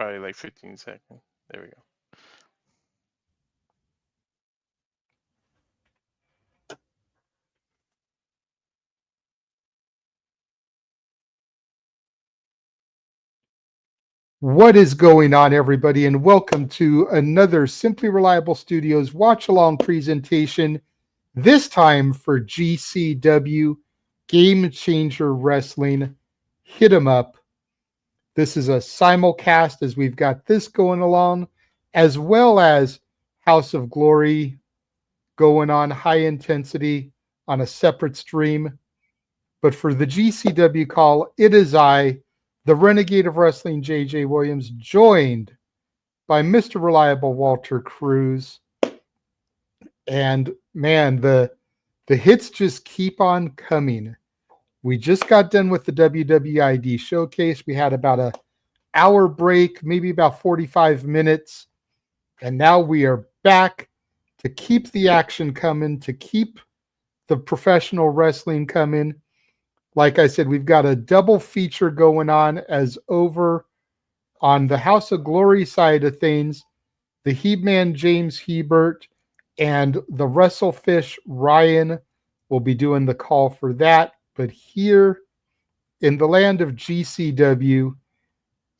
probably like 15 seconds. There we go. What is going on, everybody, and welcome to another Simply Reliable Studios watch-along presentation, this time for GCW Game Changer Wrestling Hit 'em Up. This is a simulcast as we've got this going along, as well as House of Glory going on high intensity on a separate stream. But for the GCW call, it is I, the Renegade of Wrestling, J.J. Williams, joined by Mr. Reliable Walter Cruz. And man, the hits just keep on coming. We just got done with the WWID showcase. We had about an hour break, maybe about 45 minutes. And now we are back to keep the action coming, to keep the professional wrestling coming. Like I said, we've got a double feature going on, as over on the House of Glory side of things, the He-Man James Hebert and the Wrestlefish Ryan will be doing the call for that. But here in the land of GCW,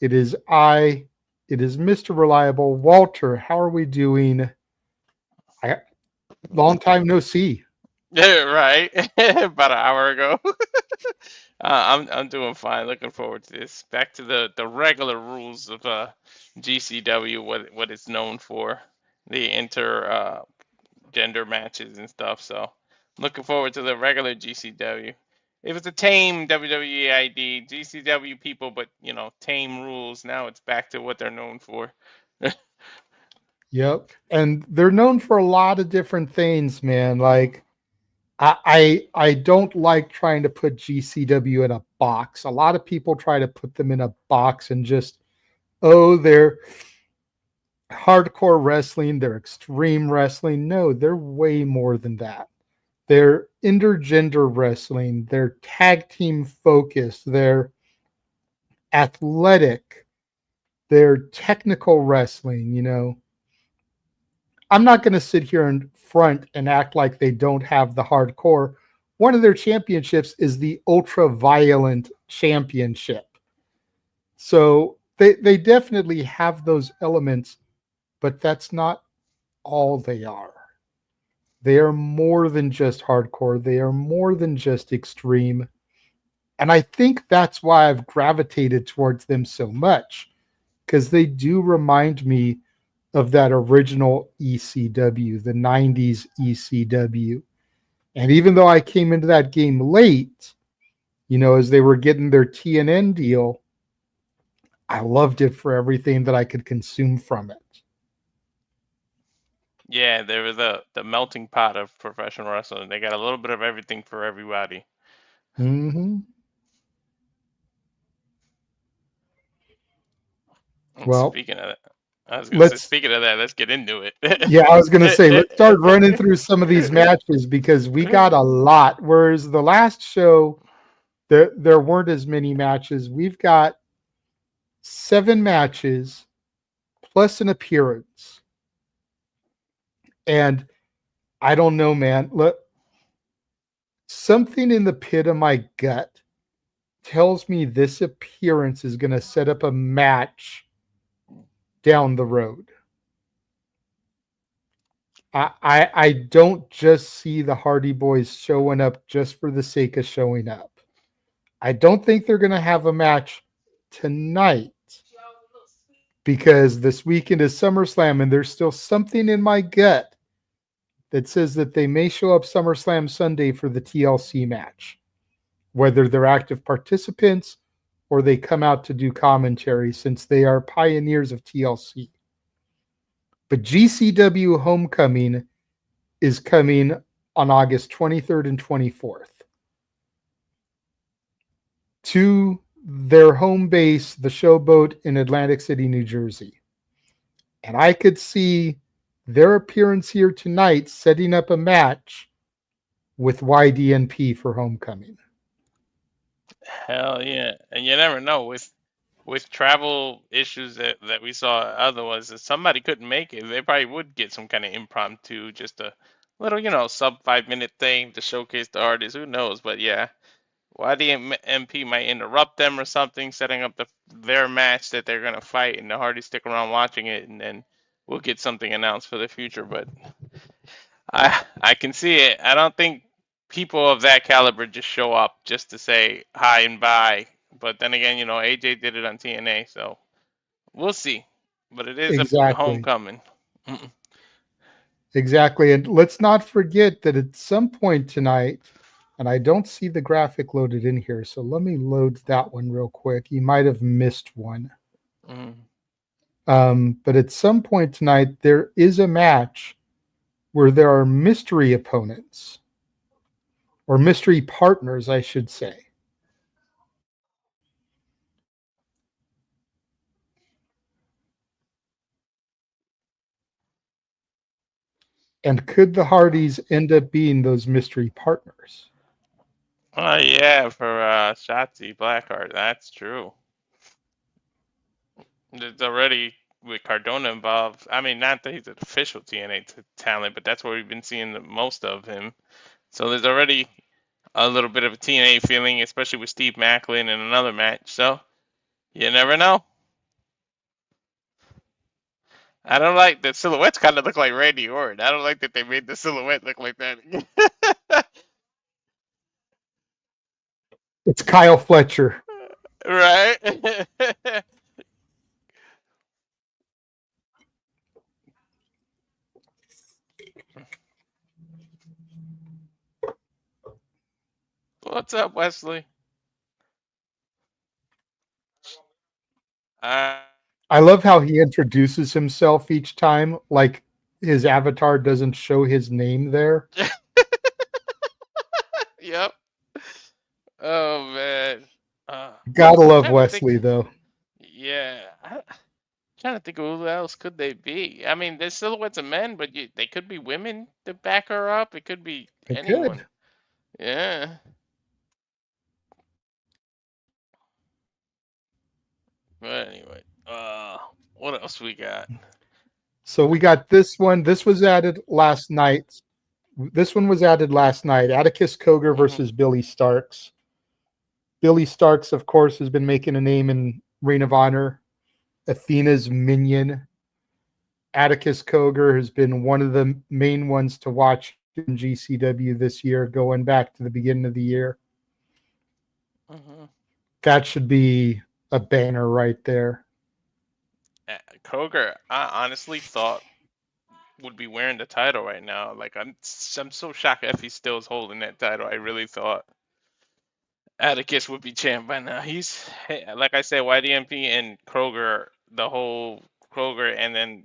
it is Mr. Reliable. Walter, how are we doing? Long time no see. Yeah, right. About an hour ago. I'm doing fine. Looking forward to this. Back to the regular rules of GCW, what it's known for, the gender matches and stuff. So looking forward to the regular GCW. It was a tame WWEID GCW people, but tame rules. Now it's back to what they're known for. Yep, and they're known for a lot of different things, man. Like I don't like trying to put GCW in a box. A lot of people try to put them in a box and just, they're hardcore wrestling, they're extreme wrestling. No, they're way more than that. They're intergender wrestling, they're tag team focused, they're athletic, they're technical wrestling. I'm not going to sit here in front and act like they don't have the hardcore. One of their championships is the Ultra Violent Championship. So they definitely have those elements, but that's not all they are. They are more than just hardcore. They are more than just extreme. And I think that's why I've gravitated towards them so much, because they do remind me of that original ECW, the 90s ECW. And even though I came into that game late, as they were getting their TNN deal, I loved it for everything that I could consume from it. Yeah, they were the melting pot of professional wrestling. They got a little bit of everything for everybody. Mm-hmm. Well, speaking of that, I was going to say, speaking of that, let's get into it. Yeah, I was going to say, let's start running through some of these matches, because we got a lot. Whereas the last show, there weren't as many matches. We've got 7 matches plus an appearance. And I don't know, man. Look, something in the pit of my gut tells me this appearance is going to set up a match down the road. I don't just see the Hardy Boys showing up just for the sake of showing up. I don't think they're going to have a match tonight, because this weekend is SummerSlam, and there's still something in my gut that says that they may show up SummerSlam Sunday for the TLC match, whether they're active participants or they come out to do commentary, since they are pioneers of TLC. But GCW Homecoming is coming on August 23rd and 24th to their home base, the Showboat in Atlantic City, New Jersey. And I could see their appearance here tonight setting up a match with YDNP for Homecoming. Hell yeah. And you never know, with with travel issues that we saw otherwise, if somebody couldn't make it, they probably would get some kind of impromptu, just a little, sub 5 minute thing to showcase the artist. Who knows? But yeah, YDNP might interrupt them or something, setting up their match that they're gonna fight, and the Hardys stick around watching it, and then we'll get something announced for the future. But I can see it. I don't think people of that caliber just show up just to say hi and bye. But then again, AJ did it on TNA, so we'll see. But it is a Exactly. homecoming. Mm. Exactly. And let's not forget that at some point tonight, and I don't see the graphic loaded in here, so let me load that one real quick. You might have missed one. Mm. But at some point tonight, there is a match where there are mystery opponents, or mystery partners, I should say. And could the Hardys end up being those mystery partners? Oh yeah, for Shotzi Blackheart, that's true. There's already with Cardona involved. I mean, not that he's an official TNA talent, but that's where we've been seeing the most of him. So there's already a little bit of a TNA feeling, especially with Steve Maclin in another match. So you never know. I don't like the silhouettes. Kind of look like Randy Orton. I don't like that they made the silhouette look like that. It's Kyle Fletcher. Right? What's up, Wesley? Uh, I love how he introduces himself each time, like his avatar doesn't show his name there. yep. Oh man. Uh, Gotta I'm love trying to think. Wesley, though. Yeah, I'm trying to think of who else could they be. I mean, there's silhouettes of men, but they could be women to back her up. It could be It anyone. could. Yeah. But anyway, what else we got? So we got this one. This was added last night. This one was added last night. Atticus Cogar Hmm. versus Billy Starks. Billy Starks, of course, has been making a name in Ring of Honor. Athena's minion. Atticus Cogar has been one of the main ones to watch in GCW this year, going back to the beginning of the year. Hmm. That should be a banner right there. Koger, I honestly thought would be wearing the title right now. Like I'm so shocked Effy still is holding that title. I really thought Atticus would be champ by now. He's like I said, YDMP and Kroger, the whole Kroger, and then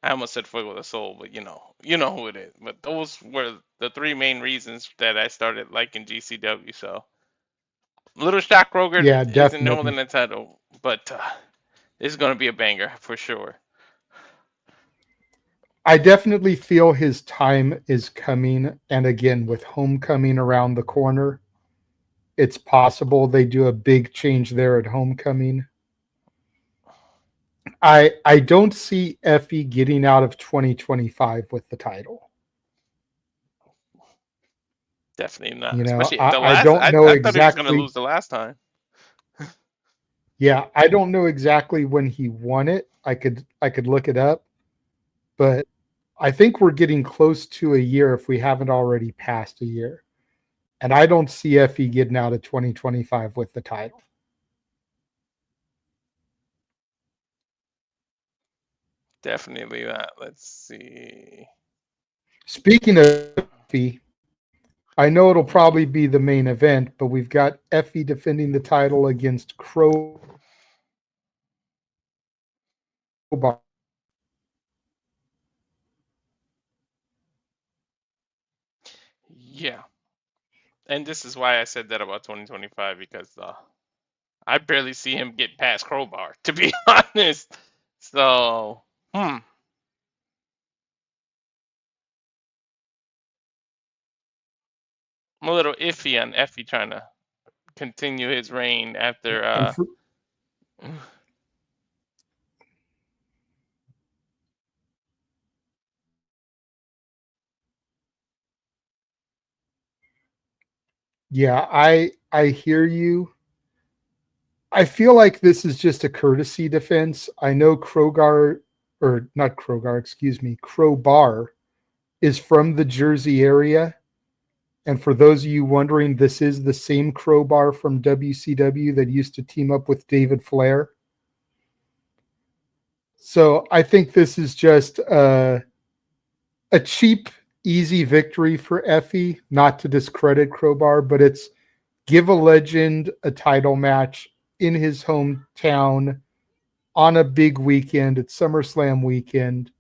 I almost said Fuego with a Soul, but you know who it is. But those were the three main reasons that I started liking GCW. So Little Shock Kroger Yeah, isn't holding definitely. the title, but this is gonna be a banger for sure. I definitely feel his time is coming. And again, with Homecoming around the corner, it's possible they do a big change there at Homecoming. I don't see Effie getting out of 2025 with the title. Definitely not. You know, Especially the I last. don't know I thought he was gonna exactly. lose the last time. Yeah, I don't know exactly when he won it. I could look it up, but I think we're getting close to a year if we haven't already passed a year. And I don't see Effie getting out of 2025 with the title. Definitely not. Let's see. Speaking of Effie, I know it'll Mhm. probably be the main event, but we've got Effie defending the title against Crowbar. Yeah, and this is why I said that about 2025 because I barely see him get past Crowbar, to be honest. So, hmm, I'm a little iffy on Effie trying to continue his reign after And for, Yeah, I hear you. I feel like this is just a courtesy defense. I know Krogar, or not Krogar, excuse me, Crowbar is from the Jersey area. And for those of you wondering, this is the same Crowbar from WCW that used to team up with David Flair. So I think this is just a cheap, easy victory for Effy, not to discredit Crowbar, but it's give a legend a title match in his hometown on a big weekend. It's SummerSlam weekend.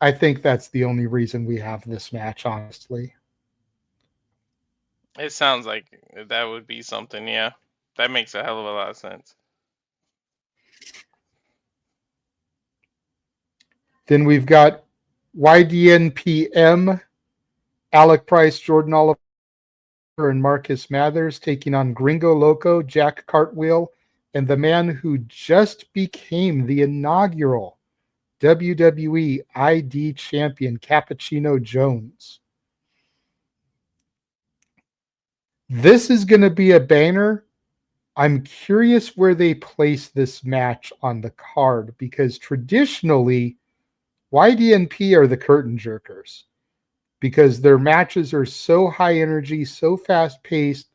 I think that's the only reason we have this match, honestly. It sounds like that would be something, yeah. That makes a hell of a lot of sense. Then we've got YDNPM, Alec Price, Jordan Oliver, and Marcus Mathers taking on Gringo Loco, Jack Cartwheel, and the man who just became the inaugural WWE ID champion, Cappuccino Jones. This is going to be a banger. I'm curious where they place this match on the card because traditionally, YDNP are the curtain jerkers because their matches are so high energy, so fast paced.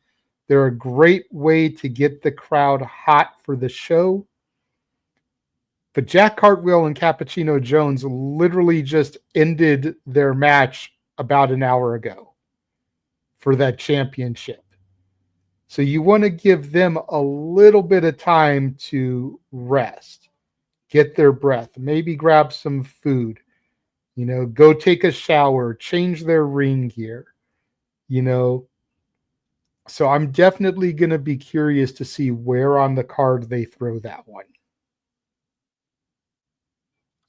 They're a great way to get the crowd hot for the show. But Jack Cartwheel and Cappuccino Jones literally just ended their match about an hour ago for that championship. So you want to give them a little bit of time to rest, get their breath, maybe grab some food, go take a shower, change their ring gear, you know. So I'm definitely going to be curious to see where on the card they throw that one.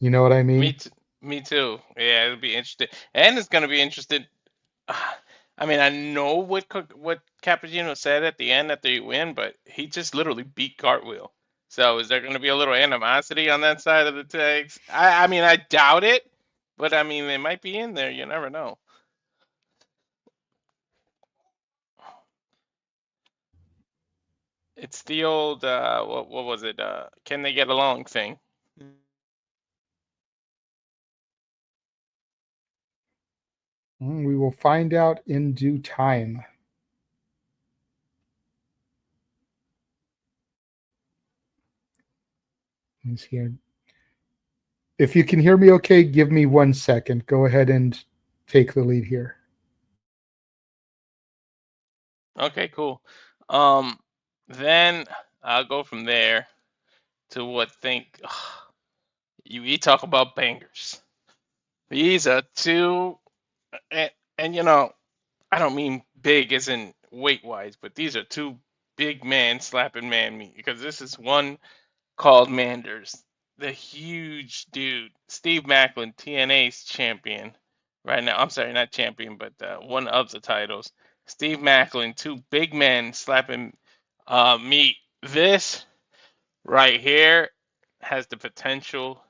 You know what I Me mean? too. Me too. Yeah, it'll be interesting, and it's gonna be interesting. I mean, I know what Cappuccino said at the end after he win, but he just literally beat Cartwheel. So is there gonna be a little animosity on that side of the tags? I mean, I doubt it, but I mean, they might be in there. You never know. It's the old what was it? Can they get along thing? We will find out in due time. He's here. If you can hear me okay, give me 1 second. Go ahead and take the lead here. Okay, cool. Um, then I'll go from there to what think you talk about bangers. These are two, and I don't mean big as in weight wise, but these are two big man slapping man meat because this is one called Manders, the huge dude, Steve Maclin, TNA's champion right now. I'm sorry, not champion, but one of the titles. Steve Maclin, two big men slapping meat. This right here has the potential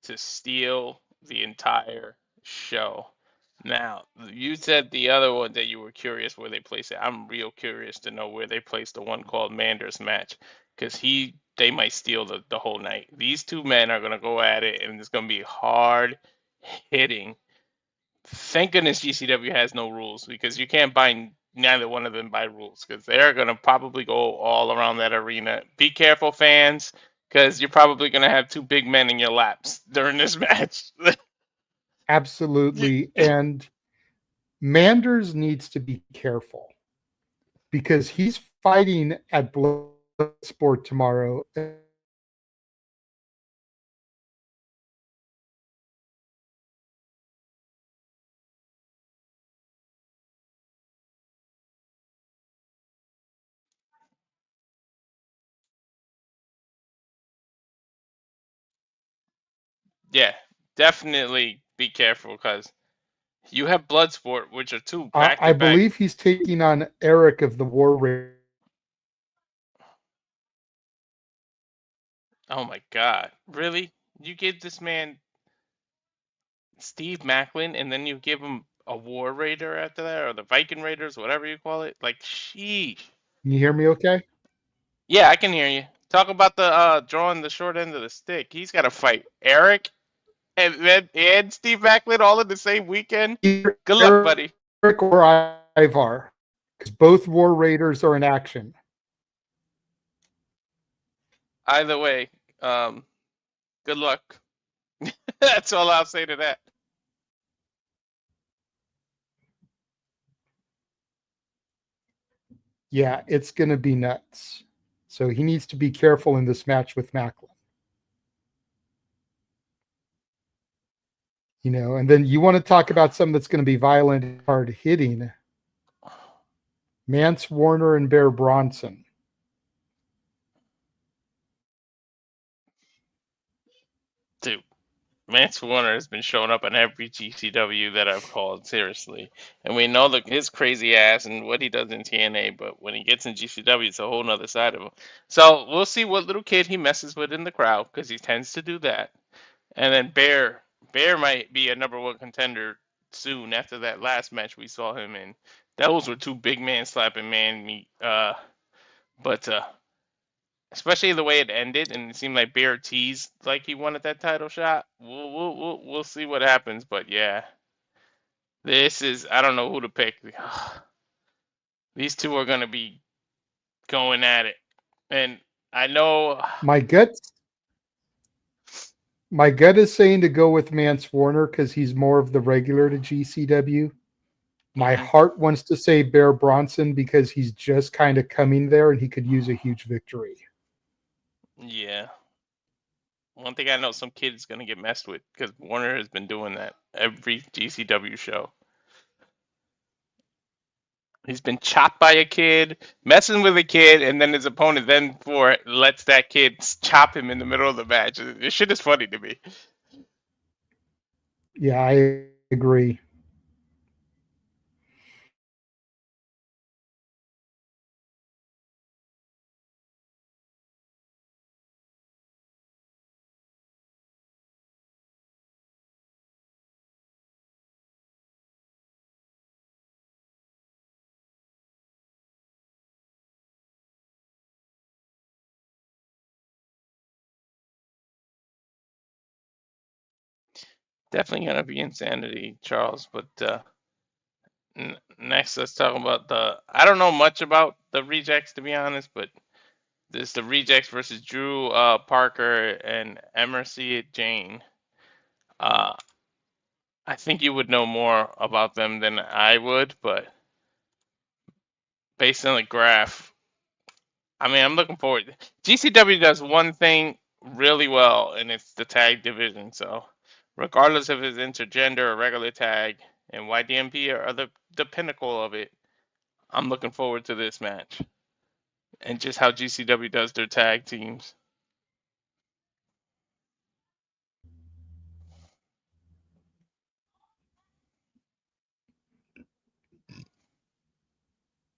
to steal the entire show. Now, you said the other one that you were curious where they place it. I'm real curious to know where they place the one called Manders match because they might steal the whole night. These two men are gonna go at it, and it's gonna be hard hitting. Thank goodness GCW has no rules because you can't bind neither one of them by rules because they're gonna probably go all around that arena. Be careful, fans, because you're probably gonna have two big men in your laps during this match. Absolutely. And Manders needs to be careful because he's fighting at Bloodsport tomorrow. Yeah, definitely be careful because you have Bloodsport, which are two back I to back. believe he's taking on Eric of the War Raiders. Oh my God. Really? You give this man Steve Maclin and then you give him a War Raider after that, or the Viking Raiders, whatever you call it? Like, sheesh. Can you hear me okay? Yeah, I can hear you. Talk about the drawing the short end of the stick. He's got to fight Eric and Steve Maclin all in the same weekend. Either Good luck, Eric buddy. or Ivar, because both War Raiders are in action. Either way, um, good luck. That's all I'll say to that. Yeah, it's going to be nuts. So he needs to be careful in this match with Maclin. You know, and then you want to talk about something that's going to be violent and hard hitting. Mance Warner and Bear Bronson. Dude, Mance Warner has been showing up on every GCW that I've called, seriously. And we know his crazy ass and what he does in TNA, but when he gets in GCW, it's a whole nother side of him. So we'll see what little kid he messes with in the crowd, because he tends to do that. And then Bear might be a number one contender soon after that last match we saw him in. Those were two big man slapping man meet. But especially the way it ended, and it seemed like Bear teased like he wanted that title shot. We'll see what happens. But yeah, this is, I don't know who to pick. These two are gonna be going at it, and I know. My gut my gut is saying to go with Mance Warner because he's more of the regular to GCW. My Hmm. heart wants to say Bear Bronson because he's just kind of coming there and he could use a huge victory. Yeah. One thing I know, some kid is gonna get messed with because Warner has been doing that every GCW show. He's been chopped by a kid, messing with a kid, and then his opponent then for lets that kid chop him in the middle of the match. This shit is funny to me. Yeah, I agree. Definitely gonna be insanity, Charles. But next, let's talk about the. I don't know much about the rejects to be honest, but this the rejects versus Drew Parker and Emersyn Jayne. Uh, I think you would know more about them than I would, but based on the graph, I mean, I'm looking forward. GCW does one thing really well, and it's the tag division. So, regardless if it's intergender or regular tag, and YDNP are the pinnacle of it, I'm looking forward to this match and just how GCW does their tag teams.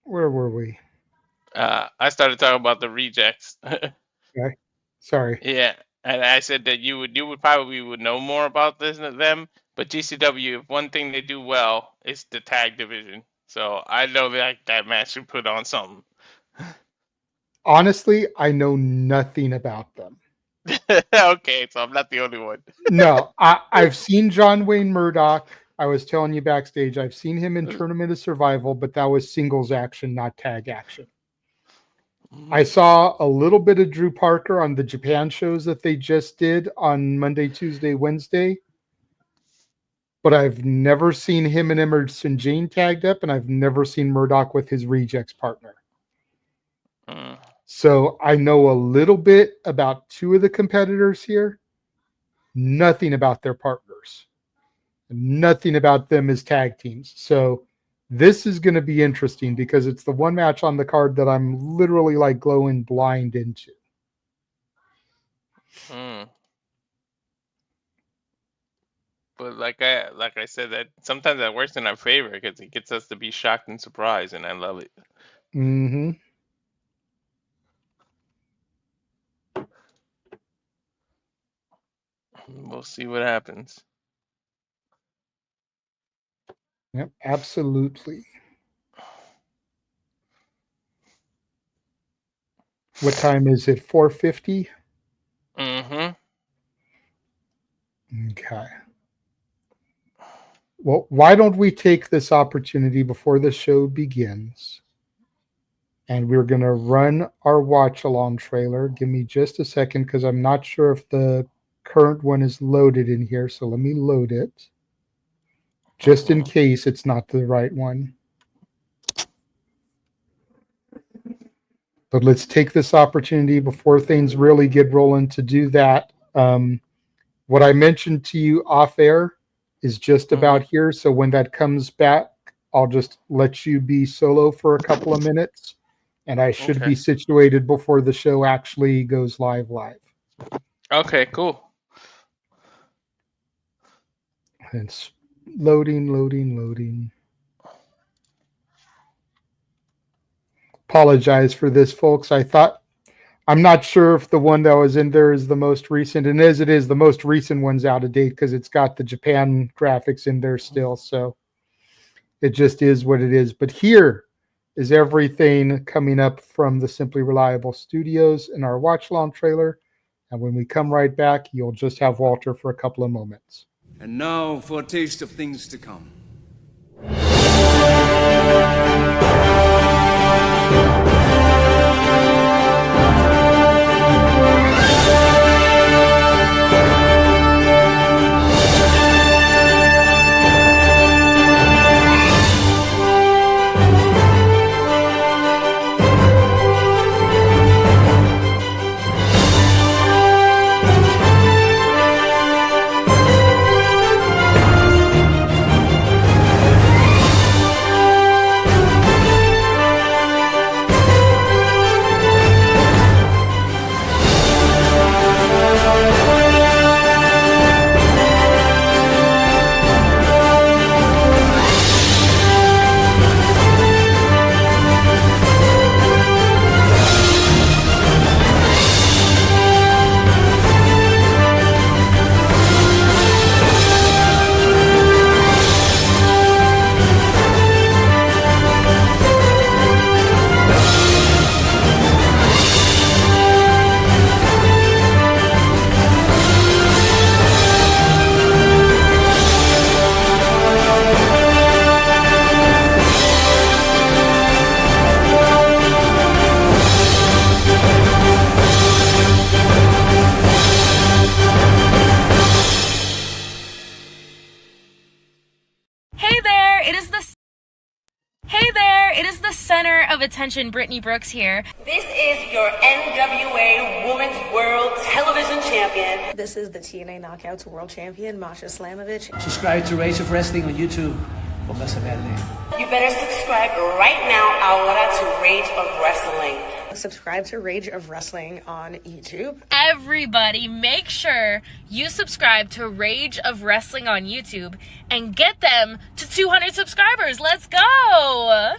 Where were we? I started talking about the rejects. Okay. Sorry. Yeah, and I said that you would probably would know more about this than them, but GCW, if one thing they do well, it's the tag division. So I know that that match should put on something. Honestly, I know nothing about them. Okay, so I'm not the only one. No, I've seen John Wayne Murdoch. I was telling you backstage, I've seen him in Tournament of Survival, but that was singles action, not tag action. I Mm, saw a little bit of Drew Parker on the Japan shows that they just did on Monday, Tuesday, Wednesday, but I've never seen him and Emersyn Jayne tagged up, and I've never seen Murdoch with his rejects partner. mm, So I know a little bit about two of the competitors here, nothing about their partners, nothing about them as tag teams. So this is going to be interesting because it's the one match on the card that I'm literally like glowing blind into. mm. But like I said, that sometimes that works in our favor because it gets us to be shocked and surprised, and I love it. Mm-hmm. We'll see what happens. Yep, absolutely. What time is it? 4:50? Mm-hmm. Okay. Well, why don't we take this opportunity before the show begins? And we're going to run our watch along trailer. Give me just a second because I'm not sure if the current one is loaded in here. So let me load it just in Mm-hmm. case it's not the right one. But let's take this opportunity before things really get rolling to do that. What I mentioned to you off air is just Mm-hmm. about here. So when that comes back, I'll just let you be solo for a couple of minutes, and I should be Okay. situated before the show actually goes live. Okay, cool. It's loading. Apologize for this, folks. I'm not sure if the one that was in there is the most recent, and as it is, the most recent one's out of date because it's got the Japan graphics in there still. So it just is what it is. But here is everything coming up from the Simply Reliable Studios in our watch long trailer. And when we come right back, you'll just have Walter for a couple of moments. And now for a taste of things to come. Center of Attention, Brittany Brooks here. This is your NWA Women's World Television Champion. This is the TNA Knockouts World Champion, Masha Slamovich. Subscribe to Rage of Wrestling on YouTube. Póngase verde. You better subscribe right now ahora to Rage of Wrestling. Subscribe to Rage of Wrestling on YouTube. Everybody, make sure you subscribe to Rage of Wrestling on YouTube and get them to 200 subscribers. Let's go!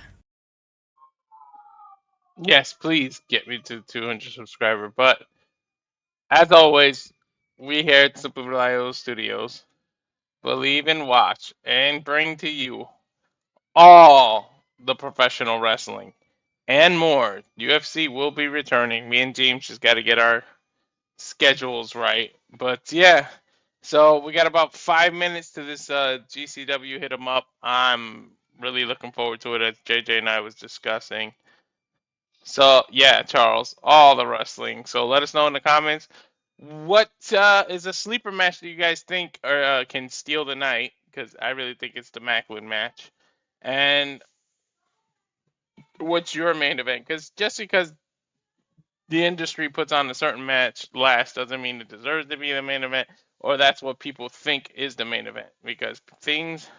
Yes, please get me to 200 subscriber. But as always, we here at Super Reliable Studios believe in watch and bring to you all the professional wrestling and more. UFC will be returning. Me and James just got to get our schedules right. But yeah, so we got about 5 minutes to this GCW hit 'em up. I'm really looking forward to it, as JJ and I was discussing. So yeah, Charles, all the wrestling. So let us know in the comments what is a sleeper match that you guys think can steal the night, because I really think it's the Maclin match. And what's your main event? Because just because the industry puts on a certain match last doesn't mean it deserves to be the main event, or that's what people think is the main event, because things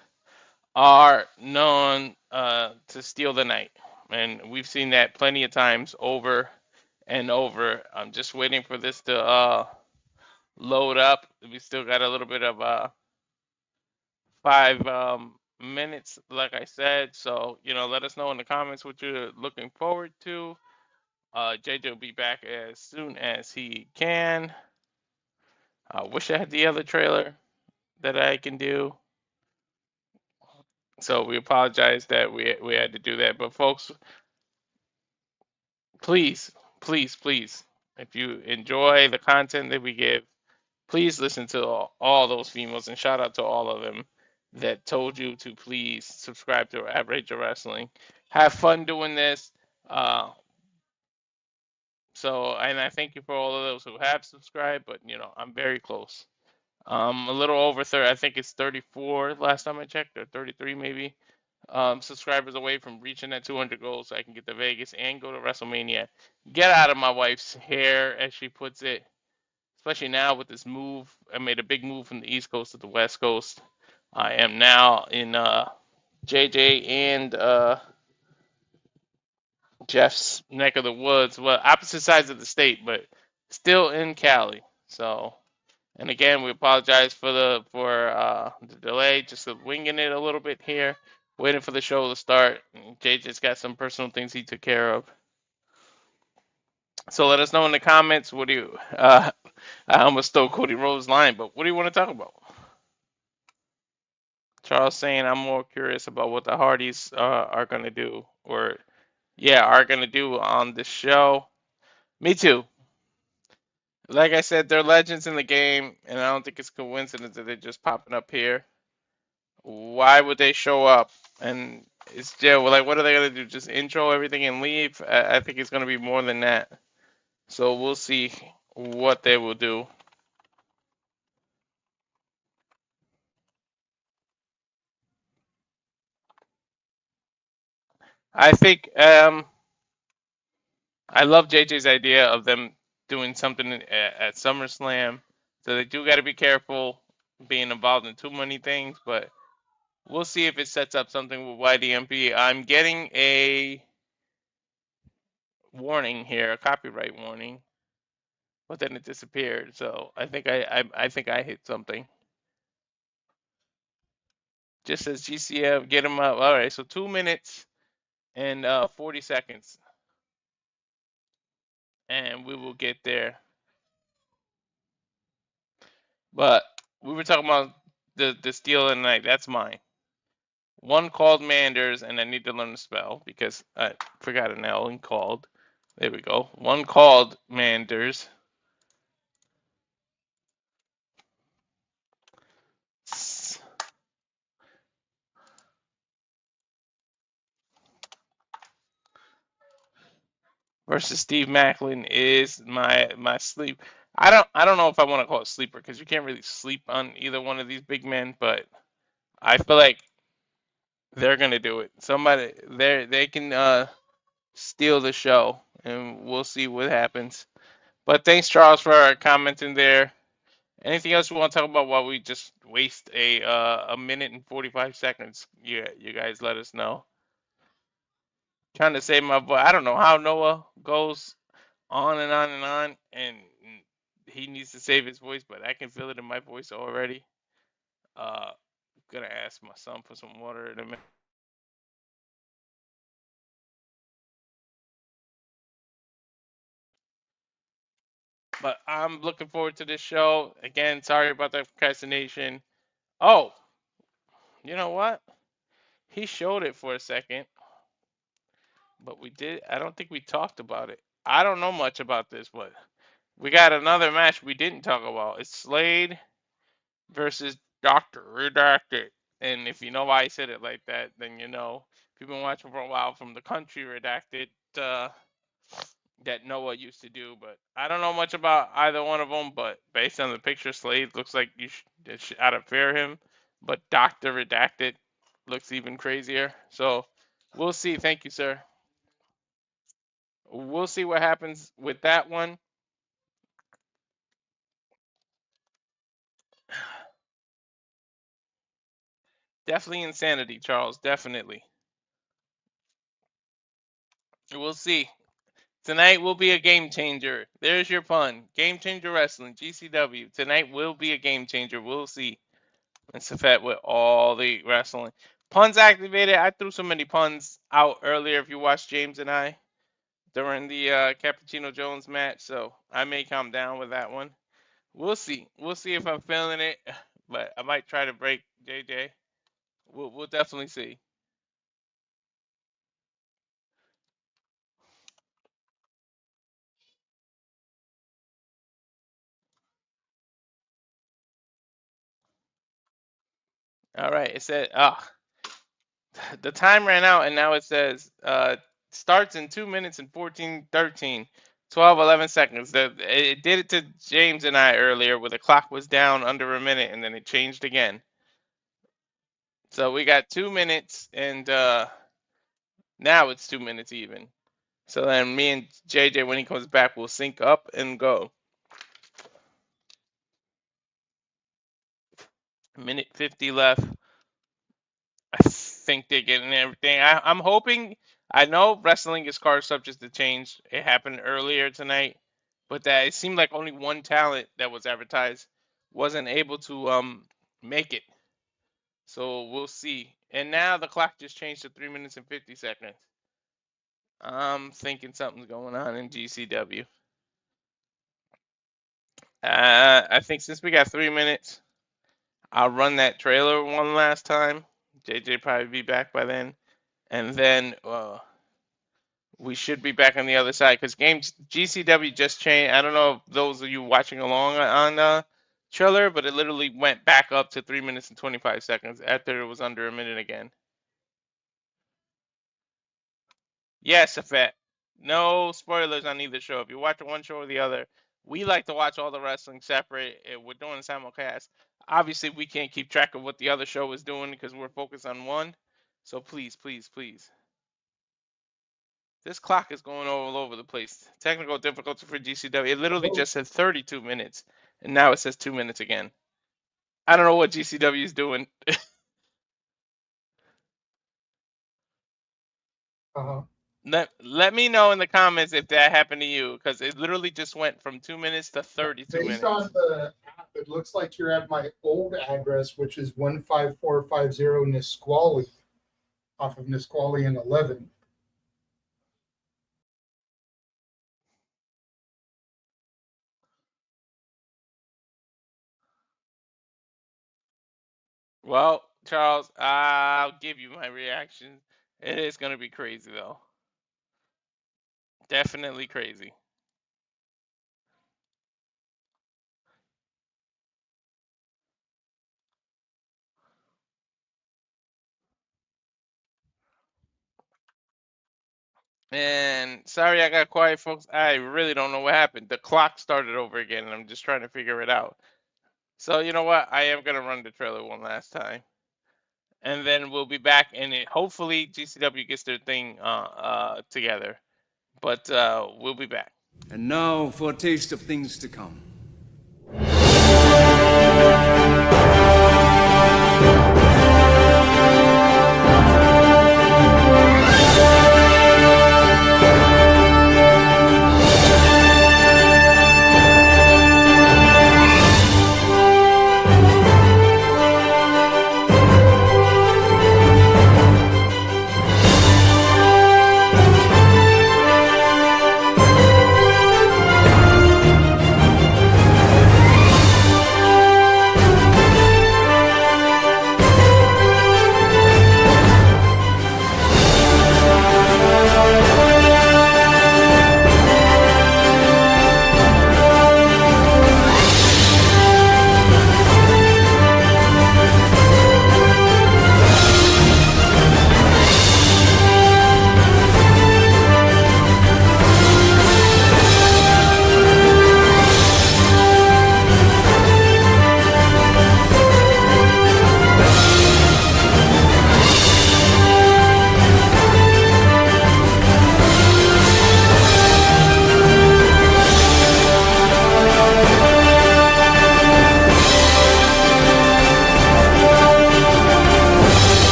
are known to steal the night, and we've seen that plenty of times over and over. I'm just waiting for this to load up. We still got a little bit of 5 minutes, like I said. So let us know in the comments what you're looking forward to. JJ will be back as soon as he can. I wish I had the other trailer that I can do. So we apologize that we had to do that. But folks, please, please, please, if you enjoy the content that we give, please listen to all those females and shout out to all of them that told you to please subscribe to Average of Wrestling. Have fun doing this. Uh, and I thank you for all of those who have subscribed, but I'm very close. A little over 30, I think it's 34 last time I checked, or 33 maybe. Subscribers away from reaching that 200 goals so I can get to Vegas and go to WrestleMania. Get out of my wife's hair, as she puts it. Especially now with this move. I made a big move from the East Coast to the West Coast. I am now in JJ and Jeff's neck of the woods. Well, opposite sides of the state, but still in Cali. So, and again, we apologize for the delay. Just winging it a little bit here, waiting for the show to start. JJ's got some personal things he took care of. So let us know in the comments. What do you? I almost stole Cody Rhodes' line, but what do you want to talk about? Charles saying I'm more curious about what the Hardys are gonna do, or are gonna do on this show. Me too. Like I said, they're legends in the game, and I don't think it's coincidence that they're just popping up here. Why would they show up? And it's like, what are they gonna do? Just intro everything and leave? I think it's gonna be more than that. So we'll see what they will do. I think I love JJ's idea of them doing something at SummerSlam. So they do got to be careful being involved in too many things, but we'll see if it sets up something with YDNP. I'm getting a warning here, a copyright warning, but then it disappeared. So I think I think I hit something. Just says GCF, get him up. All right, so 2 minutes and 40 seconds, and we will get there. But we were talking about the steal of the night. That's mine. One called Manders, and I need to learn to spell because I forgot an L and called. There we go. One called Manders. Versus Steve Maclin is my sleep. I don't know if I want to call it sleeper because you can't really sleep on either one of these big men, but I feel like they're gonna do it. Somebody they can steal the show, and we'll see what happens. But thanks, Charles, for commenting there. Anything else you want to talk about while we just waste a minute and 45 seconds? You guys let us know. Trying to save my voice. I don't know how Noah goes on and on and on, and he needs to save his voice, but I can feel it in my voice already. Gonna ask my son for some water in a minute. But I'm looking forward to this show. Again, sorry about the procrastination. Oh, you know what? He showed it for a second, but I don't think we talked about it. I don't know much about this, but we got another match we didn't talk about. It's Slade versus Dr. Redacted. And if you know why I said it like that, then you know. If you've been watching for a while from the country Redacted, that Noah used to do, but I don't know much about either one of them. But based on the picture, Slade looks like you should out of fear him, but Doctor Redacted looks even crazier. So we'll see. Thank you, sir. We'll see what happens with that one. Definitely insanity, Charles. Definitely. We'll see. Tonight will be a game changer. There's your pun. Game changer wrestling. GCW. Tonight will be a game changer. We'll see. It's a fact with all the wrestling. Puns activated. I threw so many puns out earlier if you watched James and I during the Cappuccino Jones match, so I may calm down with that one. We'll see. We'll see if I'm feeling it, but I might try to break JJ. We'll definitely see. All right. It said, the time ran out, and now it says starts in 2 minutes and 14, 13, 12, 11 seconds. It did it to James and I earlier, where the clock was down under a minute, and then it changed again. So we got 2 minutes, and now it's 2 minutes even. So then me and JJ, when he comes back, will sync up and go. Minute 50 left. I think they're getting everything. I'm hoping. I know wrestling is card subject to change. It happened earlier tonight, but that it seemed like only one talent that was advertised wasn't able to make it. So we'll see. And now the clock just changed to 3 minutes and 50 seconds. I'm thinking something's going on in GCW. I think since we got 3 minutes, I'll run that trailer one last time. JJ probably be back by then, and then we should be back on the other side because games GCW just changed. I don't know if those of you watching along on trailer, but it literally went back up to 3 minutes and 25 seconds after it was under a minute again. Yes, Effect. No spoilers on either show. If you're watching one show or the other, we like to watch all the wrestling separate. We're doing simulcast. Obviously, we can't keep track of what the other show is doing because we're focused on one. So please, please, please. This clock is going all over the place. Technical difficulty for GCW. It literally just said 32 minutes, and now it says 2 minutes again. I don't know what GCW is doing. Uh-huh. Let me know in the comments if that happened to you, because it literally just went from 2 minutes to 32 Based minutes. on the app, it looks like you're at my old address, which is 15450 Nisqually, off of Nisqually and 11. Well, Charles, I'll give you my reaction. It is going to be crazy, though. Definitely crazy. And sorry I got quiet, folks. I really don't know what happened. The clock started over again, and I'm just trying to figure it out. So you know what? I am gonna run the trailer one last time, and then we'll be back. And hopefully GCW gets their thing together. But we'll be back. And now for a taste of things to come.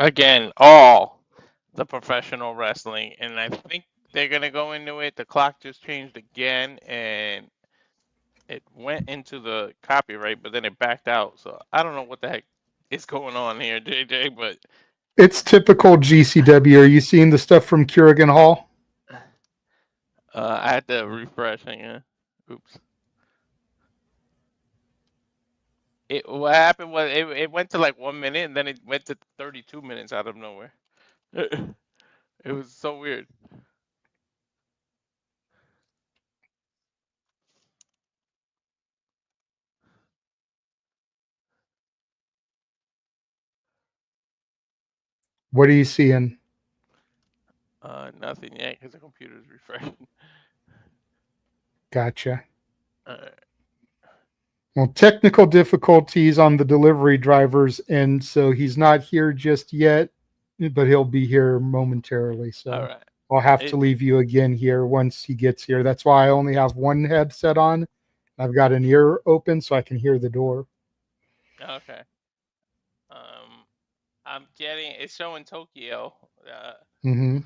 Again, all the professional wrestling, and I think they're gonna go into it. The clock just changed again, and it went into the copyright, but then it backed out. So I don't know what the heck is going on here, JJ. But It's typical GCW. Are you seeing the stuff from Kerrigan Hall? I had to refresh. Hang on. Oops. What happened was it went to like 1 minute and then it went to 32 minutes out of nowhere. It was so weird. What are you seeing? Nothing yet because the computer's refreshing. Gotcha. Alright. Well, technical difficulties on the delivery driver's end, so he's not here just yet, but he'll be here momentarily. So Alright. I'll have to leave you again here once he gets here. That's why I only have one headset on. I've got an ear open so I can hear the door. Okay. I'm getting it's showing Tokyo. Mm-hmm.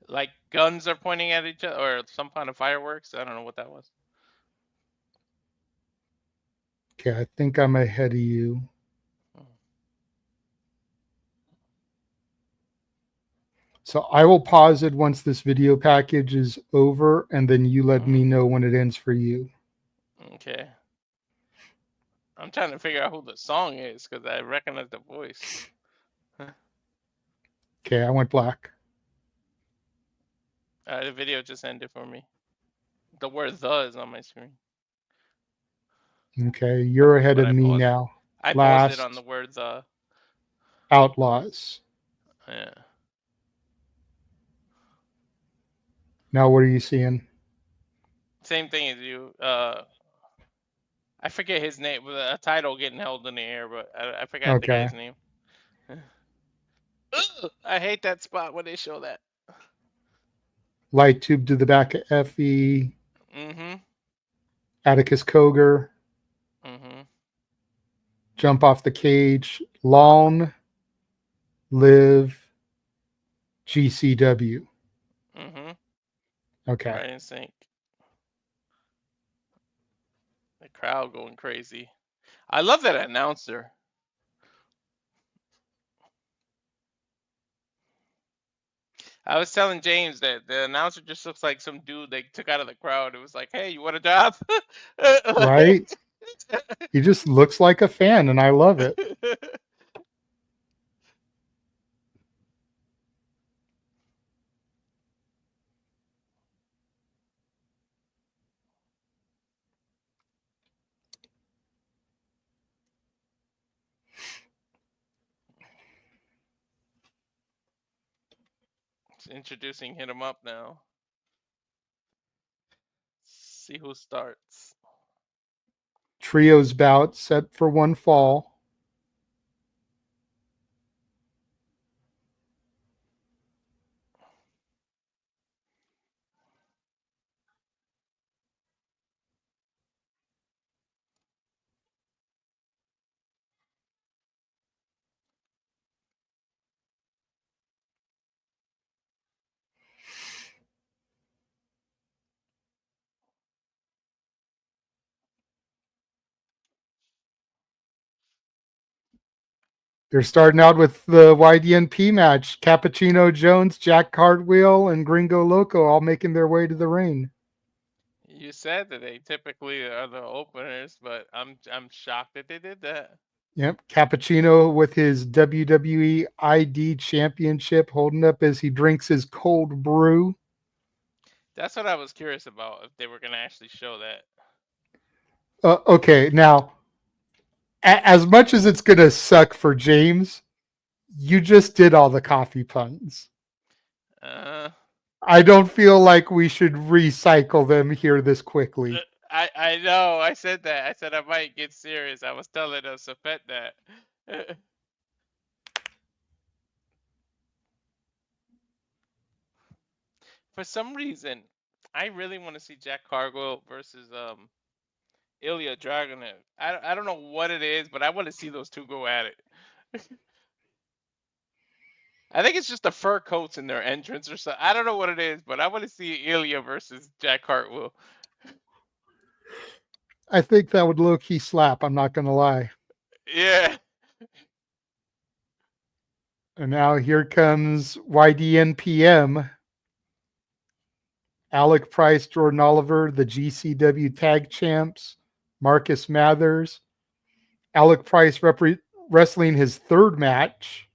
Like guns are pointing at each other or some kind of fireworks. I don't know what that was. Okay, I think I'm ahead of you. So I will pause it once this video package is over, and then you let me know when it ends for you. Okay. I'm trying to figure out who the song is because I recognize the voice. Okay, I went black. The video just ended for me. The word "the" is on my screen. Okay, you're ahead But of I me paused it. now. I paused Last it on the word "the." Outlaws. Yeah. Now what are you seeing? Same thing as you. I forget his name. With a title getting held in the air, but I forgot the Okay. guy's name. Ugh, I hate that spot when they show that. Light tube to the back of Effy. Mm-hmm. Atticus Koger. Mm-hmm. Jump off the cage. Long live GCW. Mm-hmm. Okay. Right in sync. The crowd going crazy. I love that announcer. I was telling James that the announcer just looks like some dude they took out of the crowd. It was like, hey, you want a job? Right? He just looks like a fan, and I love it. It's introducing Hit 'em Up now. See who starts. Trios bout set for one fall. They're starting out with the YDNP match. Cappuccino Jones, Jack Cartwheel, and Girngo Loco all making their way to the ring. You said that they typically are the openers, but I'm shocked that they did that. Yep. Cappuccino with his WWE ID championship holding up as he drinks his cold brew. That's what I was curious about, if they were going to actually show that. Okay, now, as much as it's going to suck for James, you just did all the coffee puns. I don't feel like we should recycle them here this quickly. I know. I said that. I said I might get serious. I was telling Safet that. For some reason, I really want to see Jack Cargill versus Ilya Dragunov. I don't know what it is, but I want to see those two go at it. I think it's just the fur coats in their entrance or something. I don't know what it is, but I want to see Ilya versus Jack Cartwheel. I think that would low-key slap. I'm not going to lie. Yeah. And now here comes YDNPM. Alec Price, Jordan Oliver, the GCW Tag Champs, Marcus Mathers. Alec Price wrestling his third match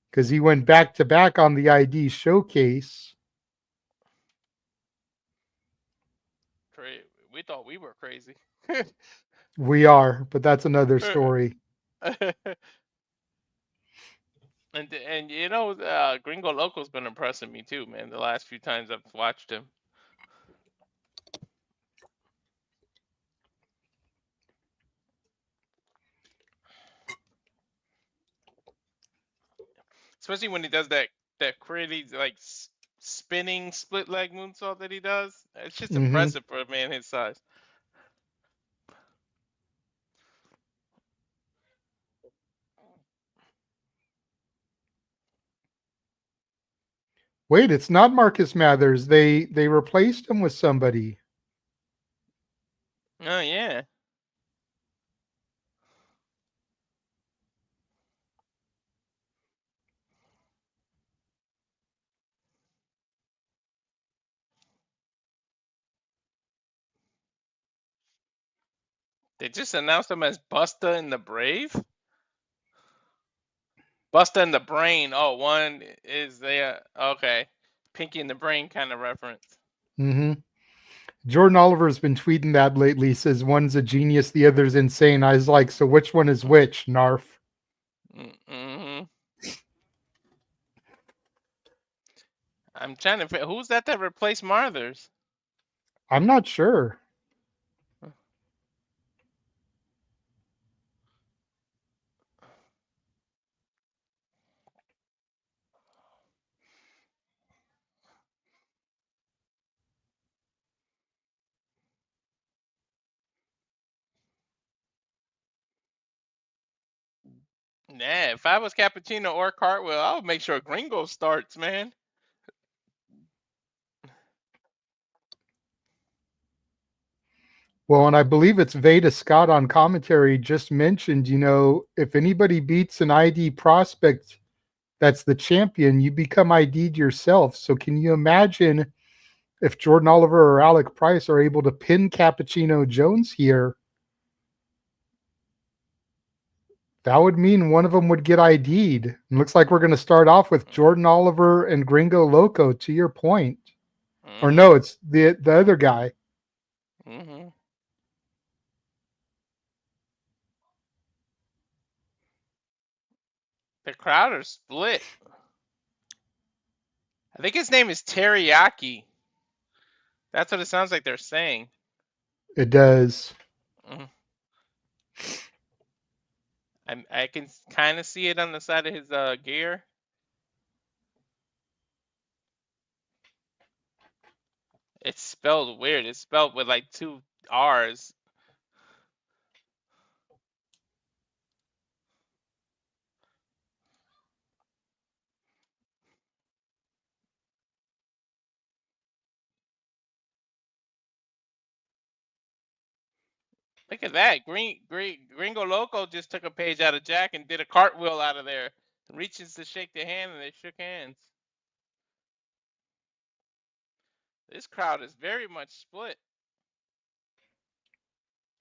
because he went back to back on the ID showcase. We thought we were crazy. We are, but that's another story. And you know, Gringo Loco's been impressing me too, man. The last few times I've watched him. Especially when he does that crazy like spinning split leg moonsault that he does. It's just impressive for a man his size. Wait, it's not Marcus Mathers. They replaced him with somebody. Oh yeah. They just announced him as Busta and the Brave. Busta and the Brain. Oh, one is there. Okay. Pinky and the Brain kind of reference. Mm-hmm. Jordan Oliver has been tweeting that lately. He says one's a genius, the other's insane. I was like, so which one is which, Narf? Mm-hmm. I'm trying to figure who's that replaced Marthers? I'm not sure. Nah, if I was Cappuccino or Cartwheel, I would make sure Gringo starts, man. Well, and I believe it's Veda Scott on commentary just mentioned, if anybody beats an ID prospect that's the champion, you become ID'd yourself. So can you imagine if Jordan Oliver or Alec Price are able to pin Cappuccino Jones here? That would mean one of them would get ID'd. It looks like we're going to start off with Jordan Oliver and Gringo Loco, to your point. Mm-hmm. Or no, it's the other guy. Mm-hmm. The crowd are split. I think his name is Teriyaki. That's what it sounds like they're saying. It does. I can kind of see it on the side of his gear. It's spelled weird. It's spelled with like 2 R's. Look at that. Gringo Loco just took a page out of Jack and did a cartwheel out of there. Reaches to shake their hand and they shook hands. This crowd is very much split.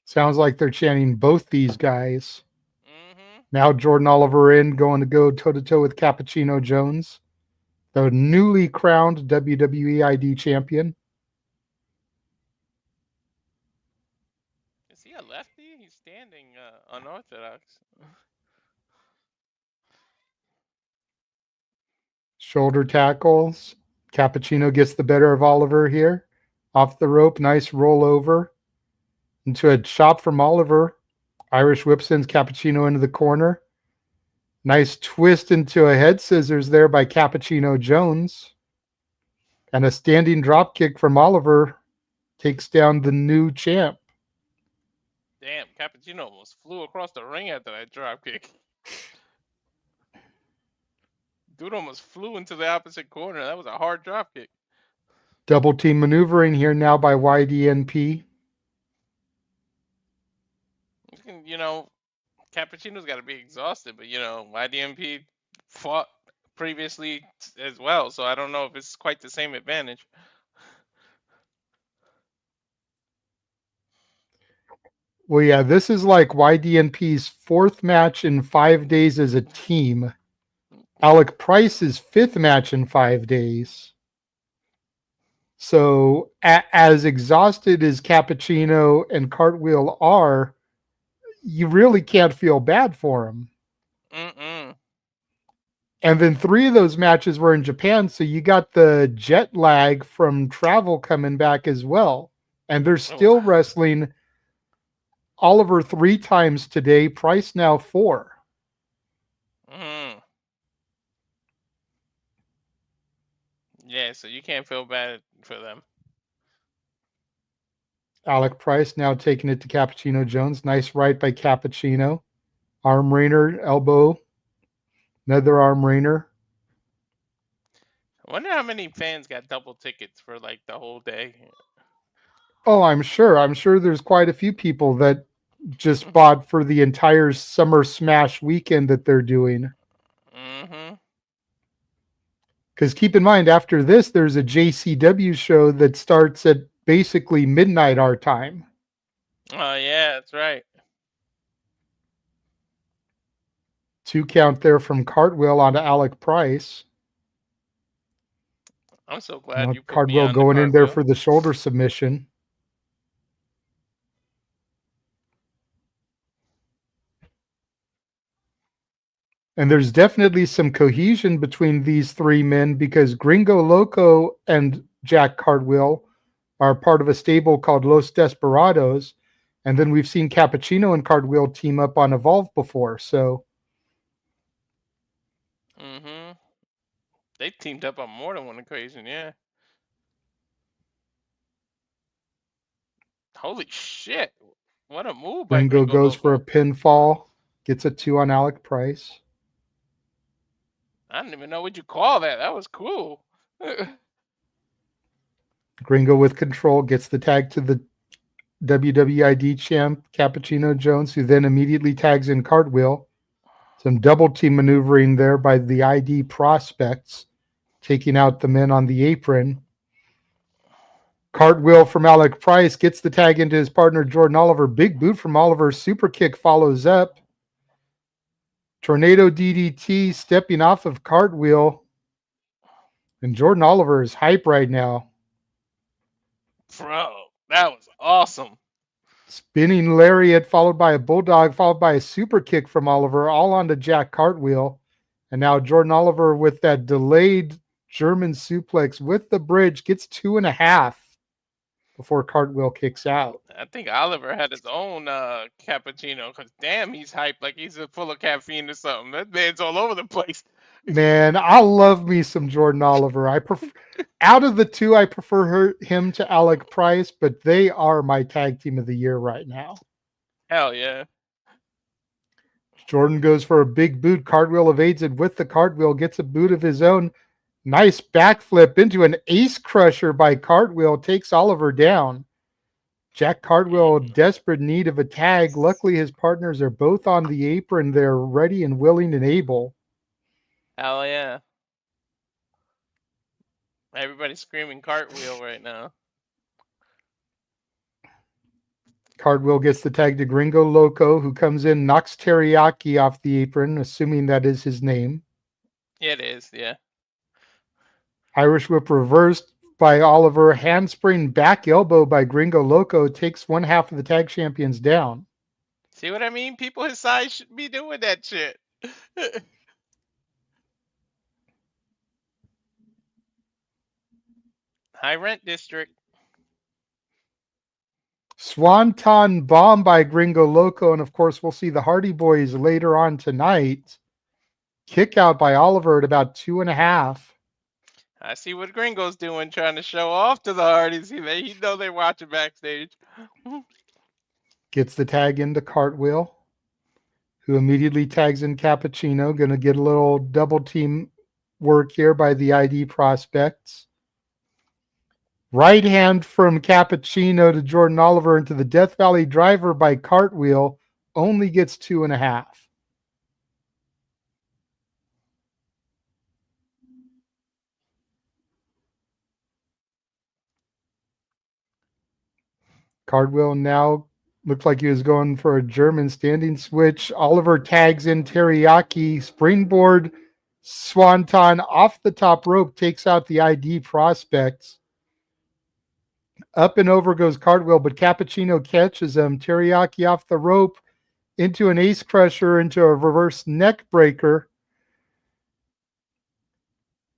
Sounds like they're chanting both these guys. Mm-hmm. Now Jordan Oliver going to go toe-to-toe with Cappuccino Jones, the newly crowned WWE ID champion. Is he a lefty? He's standing unorthodox. Shoulder tackles. Cappuccino gets the better of Oliver here. Off the rope, nice rollover. Into a chop from Oliver. Irish whip sends Cappuccino into the corner. Nice twist into a head scissors there by Cappuccino Jones. And a standing drop kick from Oliver takes down the new champ. Damn, Cappuccino almost flew across the ring after that drop kick. Dude almost flew into the opposite corner. That was a hard drop kick. Double team maneuvering here now by YDNP. Cappuccino's got to be exhausted, but YDNP fought previously as well, so I don't know if it's quite the same advantage. Well, yeah, this is like YDNP's 4th match in 5 days as a team. Alec Price's 5th match in 5 days. So, as exhausted as Cappuccino and Cartwheel are, you really can't feel bad for them. Mm-mm. And then 3 of those matches were in Japan, so you got the jet lag from travel coming back as well. And they're still wrestling Oliver 3 times today, Price now 4. Mm. Yeah, so you can't feel bad for them. Alec Price now taking it to Cappuccino Jones. Nice right by Cappuccino. Arm rainer, elbow. Another arm rainer. I wonder how many fans got double tickets for like the whole day. Oh, I'm sure. I'm sure there's quite a few people that just bought for the entire Summer Smash weekend that they're doing. Mm-hmm. Because keep in mind, after this, there's a JCW show that starts at basically midnight our time. Oh, yeah, that's right. 2 count there from Cartwheel onto Alec Price. I'm so glad you put me Cartwheel on going the in there Cartwheel. for the shoulder submission. And there's definitely some cohesion between these 3 men because Girngo, Loco, and Jack Cartwheel are part of a stable called Los Desperados. And then we've seen Cappuccino and Cartwheel team up on Evolve before. So, Mm-hmm. They teamed up on more than one occasion, yeah. Holy shit. What a move by Girngo Gringo goes for a Loco. pinfall, gets a 2 on Alec Price. I don't even know what you call that. That was cool. Girngo with control gets the tag to the WWID champ, Cappuccino Jones, who then immediately tags in Cartwheel. Some double team maneuvering there by the ID prospects, taking out the men on the apron. Cartwheel from Alec Price gets the tag into his partner, Jordan Oliver. Big boot from Oliver. Super kick follows up. Tornado DDT stepping off of Cartwheel. And Jordan Oliver is hype right now. Bro, that was awesome. Spinning lariat followed by a bulldog, followed by a super kick from Oliver, all onto Jack Cartwheel. And now Jordan Oliver with that delayed German suplex with the bridge gets 2.5 before Cartwheel kicks out. I think Oliver had his own cappuccino because damn, he's hyped like he's full of caffeine or something. That man's all over the place. Man, I love me some Jordan Oliver. I prefer out of the 2, I prefer him to Alec Price, but they are my tag team of the year right now. Hell yeah. Jordan goes for a big boot. Cartwheel evades it with the cartwheel, gets a boot of his own. Nice backflip into an ace crusher by Cartwheel, takes Oliver down. Jack Cartwheel, desperate need of a tag. Luckily, his partners are both on the apron. They're ready and willing and able. Hell yeah. Everybody's screaming Cartwheel right now. Cartwheel gets the tag to Girngo Loco, who comes in, knocks Teriyaki off the apron, assuming that is his name. It is, yeah. Irish whip reversed by Oliver. Handspring back elbow by Girngo Loco takes 1/2 of the tag champions down. See what I mean? People his size should be doing that shit. High rent district. Swanton bomb by Girngo Loco, and of course we'll see the Hardy Boys later on tonight. Kick out by Oliver at about 2.5. I see what Gringo's doing, trying to show off to the Hardys. He know they're watching backstage. Gets the tag into Cartwheel, who immediately tags in Cappuccino. Going to get a little double team work here by the ID prospects. Right hand from Cappuccino to Jordan Oliver into the Death Valley driver by Cartwheel. Only gets 2.5. Cardwheel now looked like he was going for a German standing switch. Oliver tags in Teriyaki. Springboard Swanton off the top rope takes out the ID prospects. Up and over goes Cartwheel, but Cappuccino catches him. Teriyaki off the rope into an ace crusher, into a reverse neck breaker.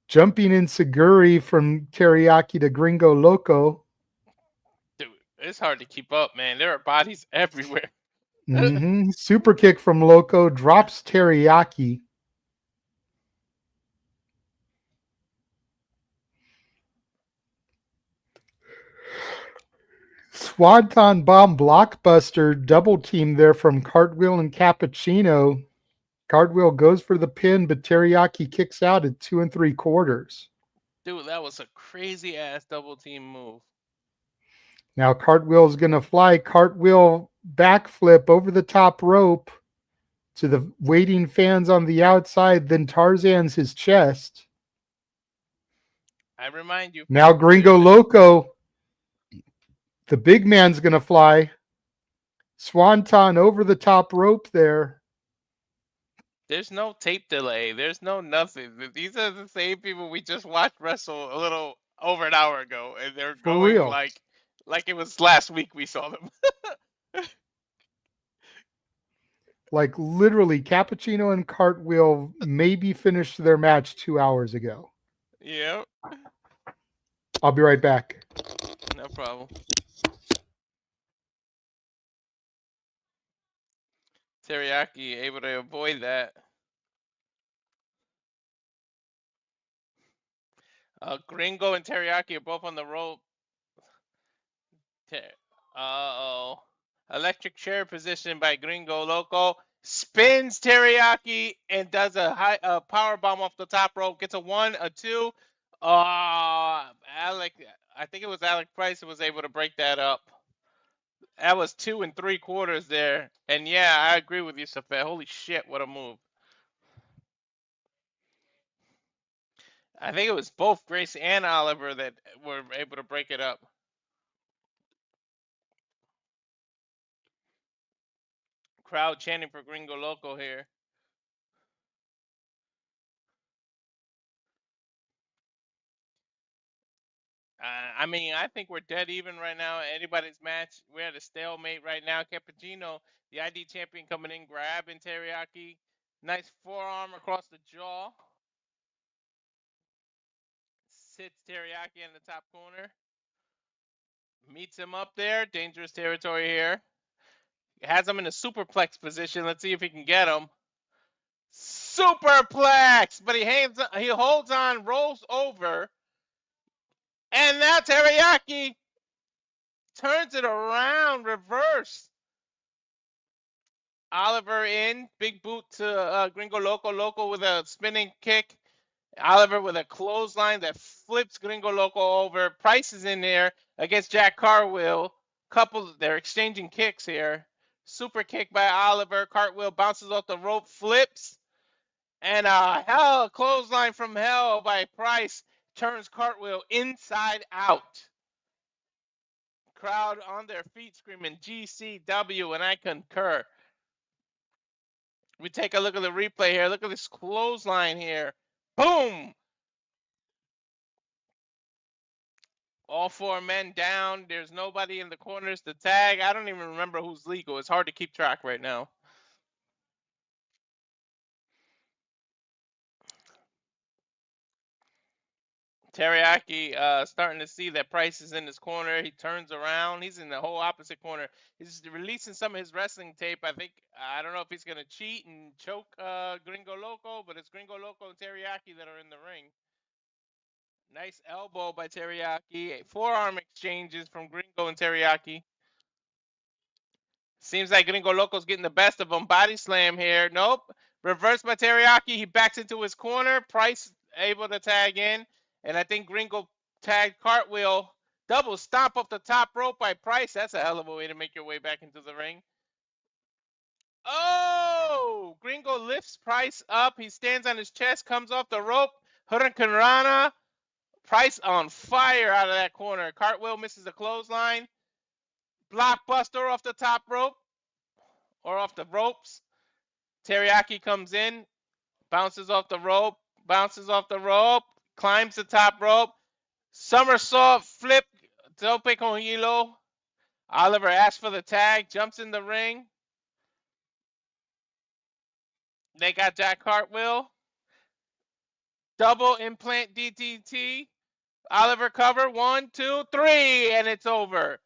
Jumping in Seguri from Teriyaki to Gringo Loco. Dude, it's hard to keep up, man. There are bodies everywhere. Super kick from Loco, drops Teriyaki. Swanton bomb blockbuster double team there from Cartwheel and Cappuccino. Cartwheel goes for the pin, but Teriyaki kicks out at 2 3/4. Dude, that was a crazy ass double team move. Now Cartwheel is going to fly. Cartwheel backflip over the top rope to the waiting fans on the outside, then Tarzan's his chest. I remind you. Now Gringo Loco, the big man's going to fly. Swanton over the top rope there. There's no tape delay. There's no nothing. These are the same people we just watched wrestle a little over an hour ago, and they're For going real. like it was last week we saw them. Like literally, Cappuccino and Cartwheel maybe finished their match 2 hours ago. Yeah, I'll be right back. no problem. Teriyaki able to avoid that. Gringo and Teriyaki are both on the rope. Uh-oh. Electric chair position by Gringo Loco. Spins Teriyaki and does a power bomb off the top rope. Gets a 1, a 2. Alec, I think it was Alec Price who was able to break that up. That was 2 3/4 there. And yeah, I agree with you, Safet. Holy shit, what a move. I think it was both Grace and Oliver that were able to break it up. Crowd chanting for Gringo Loco here. I mean, I think we're dead even right now. Anybody's match, we're at a stalemate right now. Cappuccino, the ID champion, coming in, grabbing Teriyaki. Nice forearm across the jaw. Sits Teriyaki in the top corner. Meets him up there. Dangerous territory here. Has him in a superplex position. Let's see if he can get him. Superplex! But he holds on, rolls over. And now Teriyaki turns it around, reverse. Oliver in, big boot to Gringo Loco. Loco with a spinning kick. Oliver with a clothesline that flips Gringo Loco over. Price is in there against Jack Cartwheel. They're exchanging kicks here. Super kick by Oliver. Cartwheel bounces off the rope, flips. And a clothesline from hell by Price turns Cartwheel inside out. Crowd on their feet screaming GCW, and I concur. We take a look at the replay here. Look at this clothesline here. Boom! All 4 men down. There's nobody in the corners to tag. I don't even remember who's legal. It's hard to keep track right now. Teriyaki starting to see that Price is in his corner. He turns around. He's in the whole opposite corner. He's releasing some of his wrestling tape. I don't know if he's going to cheat and choke Gringo Loco, but it's Gringo Loco and Teriyaki that are in the ring. Nice elbow by Teriyaki. Forearm exchanges from Gringo and Teriyaki. Seems like Gringo Loco's getting the best of him. Body slam here. Nope. Reversed by Teriyaki. He backs into his corner. Price able to tag in. And I think Gringo tagged Cartwheel. Double stomp off the top rope by Price. That's a hell of a way to make your way back into the ring. Oh! Gringo lifts Price up. He stands on his chest, comes off the rope. Hurricane Rana. Price on fire out of that corner. Cartwheel misses a clothesline. blockbuster off the top rope or off the ropes. Teriyaki comes in, bounces off the rope, climbs the top rope, somersault flip, tope con hilo. Oliver asks for the tag, jumps in the ring. They got Jack Cartwheel. Double implant DDT. Oliver cover. 1, 2, 3, and it's over.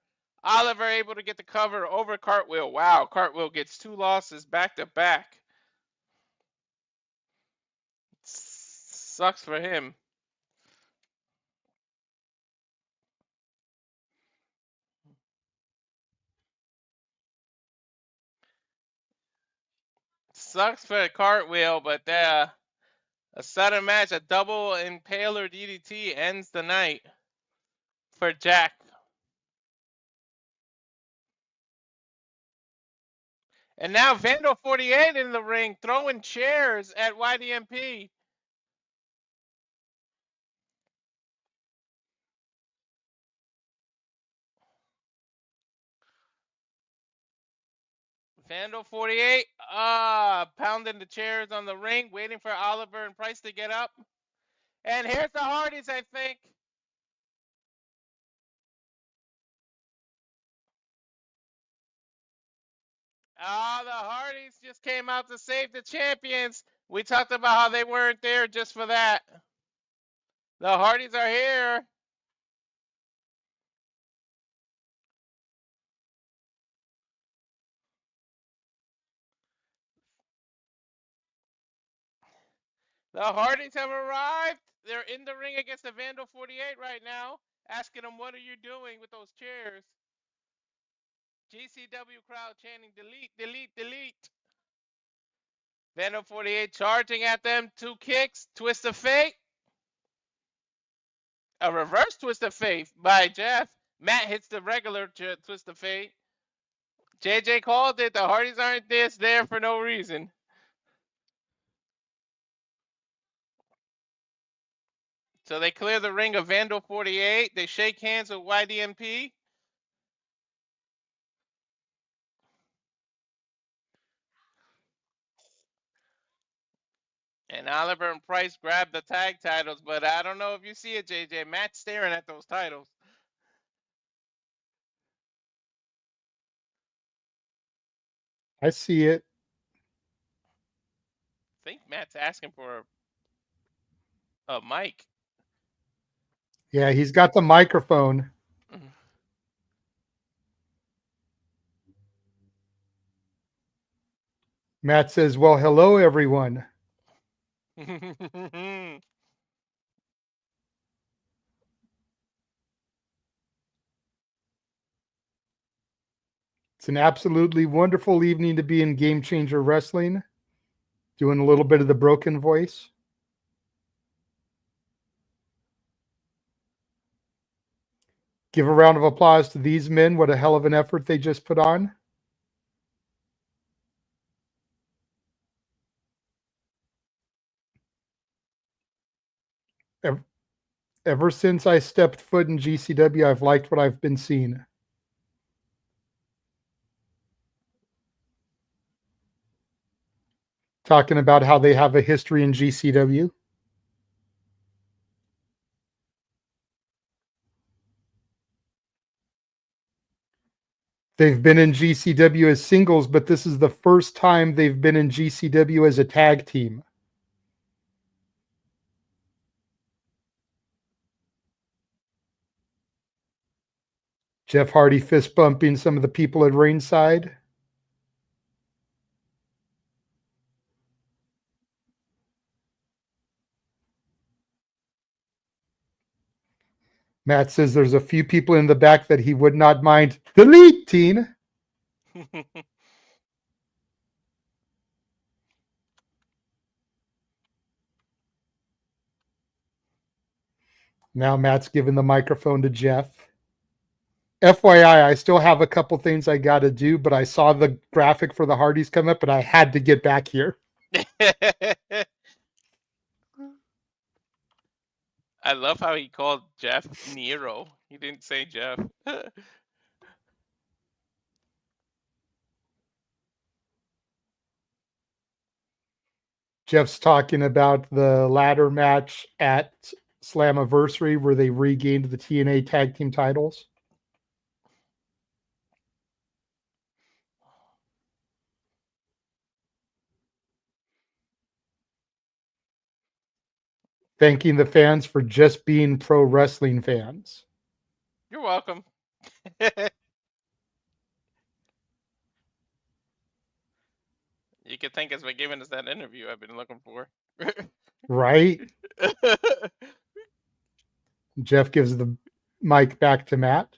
Oliver able to get the cover over Cartwheel. Wow, Cartwheel gets 2 losses back to back. Sucks for him. Sucks for Cartwheel, but a sudden match, a double impaler DDT ends the night for Jack. And now Vandal 48 in the ring, throwing chairs at YDNP. Vandal 48, pounding the chairs on the ring, waiting for Oliver and Price to get up. And here's the Hardys, I think. The Hardys just came out to save the champions. We talked about how they weren't there just for that. The Hardys are here. The Hardys have arrived. They're in the ring against the Vandal 48 right now, asking them, what are you doing with those chairs? GCW crowd chanting, delete, delete, delete. Vandal 48 charging at them. 2 kicks. Twist of fate. A reverse twist of fate by Jeff. Matt hits the regular twist of fate. JJ called it. The Hardys aren't there for no reason. So they clear the ring of Vandal 48. They shake hands with YDNP. And Oliver and Price grab the tag titles, but I don't know if you see it, JJ. Matt's staring at those titles. I see it. I think Matt's asking for a mic. Yeah, he's got the microphone. Matt says, well, hello, everyone. It's an absolutely wonderful evening to be in Game Changer Wrestling, doing a little bit of the broken voice. Give a round of applause to these men. What a hell of an effort they just put on. Ever since I stepped foot in GCW, I've liked what I've been seeing. Talking about how they have a history in GCW. They've been in GCW as singles, but this is the first time they've been in GCW as a tag team. Jeff Hardy fist bumping some of the people at ringside. Matt says there's a few people in the back that he would not mind deleting. Now Matt's giving the microphone to Jeff. FYI, I still have a couple things I got to do, but I saw the graphic for the Hardys come up, and I had to get back here. I love how he called Jeff Nero. He didn't say Jeff. Jeff's talking about the ladder match at Slammiversary where they regained the TNA tag team titles. Thanking the fans for just being pro wrestling fans. You're welcome. You could thank us by giving us that interview I've been looking for. Right? Jeff gives the mic back to Matt.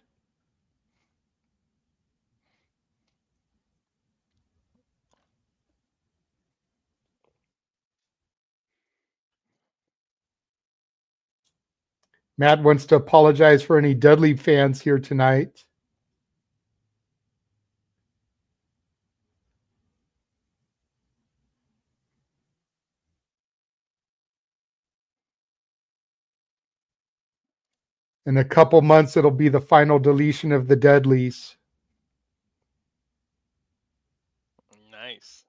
Matt wants to apologize for any Dudley fans here tonight. In a couple months, it'll be the final deletion of the Dudleys. Nice.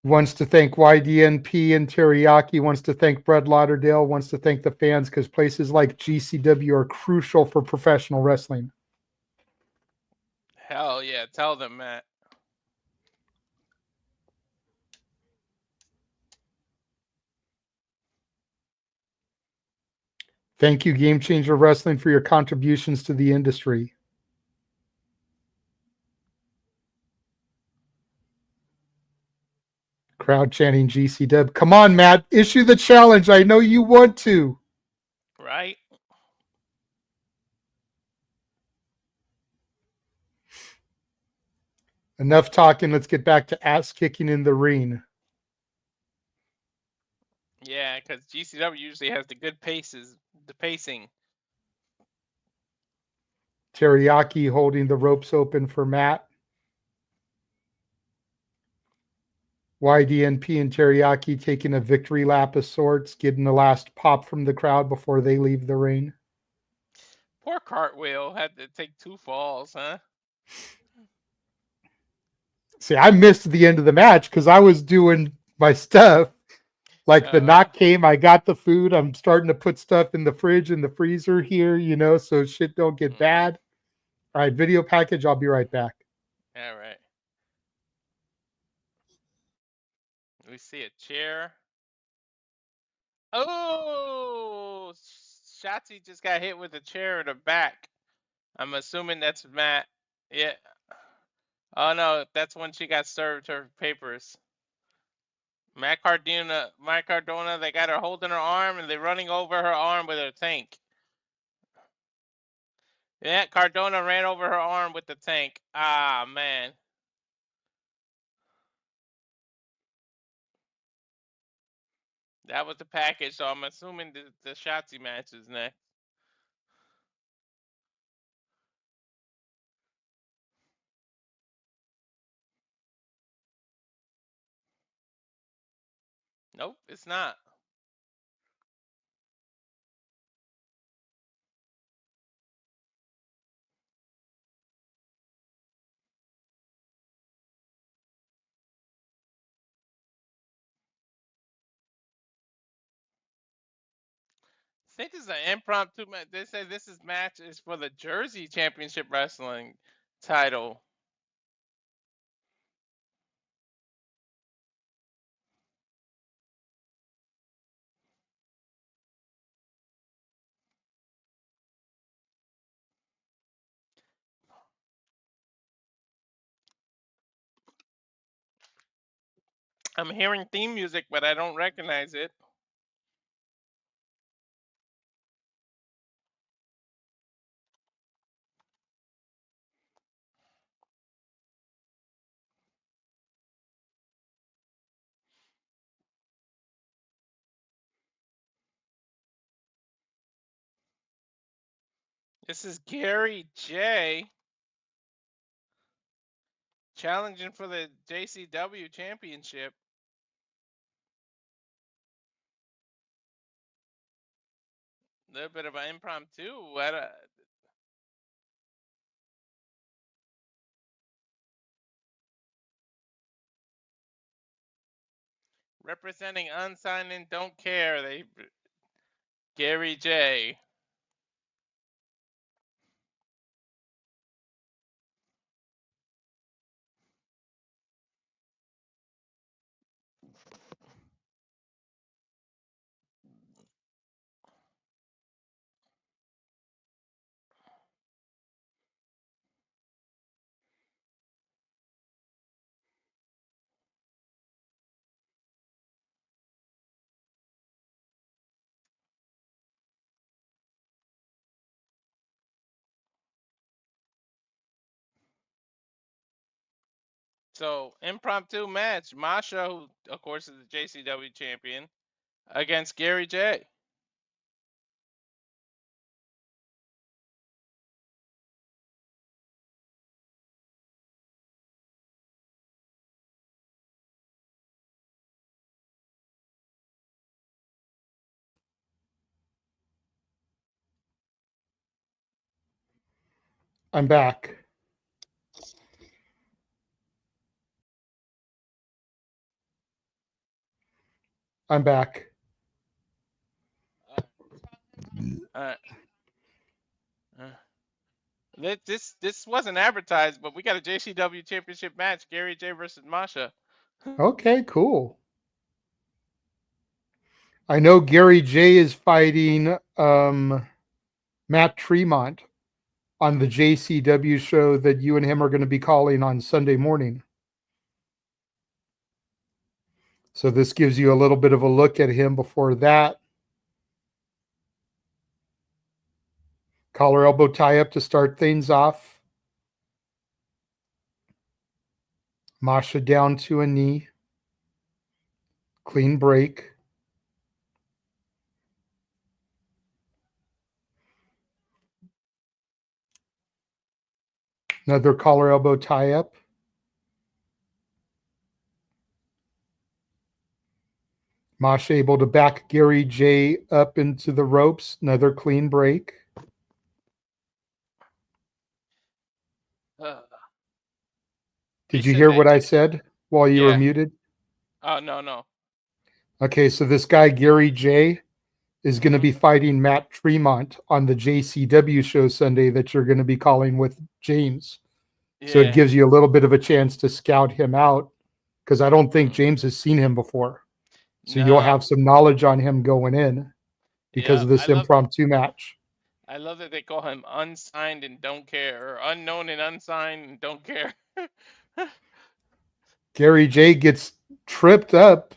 Wants to thank YDNP and Teriyaki, wants to thank Brett Lauderdale, wants to thank the fans because places like GCW are crucial for professional wrestling. Hell yeah, tell them, Matt. Thank you, Game Changer Wrestling, for your contributions to the industry. Crowd chanting GCW. Come on, Matt, issue the challenge. I know you want to. Right? Enough talking. Let's get back to ass kicking in the ring. Yeah, because GCW usually has the good paces, the pacing. Teriyaki holding the ropes open for Matt. YDNP and Teriyaki taking a victory lap of sorts, getting the last pop from the crowd before they leave the ring. Poor Cartwheel had to take 2 falls, huh? See, I missed the end of the match because I was doing my stuff. Like the knock came, I got the food. I'm starting to put stuff in the fridge and the freezer here, so shit don't get bad. All right, video package. I'll be right back. All right. We see a chair. Oh, Shotzi just got hit with a chair in the back. I'm assuming that's Matt. Yeah. Oh no, that's when she got served her papers. Cardona, they got her holding her arm and they're running over her arm with her tank. Yeah, Cardona ran over her arm with the tank. Ah, man. That was the package, so I'm assuming the Shotzi match is next. Nope, it's not. I think this is an impromptu match. They say this match is for the Jersey Championship Wrestling title. I'm hearing theme music, but I don't recognize it. This is Gary J challenging for the JCW championship. A little bit of an impromptu. Representing Unsigned and Don't Care. Gary J. So, impromptu match. Masha, who of course is the JCW champion, against Gary J. I'm back. I'm back. Uh, this wasn't advertised, but we got a JCW championship match: Gary J versus Masha. Okay, cool. I know Gary J is fighting Matt Tremont on the JCW show that you and him are going to be calling on Sunday morning. So this gives you a little bit of a look at him before that. Collar elbow tie up to start things off. Masha down to a knee. Clean break. Another collar elbow tie up. Masha able to back Gary J up into the ropes. Another clean break. Did you hear what I said while you were muted? Oh, no. Okay, so this guy, Gary J, is going to be fighting Matt Tremont on the JCW show Sunday that you're going to be calling with James. Yeah. So it gives you a little bit of a chance to scout him out because I don't think James has seen him before. So you'll have some knowledge on him going in because of this impromptu match. I love that they call him Unsigned and Don't Care, or Unknown and Unsigned and Don't Care. Gary J gets tripped up.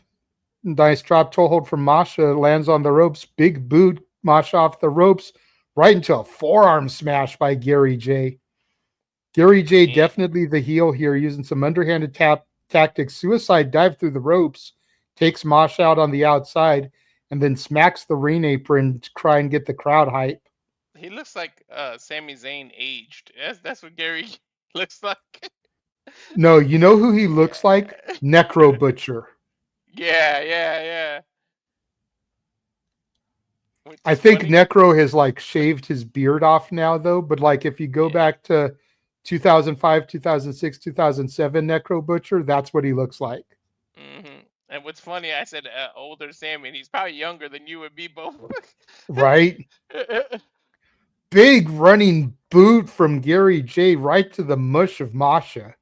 Nice drop toe hold from Masha. Lands on the ropes. Big boot. Masha off the ropes. Right into a forearm smash by Gary J. Gary J definitely the heel here, using some underhanded tactics. Suicide dive through the ropes. Takes Masha out on the outside. And then smacks the ring apron to try and get the crowd hype. He looks like Sami Zayn aged. That's what Gary looks like. No, you know who he looks like? Necro Butcher. Yeah. I think Necro has like shaved his beard off now though, but like if you go back to 2005, 2006, 2007 Necro Butcher, that's what he looks like. Mm-hmm. And what's funny, I said older Sammy, and he's probably younger than you and me both. Right? Big running boot from Gary J right to the mush of Masha.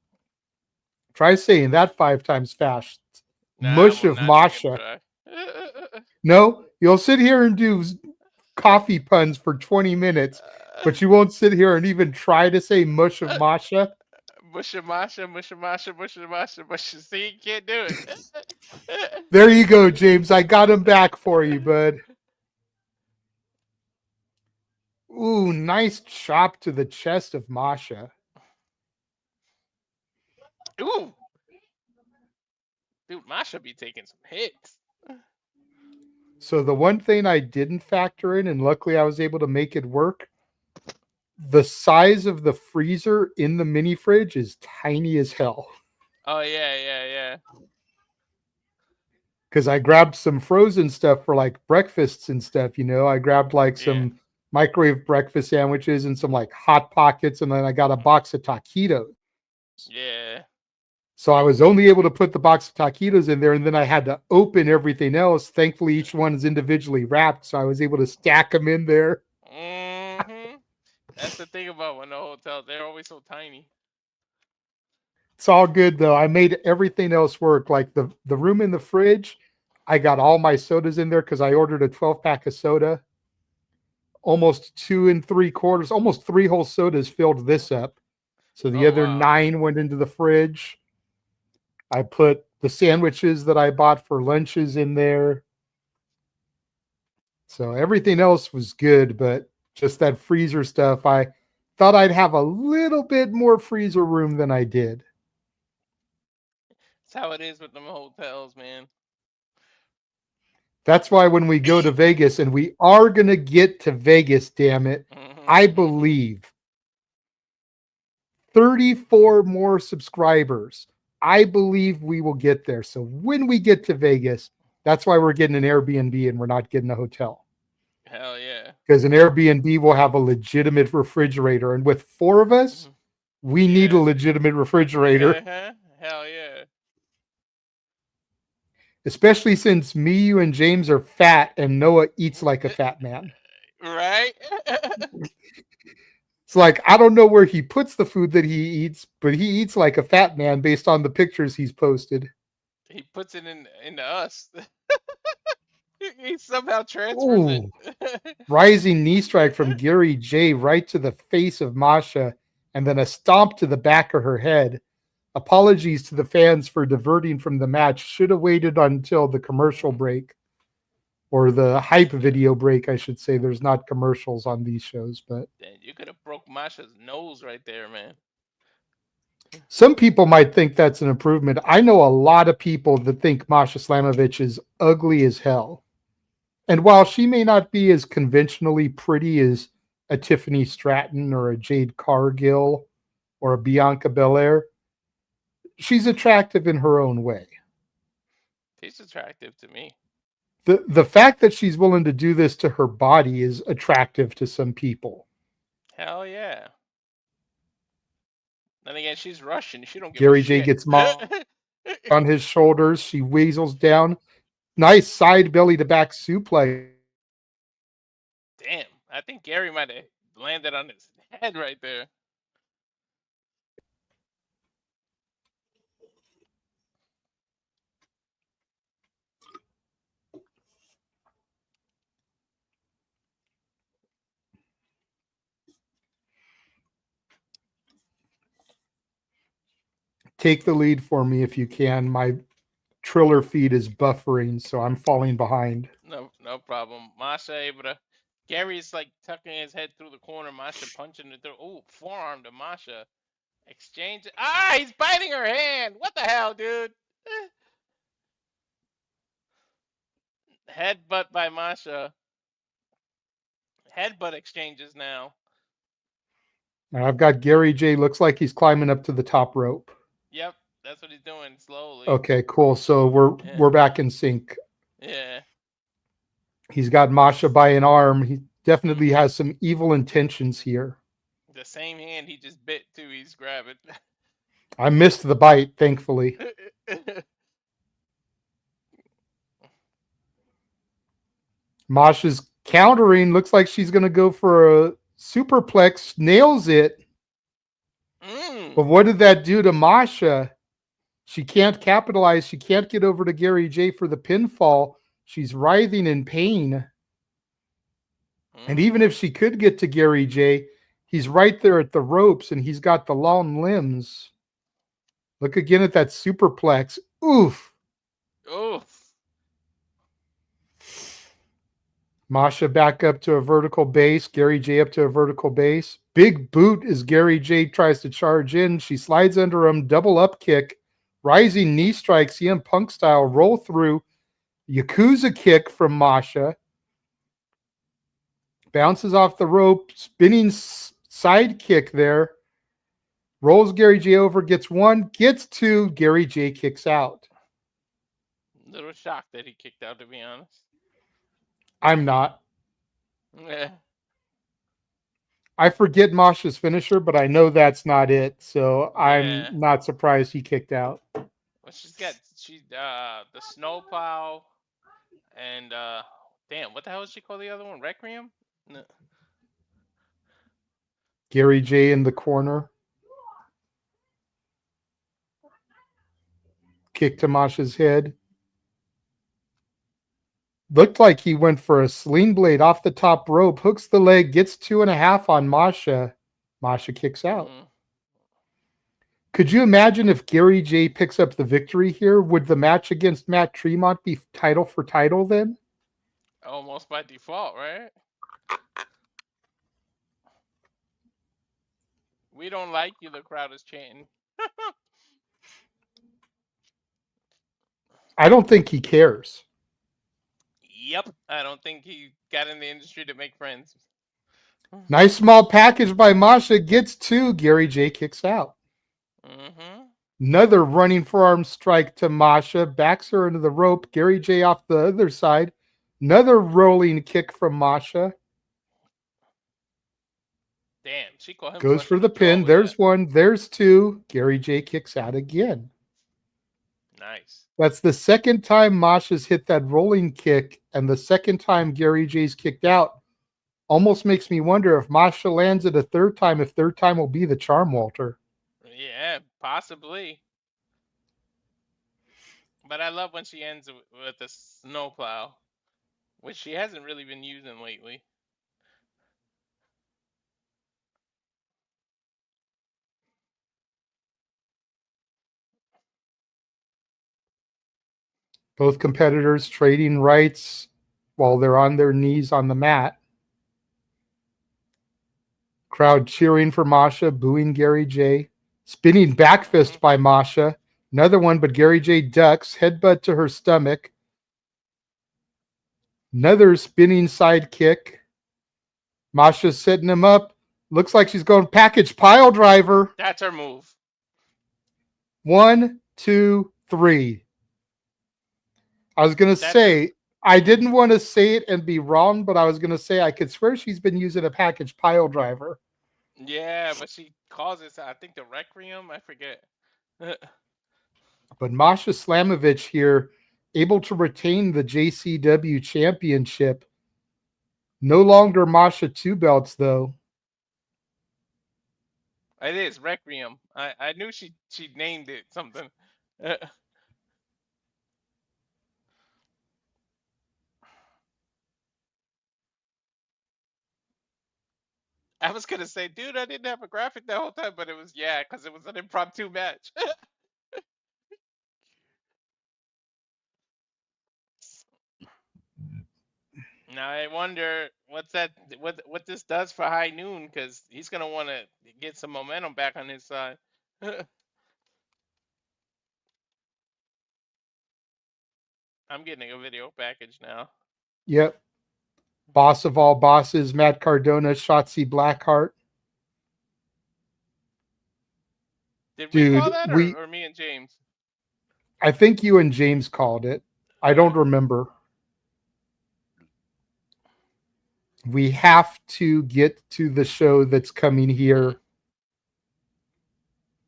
Try saying that 5 times fast. Mush of Masha. No, you'll sit here and do coffee puns for 20 minutes, but you won't sit here and even try to say mush of Masha. Mush of Masha, mush of Masha, mush of Masha, mush of... See, you can't do it. There you go, James. I got him back for you, bud. Ooh, nice chop to the chest of Masha. Ooh. Dude, Masha be taking some hits. So the one thing I didn't factor in, and luckily I was able to make it work, the size of the freezer in the mini fridge is tiny as hell. Oh yeah. Because I grabbed some frozen stuff for like breakfasts and stuff, I grabbed like Yeah. some microwave breakfast sandwiches and some like Hot Pockets, and then I got a box of taquitos. Yeah. So I was only able to put the box of taquitos in there, and then I had to open everything else. Thankfully, each one is individually wrapped, so I was able to stack them in there. Mm-hmm. That's the thing about when the hotels, they're always so tiny. It's all good though. I made everything else work. Like the room in the fridge, I got all my sodas in there because I ordered a 12-pack of soda. Almost 2 3/4, almost 3 whole sodas filled this up. So the other 9 went into the fridge. I put the sandwiches that I bought for lunches in there. So everything else was good, but just that freezer stuff, I thought I'd have a little bit more freezer room than I did. That's how it is with them hotels, man. That's why when we go to Vegas, and we are going to get to Vegas, damn it, I believe 34 more subscribers. I believe we will get there. So when we get to Vegas, that's why we're getting an Airbnb and we're not getting a hotel. Hell yeah. Because an Airbnb will have a legitimate refrigerator. And with 4 of us, we need a legitimate refrigerator. Hell yeah. Especially since me, you, and James are fat and Noah eats like a fat man. Right? It's like, I don't know where he puts the food that he eats, but he eats like a fat man based on the pictures he's posted. He puts it into us. He somehow transfers it. Rising knee strike from Gary J right to the face of Masha, and then a stomp to the back of her head. Apologies to the fans for diverting from the match. Should have waited until the commercial break, or the hype video break, I should say. There's not commercials on these shows, but You could have broke Masha's nose right there, man. Some people might think that's an improvement. I know a lot of people that think Masha Slamovich is ugly as hell. And while she may not be as conventionally pretty as a Tiffany Stratton or a Jade Cargill or a Bianca Belair, she's attractive in her own way. She's attractive to me. The fact that she's willing to do this to her body is attractive to some people. Hell yeah. Then again, she's Russian. She don't give Gary a J shit. gets on his shoulders. She weasels down. Nice side belly to back suplex. Damn. I think Gary might have landed on his head right there. Take the lead for me if you can. My Triller feed is buffering, so I'm falling behind. No problem. Masha able to. Gary's like tucking his head through the corner. Masha punching it through. Ooh, forearm to Masha. Exchange. Ah, he's biting her hand. What the hell, dude? Headbutt by Masha. Headbutt exchanges now. I've got Gary J. Looks like he's climbing up to the top rope. Yep, that's what he's doing slowly. Okay, cool. So we're back in sync. Yeah. He's got Masha by an arm. He definitely has some evil intentions here. The same hand he just bit too. He's grabbing. I missed the bite, thankfully. Masha's countering. Looks like she's going to go for a superplex. Nails it. But what did that do to Masha? She can't capitalize. She can't get over to Gary J for the pinfall. She's writhing in pain. And even if she could get to Gary J, he's right there at the ropes, and he's got the long limbs. Look again at that superplex. Oof. Oof. Masha back up to a vertical base. Gary J up to a vertical base. Big boot as Gary J tries to charge in. She slides under him. Double up kick. Rising knee strike. CM Punk style. Roll through. Yakuza kick from Masha. Bounces off the rope. Spinning Sidekick there. Rolls Gary J over, gets one, gets two. Gary J kicks out. Little shocked that he kicked out, to be honest. I'm not. Yeah. I forget Masha's finisher, but I know that's not it. So I'm Yeah. not surprised he kicked out. Well, she's the snowplow and damn, what the hell did she call the other one? Requiem? No. Gary J in the corner. Kick to Masha's head. Looked like he went for a sling blade off the top rope, hooks the leg, gets 2.5 on Masha. Masha kicks out. Mm. Could you imagine if Gary J picks up the victory here? Would the match against Matt Tremont be title for title then? Almost by default, right? We don't like you, the crowd is chanting. I don't think he cares. Yep. I don't think he got in the industry to make friends. Nice small package by Masha, gets 2. Gary J kicks out. Mm-hmm. Another running forearm strike to Masha, backs her into the rope. Gary J off the other side. Another rolling kick from Masha. Damn, she called him Goes flush for with the the draw pin. with There's that. one. There's 2. Gary J kicks out again. Nice. That's the second time Masha's hit that rolling kick, and the second time Gary J's kicked out. Almost makes me wonder if Masha lands it a third time, if third time will be the charm, Walter. Yeah, possibly. But I love when she ends with the snowplow, which she hasn't really been using lately. Both competitors trading rights while they're on their knees on the mat. Crowd cheering for Masha, booing Gary J. Spinning back fist by Masha. Another one, but Gary J ducks. Headbutt to her stomach. Another spinning side kick. Masha's setting him up. Looks like she's going package pile driver. That's her move. 1, 2, 3. I was going to say, I didn't want to say it and be wrong, but I was going to say I could swear she's been using a package pile driver. Yeah, but she calls it, I think, the Requiem. I forget. But Masha Slamovich here, able to retain the JCW championship. No longer Masha 2 belts, though. It is Requiem. I knew she named it something. I was gonna say, dude, I didn't have a graphic that whole time, but it was because it was an impromptu match. Now I wonder what this does for High Noon, because he's gonna want to get some momentum back on his side. I'm getting a video package now. Yep. Boss of all bosses, Matt Cardona, Shotzi Blackheart. Did we Dude, call that, or me and James? I think you and James called it. I don't remember. We have to get to the show that's coming here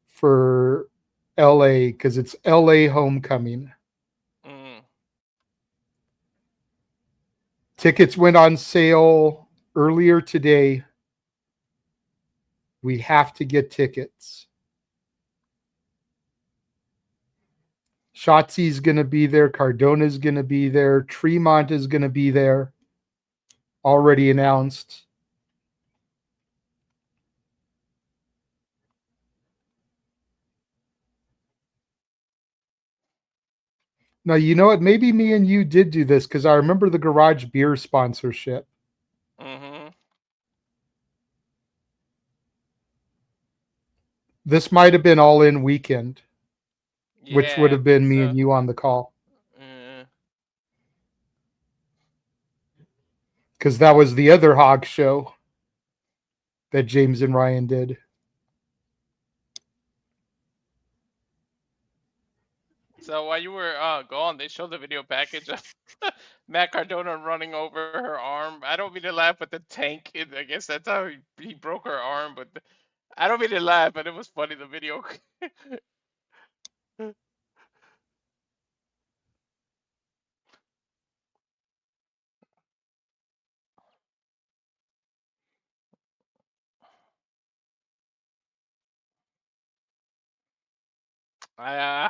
for LA, because it's LA Homecoming. Tickets went on sale earlier today. We have to get tickets. Shotzi's going to be there. Cardona's going to be there. Tremont is going to be there. Already announced. Now, you know what? Maybe me and you did do this, because I remember the Garage Beer sponsorship. Mm-hmm. This might have been All In Weekend, Yeah, which would have been me and you on the call. Because that was the other Hog show. that James and Ryan did. So while you were gone, they showed the video package of Matt Cardona running over her arm. I don't mean to laugh, but the tank, I guess that's how he broke her arm. But I don't mean to laugh, but it was funny, the video.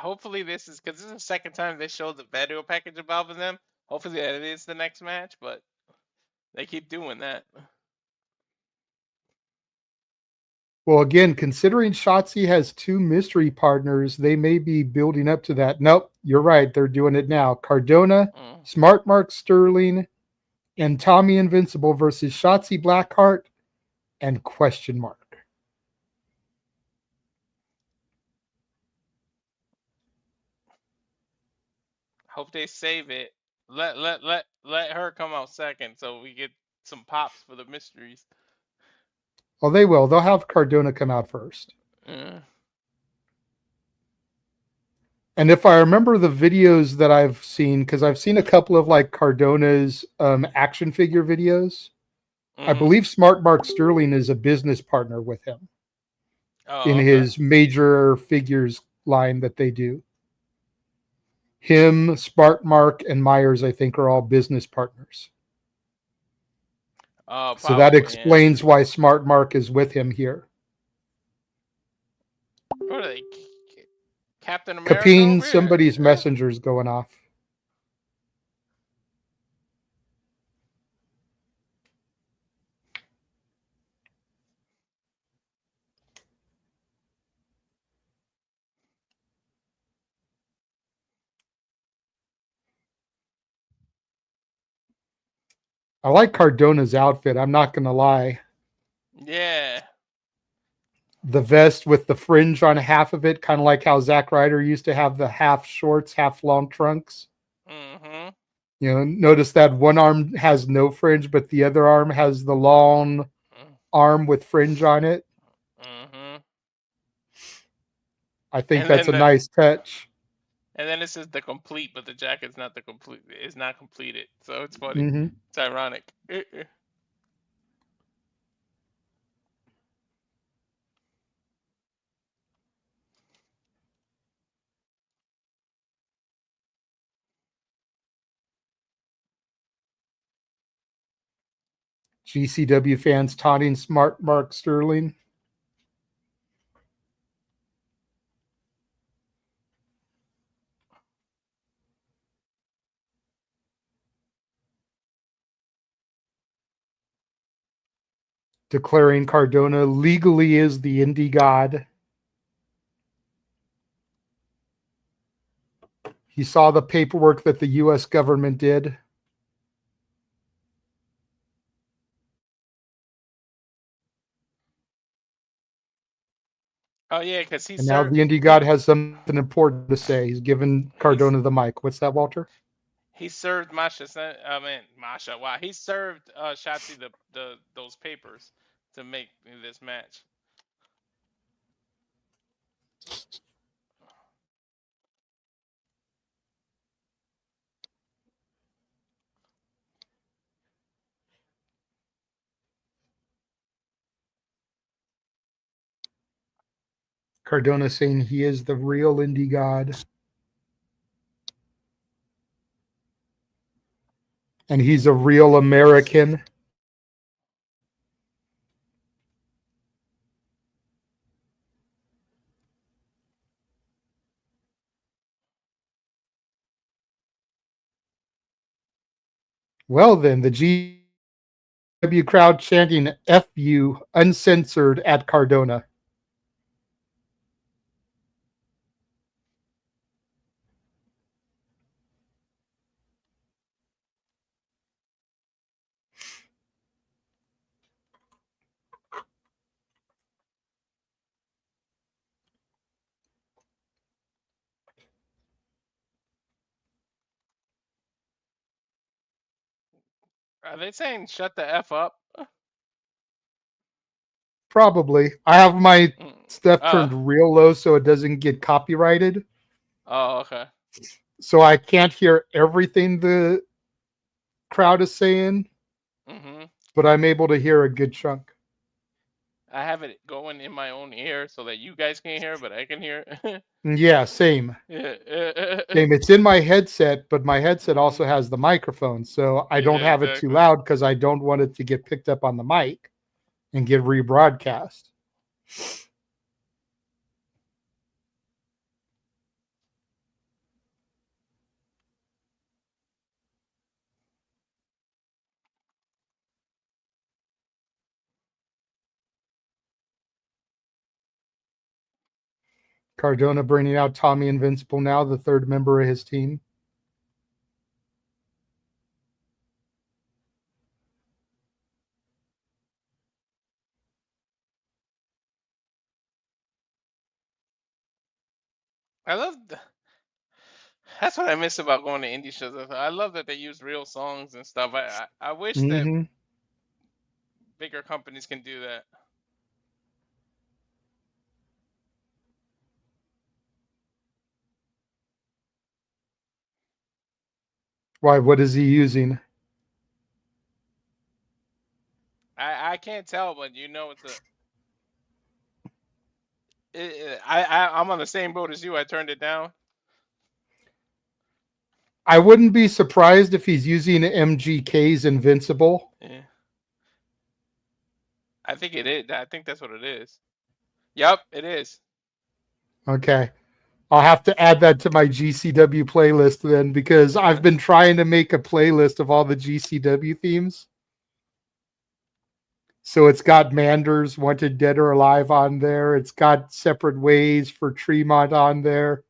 Hopefully this is, because this is the second time they showed the video package involving them. Hopefully that is the next match, but they keep doing that. Well, again, considering Shotzi has 2 mystery partners, they may be building up to that. Nope, you're right. They're doing it now. Cardona, Smart Mark Sterling, and Tommy Invincible versus Shotzi Blackheart and question mark. Hope they save it. Let her come out second so we get some pops for the mysteries. Well, they will. They'll have Cardona come out first. And if I remember the videos that I've seen, because I've seen a couple of like Cardona's action figure videos, I believe Smart Mark Sterling is a business partner with him in his major figures line that they do. Him, Smart Mark, and Myers, I think, are all business partners. So that explains why Smart Mark is with him here. What are they? Captain America? Capine, somebody's messenger's going off. I like Cardona's outfit. I'm not going to lie. Yeah. The vest with the fringe on half of it, kind of like how Zack Ryder used to have the half shorts, half long trunks. You know, notice that one arm has no fringe, but the other arm has the long arm with fringe on it. I think that's a nice touch. And then it says the complete, but the jacket's not the complete. It's not completed, so it's funny. It's ironic. GCW fans taunting Smart Mark Sterling. Declaring Cardona legally is the indie god. He saw the paperwork that the U.S. government did. Oh yeah, because he and now the indie god has something important to say. He's given Cardona the mic. What's that, Walter? He served Masha. Masha. Wow, he served Shotzi those papers to make this match. Cardona saying he is the real indie god. And he's a real American. Well, then, the GCW crowd chanting F you uncensored at Cardona. Are they saying shut the F up? Probably. I have my Mm. stuff turned real low so it doesn't get copyrighted. Oh, okay. So I can't hear everything the crowd is saying, Hmm. but I'm able to hear a good chunk. I have it going in my own ear so that you guys can't hear, but I can hear it. Yeah, same. Yeah. Same. It's in my headset, but my headset Hmm. also has the microphone. So I don't Yeah, have it too exactly. loud because I don't want it to get picked up on the mic and get rebroadcast. Cardona bringing out Tommy Invincible now, the third member of his team. I love. That's what I miss about going to indie shows. I love that they use real songs and stuff. I wish that Mm-hmm. bigger companies can do that. Why? What is he using? I can't tell, but you know it's a. I'm on the same boat as you. I turned it down. I wouldn't be surprised if he's using MGK's Invincible. Yeah, I think it is. I think that's what it is. Yep, it is. Okay. I'll have to add that to my GCW playlist then because I've Yeah. been trying to make a playlist of all the GCW themes. So it's got Manders, Wanted Dead or Alive on there. It's got Separate Ways for Tremont on there.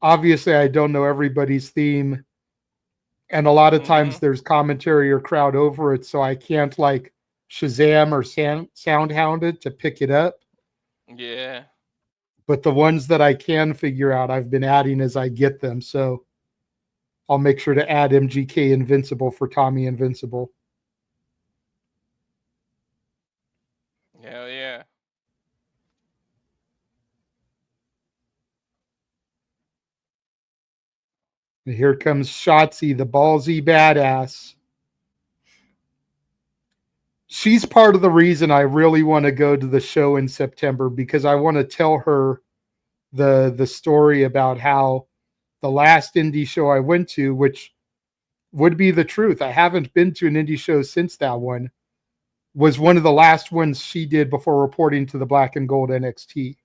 Obviously, I don't know everybody's theme. And a lot of times Hmm. there's commentary or crowd over it. So I can't like Shazam or Soundhound it to pick it up. Yeah. But the ones that I can figure out, I've been adding as I get them. So I'll make sure to add MGK Invincible for Tommy Invincible. Hell yeah. And here comes Shotzi, the ballsy badass. She's part of the reason I really want to go to the show in September because I want to tell her the story about how the last indie show I went to, which would be the truth, I haven't been to an indie show since that one, was one of the last ones she did before reporting to the Black and Gold NXT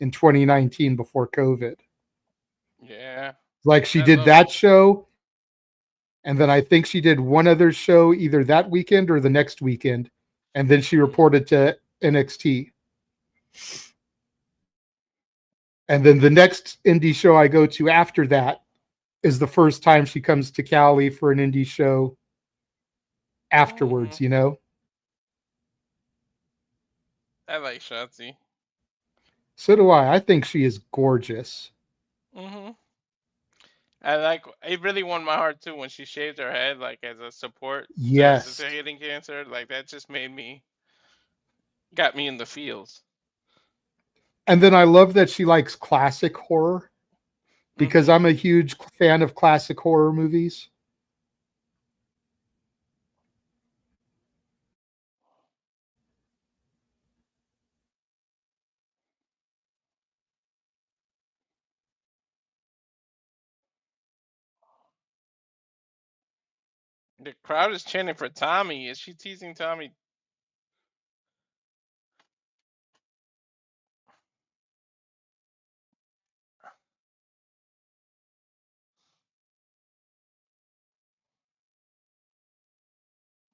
in 2019 before COVID. Yeah. Like she I did love that it. show, and then I think she did one other show either that weekend or the next weekend, and then she Mm. reported to NXT. And then the next indie show I go to after that is the first time she comes to Cali for an indie show Hmm. afterwards, you know? I like Shotzi. So do I. I think she is gorgeous. Hmm. I like. It really won my heart too when she shaved her head, like as a support to Yes. hitting cancer. Like that just got me in the feels. And then I love that she likes classic horror because Hmm. I'm a huge fan of classic horror movies. The crowd is chanting for Tommy. Is she teasing Tommy?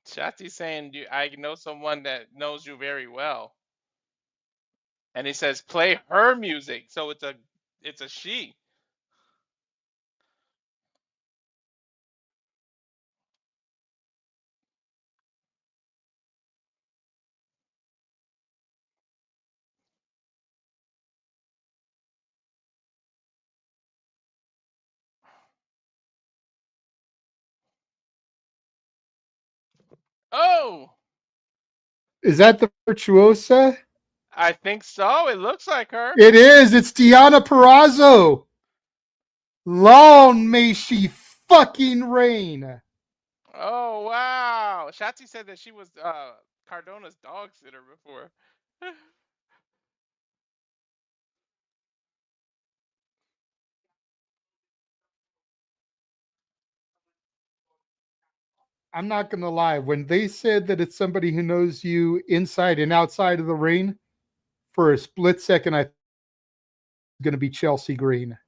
Shotzi saying, I know someone that knows you very well. And he says, play her music. So it's a she. Oh, Is that the Virtuosa? I think so. It looks like her. It is. It's Deonna Purrazzo. Long may she fucking reign. Oh wow. Shotzi said that she was Cardona's dog sitter before. I'm not going to lie. When they said that it's somebody who knows you inside and outside of the ring, for a split second, I thought it was going to be Chelsea Green.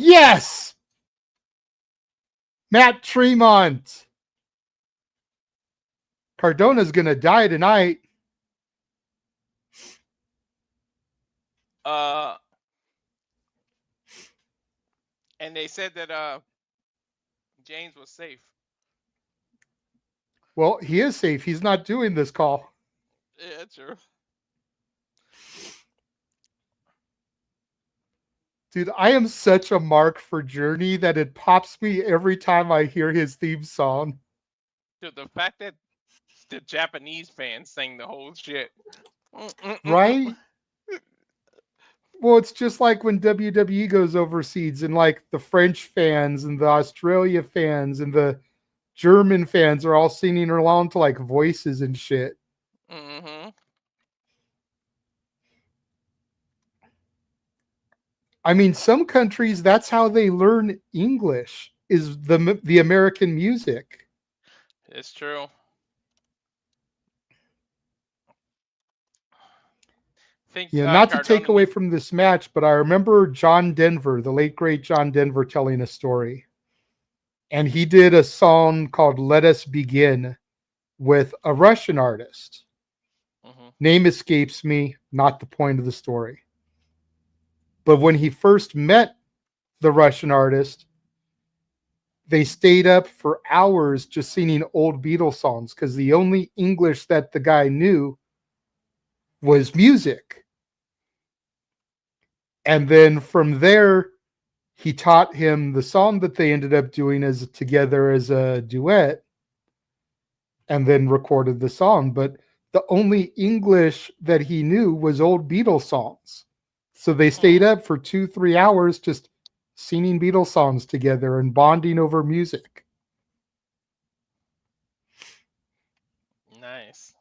Yes! Matt Tremont. Cardona's going to die tonight. Uh, and they said that James was safe. Well, he is safe. He's not doing this call. Yeah, true. Dude, I am such a mark for Journey that it pops me every time I hear his theme song. Dude, the fact that the Japanese fans sang the whole shit. Right? Well, it's just like when WWE goes overseas and like the French fans and the Australia fans and the German fans are all singing along to like voices and shit. Mm-hmm. I mean, some countries, that's how they learn English, is the American music. It's true. Think Yeah, not to Cardona take away from this match, but I remember John Denver, the late great John Denver, telling a story. And he did a song called Let Us Begin with a Russian artist. Mm-hmm. Name escapes me, not the point of the story. But when he first met the Russian artist, they stayed up for hours just singing old Beatles songs because the only English that the guy knew was music. And then from there, he taught him the song that they ended up doing as together as a duet and then recorded the song. But the only English that he knew was old Beatles songs. So they stayed up for 2-3 hours just singing Beatles songs together and bonding over music. Nice.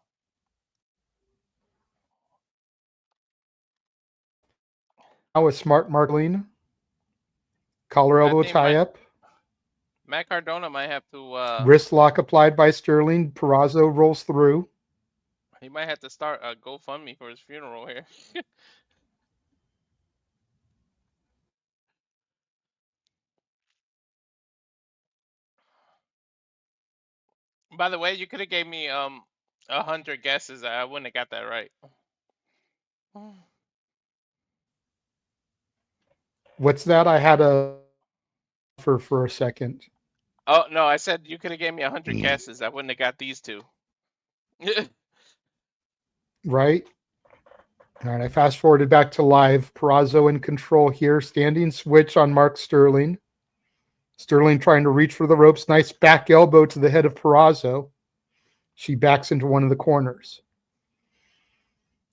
Now a smart Maclin. Collar elbow tie up. Matt Cardona might have to wrist lock applied by Sterling. Purrazzo rolls through. he might have to start a GoFundMe for his funeral here. By the way, you could have gave me 100 guesses. I wouldn't have got that right. What's that? I had a for a second. Oh no, I said you could have gave me 100 guesses. I wouldn't have got these two. Right? All right, I fast forwarded back to live. Purrazzo in control here. Standing switch on Mark Sterling. Sterling trying to reach for the ropes. Nice back elbow to the head of Purrazzo. She backs into one of the corners.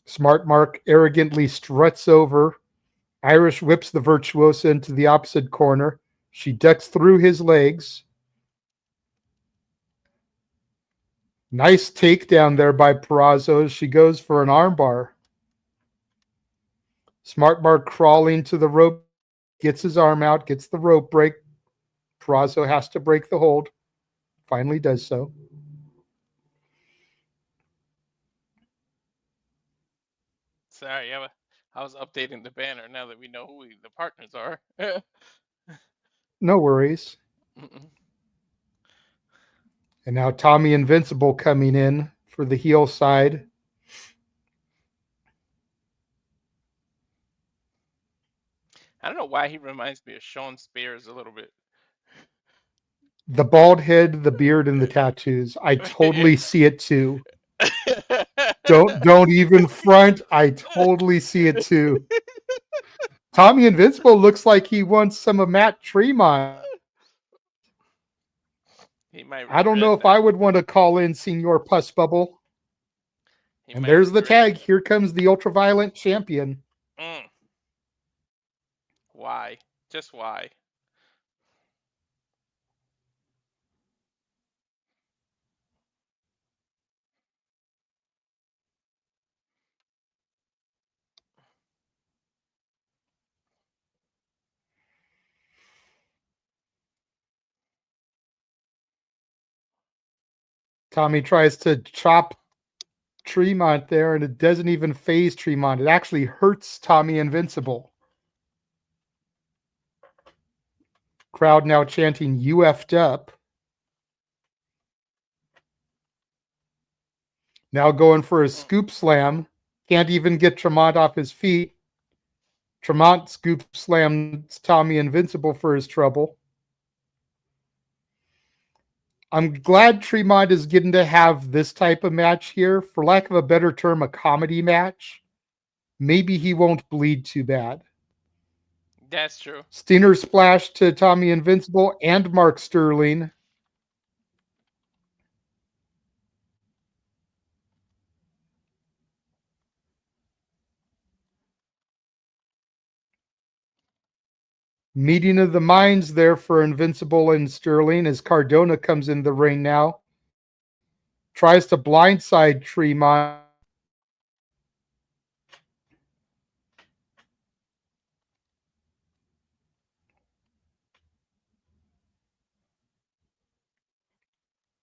Smart Mark arrogantly struts over. Irish whips the Virtuosa into the opposite corner. She ducks through his legs. Nice takedown there by Purrazzo as she goes for an armbar. Smart Mark crawling to the rope, gets his arm out, gets the rope break. Purrazzo has to break the hold. Finally does so. Sorry, I was updating the banner now that we know who the partners are. No worries. And now Tommy Invincible coming in for the heel side. I don't know why he reminds me of Sean Spears a little bit. The bald head, the beard, and the tattoos. I totally see it too. Don't even front. I totally see it too. Tommy Invincible looks like he wants some of Matt Tremont. He might I don't know regret if I that. would want to call in Senior Puss Bubble. He And might there's the regret tag. that. Here comes the Ultraviolent champion. Mm. Why? Just why? Tommy tries to chop Tremont there, and it doesn't even phase Tremont. It actually hurts Tommy Invincible. Crowd now chanting "You effed up." Now going for a scoop slam. Can't even get Tremont off his feet. Tremont scoop slams Tommy Invincible for his trouble. I'm glad Tremont is getting to have this type of match here. For lack of a better term, a comedy match. Maybe he won't bleed too bad. That's true. Stinger splash to Tommy Invincible and Mark Sterling. Meeting of the minds there for Invincible and Sterling as Cardona comes in the ring now. Tries to blindside Tremont.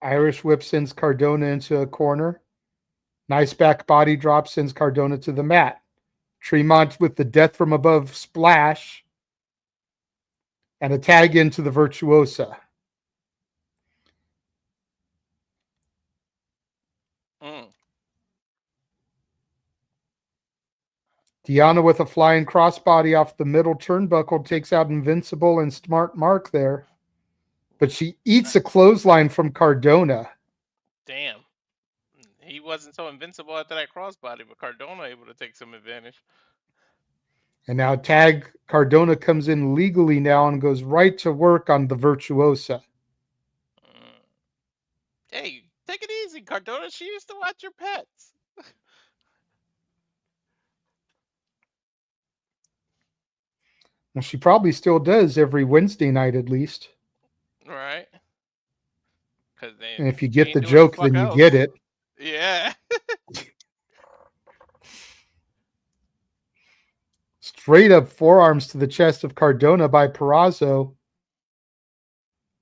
Irish whip sends Cardona into a corner. Nice back body drop sends Cardona to the mat. Tremont with the death from above splash. And a tag into the Virtuosa. Mm. Deanna with a flying crossbody off the middle turnbuckle takes out Invincible and Smart Mark there. But she eats a clothesline from Cardona. Damn. He wasn't so invincible after that crossbody, but Cardona able to take some advantage. And now tag Cardona comes in legally now and goes right to work on the Virtuosa. Hey, take it easy, Cardona. She used to watch your pets. Well, she probably still does every Wednesday night at least. Right. Because And if you she get ain't the doing the joke, fuck then you else. get it. Yeah. Straight up forearms to the chest of Cardona by Perazo.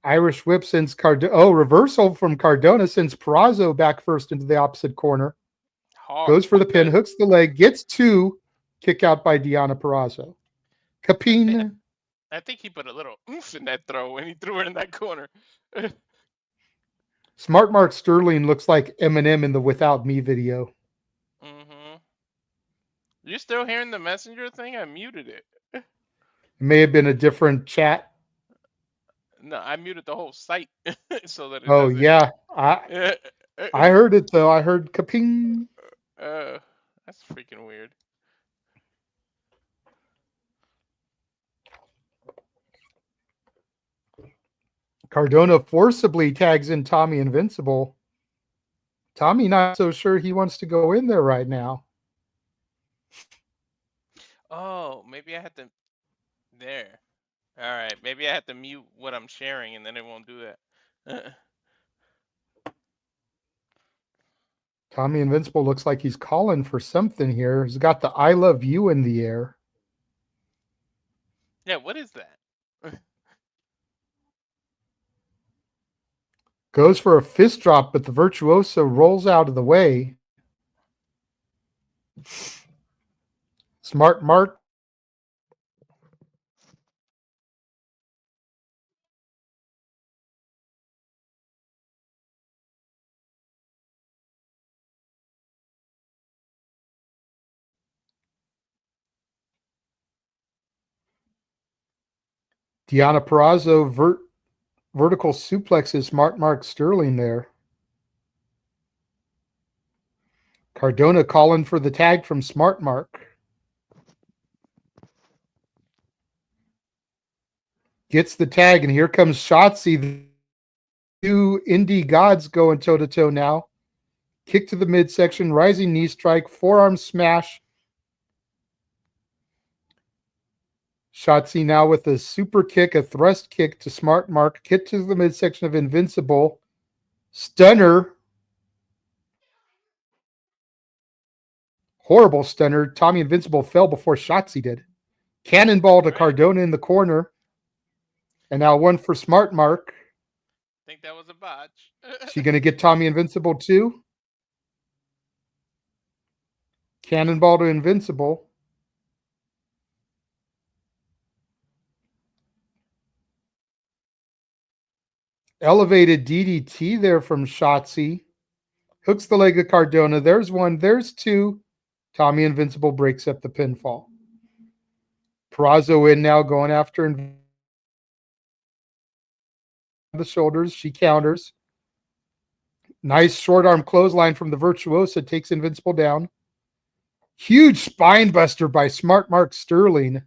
Irish whip sends Cardona. Oh, reversal from Cardona sends Perazo back first into the opposite corner. Hard. Goes for the pin, hooks the leg, gets two. Kick out by Deanna Perazo. Capine. I think he put a little oomph in that throw when he threw it in that corner. Smart Mark Sterling looks like Eminem in the Without Me video. Mm-hmm. You still hearing the messenger thing? I muted it. It may have been a different chat. No, I muted the whole site so that it Oh, doesn't. yeah. I heard it, though. I heard kaping. That's freaking weird. Cardona forcibly tags in Tommy Invincible. Tommy not so sure he wants to go in there right now. Oh, maybe I had to. There. All right. Maybe I have to mute what I'm sharing and then it won't do that. Tommy Invincible looks like he's calling for something here. He's got the I love you in the air. Yeah, what is that? Goes for a fist drop, but the Virtuoso rolls out of the way. Smart Mark. Deonna Purrazzo vertical suplexes Smart Mark Sterling there. Cardona calling for the tag from Smart Mark. Gets the tag, and here comes Shotzi. The two indie gods going toe-to-toe now. Kick to the midsection, rising knee strike, forearm smash. Shotzi now with a super kick, a thrust kick to Smart Mark. Kick to the midsection of Invincible. Stunner. Horrible stunner. Tommy Invincible fell before Shotzi did. Cannonball to Cardona in the corner. And now one for Smart Mark. I think that was a botch. She going to get Tommy Invincible too? Cannonball to Invincible. Elevated DDT there from Shotzi. Hooks the leg of Cardona. There's one. There's two. Tommy Invincible breaks up the pinfall. Purrazzo in now, going after the shoulders. She counters. Nice short arm clothesline from the Virtuosa. Takes Invincible down. Huge spine buster by Smart Mark Sterling. Damn,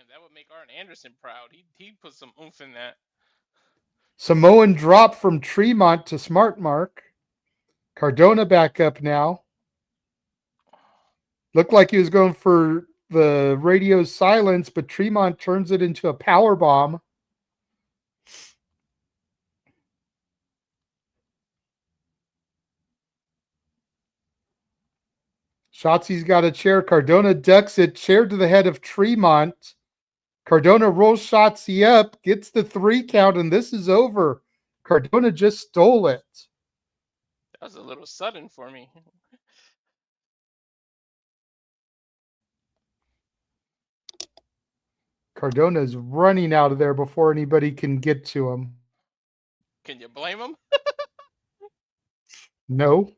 that would make Arn Anderson proud. He put some oomph in that. Samoan drop from Tremont to Smart Mark. Cardona back up now. Looked like he was going for the radio silence, but Tremont turns it into a power bomb. Shotzi's got a chair. Cardona ducks it. Chair to the head of Tremont. Cardona rolls Shotzi up, gets the 3 count, and this is over. Cardona just stole it. That was a little sudden for me. Cardona's running out of there before anybody can get to him. Can you blame him? No.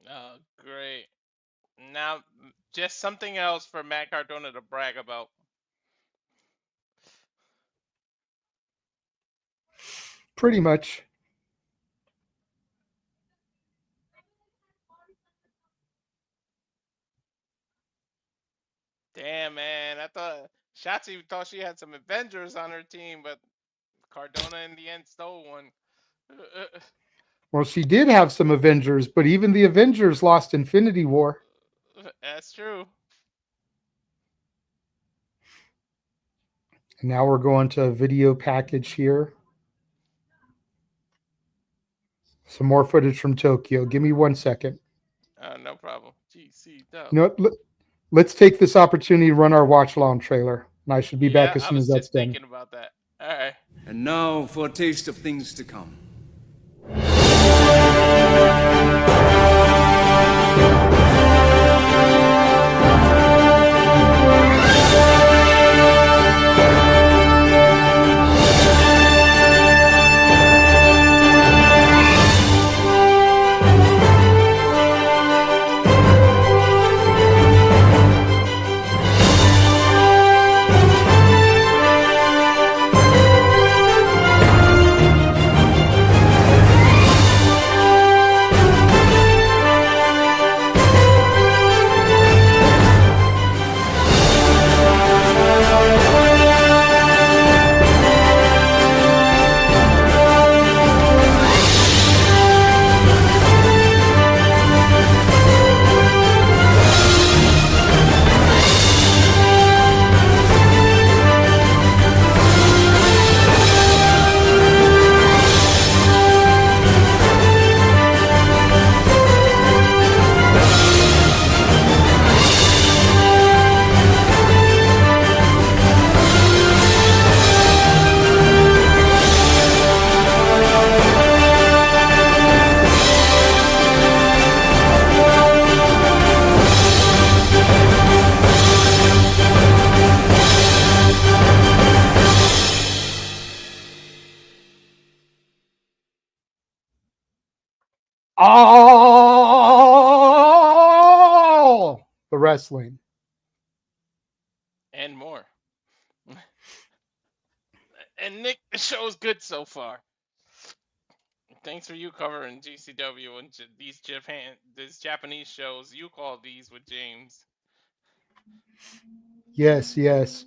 Oh, great. Now, just something else for Matt Cardona to brag about. Pretty much. Damn, man. I thought Shotzi thought she had some Avengers on her team, but Cardona in the end stole one. Well, she did have some Avengers, but even the Avengers lost Infinity War. That's true. And now we're going to a video package here. Some more footage from Tokyo. Give me 1 second. No problem. GCW. You know what? Let's take this opportunity to run our watch-along trailer. And I should be back as soon as that's done. I was just thinking about that. All right. And now for a taste of things to come. all the wrestling. And more. And Nick, the show's good so far. Thanks for you covering GCW and these Japanese shows. You call these with James. Yes, yes.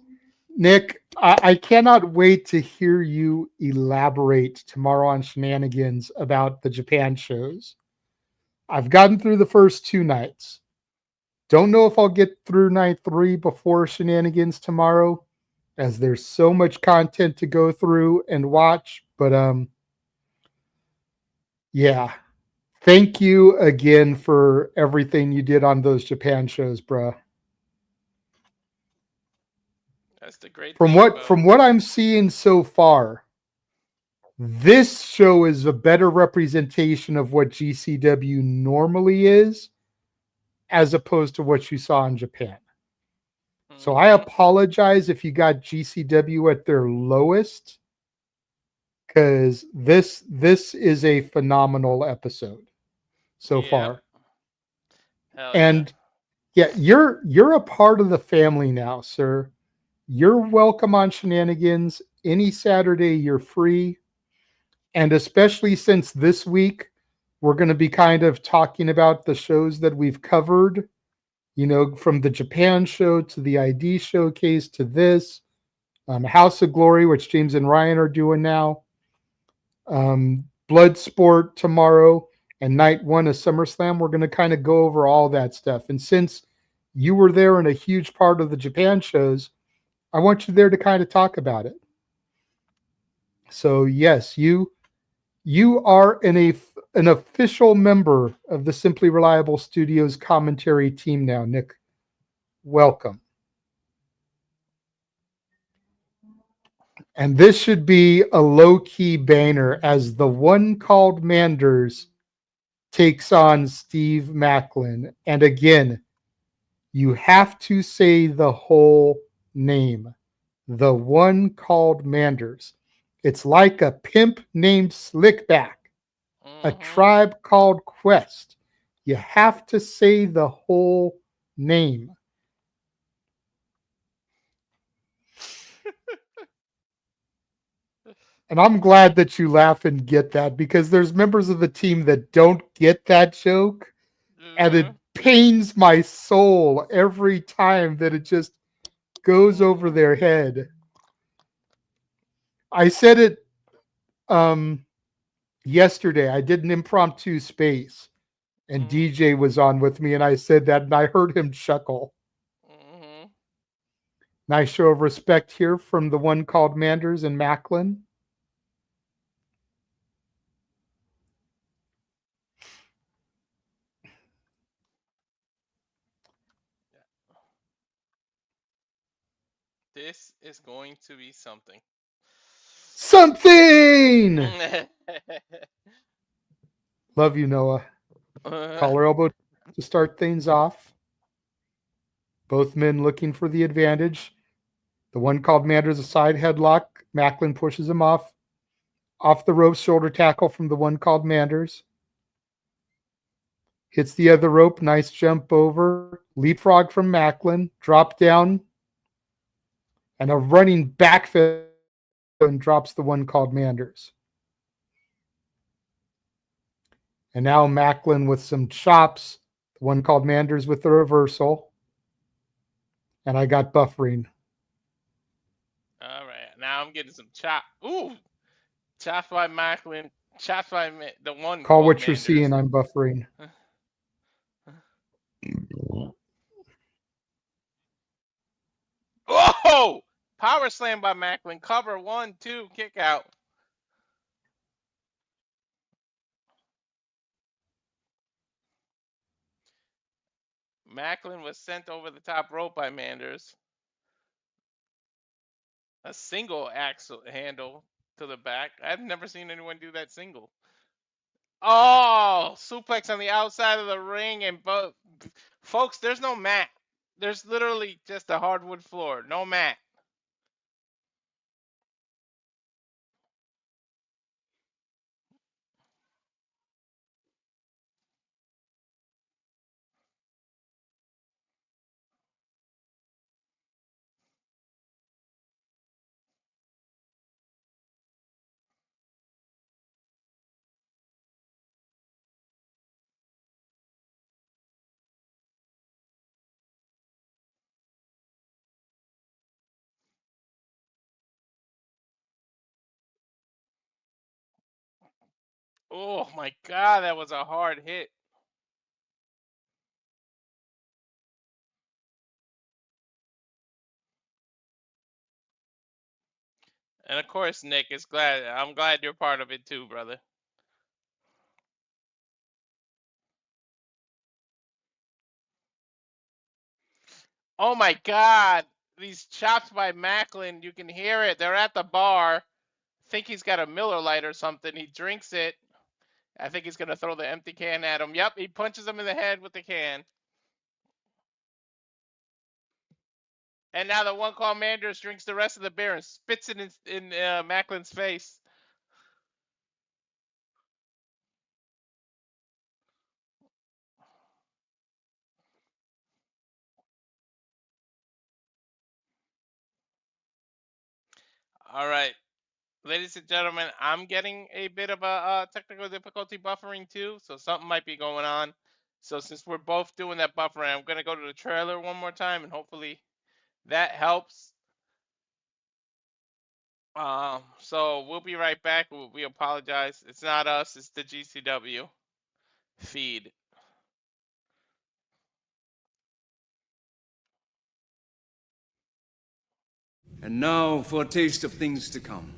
Nick, I cannot wait to hear you elaborate tomorrow on Shenanigans about the Japan shows. I've gotten through the first 2 nights. Don't know if I'll get through night 3 before Shenanigans tomorrow, as there's so much content to go through and watch. But yeah. Thank you again for everything you did on those Japan shows, bruh. That's the great From thing what about. from what I'm seeing so far, this show is a better representation of what GCW normally is, as opposed to what you saw in Japan. So I apologize if you got GCW at their lowest, because this is a phenomenal episode so far. Hell And yeah, you're a part of the family now, sir. You're welcome on Shenanigans. Any Saturday, you're free. And especially since this week, we're going to be kind of talking about the shows that we've covered, from the Japan show to the ID showcase to this, House of Glory, which James and Ryan are doing now, Bloodsport tomorrow, and night 1 of SummerSlam. We're going to kind of go over all that stuff. And since you were there and a huge part of the Japan shows, I want you there to kind of talk about it. So yes, you are an official member of the Simply Reliable Studios commentary team now, Nick. Welcome. And this should be a low-key banner as the one called Manders takes on Steve Maclin. And again, you have to say the whole name. The one called Manders. It's like a pimp named Slickback, a tribe called Quest. You have to say the whole name. And I'm glad that you laugh and get that, because there's members of the team that don't get that joke. And it pains my soul every time that it just goes over their head. I said it yesterday. I did an impromptu space, and DJ was on with me, and I said that, and I heard him chuckle. Nice show of respect here from the one called Manders and Maclin. This is going to be something. Something! Love you, Noah. Collar elbow to start things off. Both men looking for the advantage. The one called Manders a side headlock. Maclin pushes him off. Off the rope, shoulder tackle from the one called Manders. Hits the other rope. Nice jump over. Leapfrog from Maclin. Drop down. And a running back fist, and drops the one called Manders. And now Maclin with some chops. The one called Manders with the reversal. And I got buffering. All right. Now I'm getting some chop. Ooh. Chopped by Maclin. Chopped by the one. Call what Manders. you're seeing. I'm buffering. Oh! Power slam by Maclin. Cover 1, 2, kick out. Maclin was sent over the top rope by Manders. A single axle handle to the back. I've never seen anyone do that single. Oh, suplex on the outside of the ring, and folks, there's no mat. There's literally just a hardwood floor, no mat. Oh my God, that was a hard hit. And of course, Nick is glad. I'm glad you're part of it too, brother. Oh my God, these chops by Maclin, you can hear it. They're at the bar. Think he's got a Miller Lite or something. He drinks it. I think he's gonna throw the empty can at him. Yep, he punches him in the head with the can. And now the one called Manders drinks the rest of the beer and spits it in Maclin's face. All right, ladies and gentlemen, I'm getting a bit of a technical difficulty buffering too, so something might be going on. So since we're both doing that buffering, I'm gonna go to the trailer one more time, and hopefully that helps. So we'll be right back. We apologize. It's not us. It's the GCW feed. And now for a taste of things to come.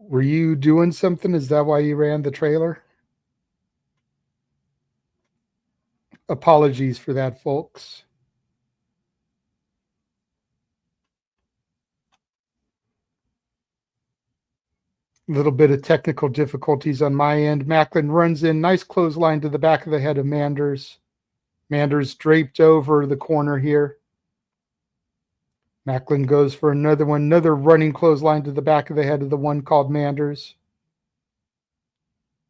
Were you doing something? Is that why you ran the trailer? Apologies for that, folks. A little bit of technical difficulties on my end. Maclin runs in, nice clothesline to the back of the head of Manders. Manders draped over the corner here. Maclin goes for another one, another running clothesline to the back of the head of the one called Manders.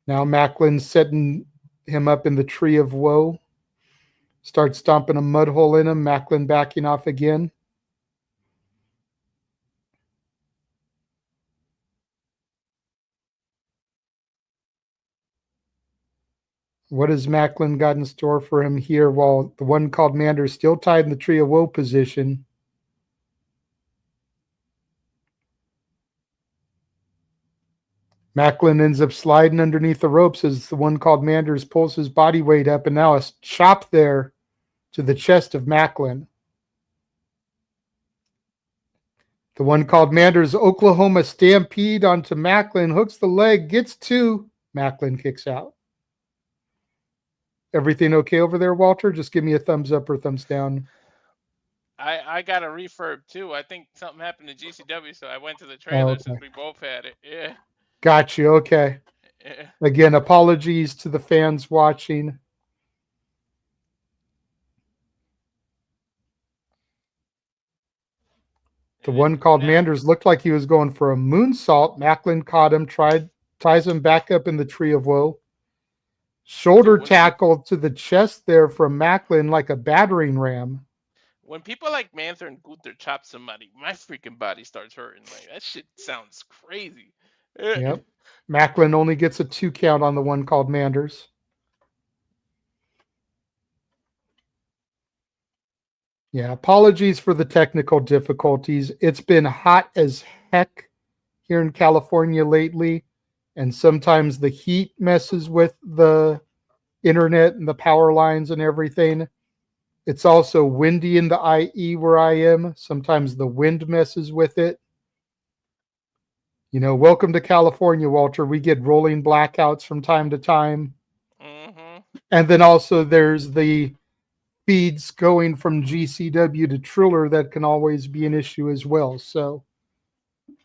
Now Maclin setting him up in the tree of woe. Starts stomping a mud hole in him. Maclin backing off again. What has Maclin got in store for him here while the one called Manders still tied in the tree of woe position? Maclin ends up sliding underneath the ropes as the one called Manders pulls his body weight up, and now a chop there to the chest of Maclin. The one called Manders Oklahoma Stampede onto Maclin, hooks the leg, gets two. Maclin kicks out. Everything okay over there, Walter? Just give me a thumbs up or thumbs down. I got a refurb too. I think something happened to GCW, so I went to the trailer since we both had it. Yeah. Got you. Okay. Yeah. Again, apologies to the fans watching. The one called Manders looked like he was going for a moonsault. Maclin caught him, ties him back up in the tree of woe. Shoulder tackle to the chest there from Maclin like a battering ram. When people like Manther and Gunther chop somebody, my freaking body starts hurting. Like, that shit sounds crazy. Yep. Maclin only gets a 2 count on the one called Manders. Yeah, apologies for the technical difficulties. It's been hot as heck here in California lately, and sometimes the heat messes with the internet and the power lines and everything. It's also windy in the IE where I am. Sometimes the wind messes with it. You know, welcome to California, Walter. We get rolling blackouts from time to time. Mm-hmm. And then also there's the feeds going from GCW to Triller that can always be an issue as well. So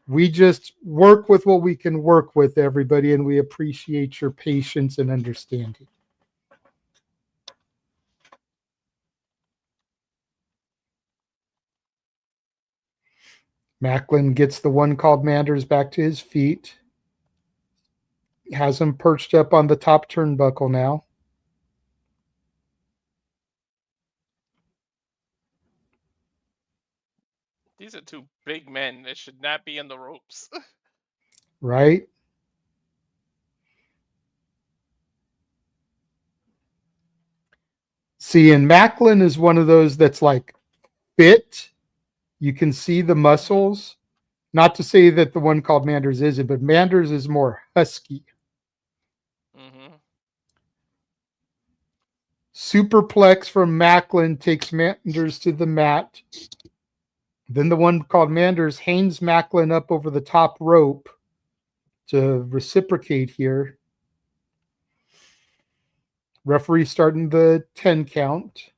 we just work with what we can work with, everybody, and we appreciate your patience and understanding. Maclin gets the one called Manders back to his feet. Has him perched up on the top turnbuckle now. These are two big men that should not be in the ropes. Right? See, and Maclin is one of those that's like fit. You can see the muscles. Not to say that the one called Manders isn't, but Manders is more husky. Mm-hmm. Superplex from Maclin takes Manders to the mat. Then the one called Manders hangs Maclin up over the top rope to reciprocate here. Referee starting the 10 count.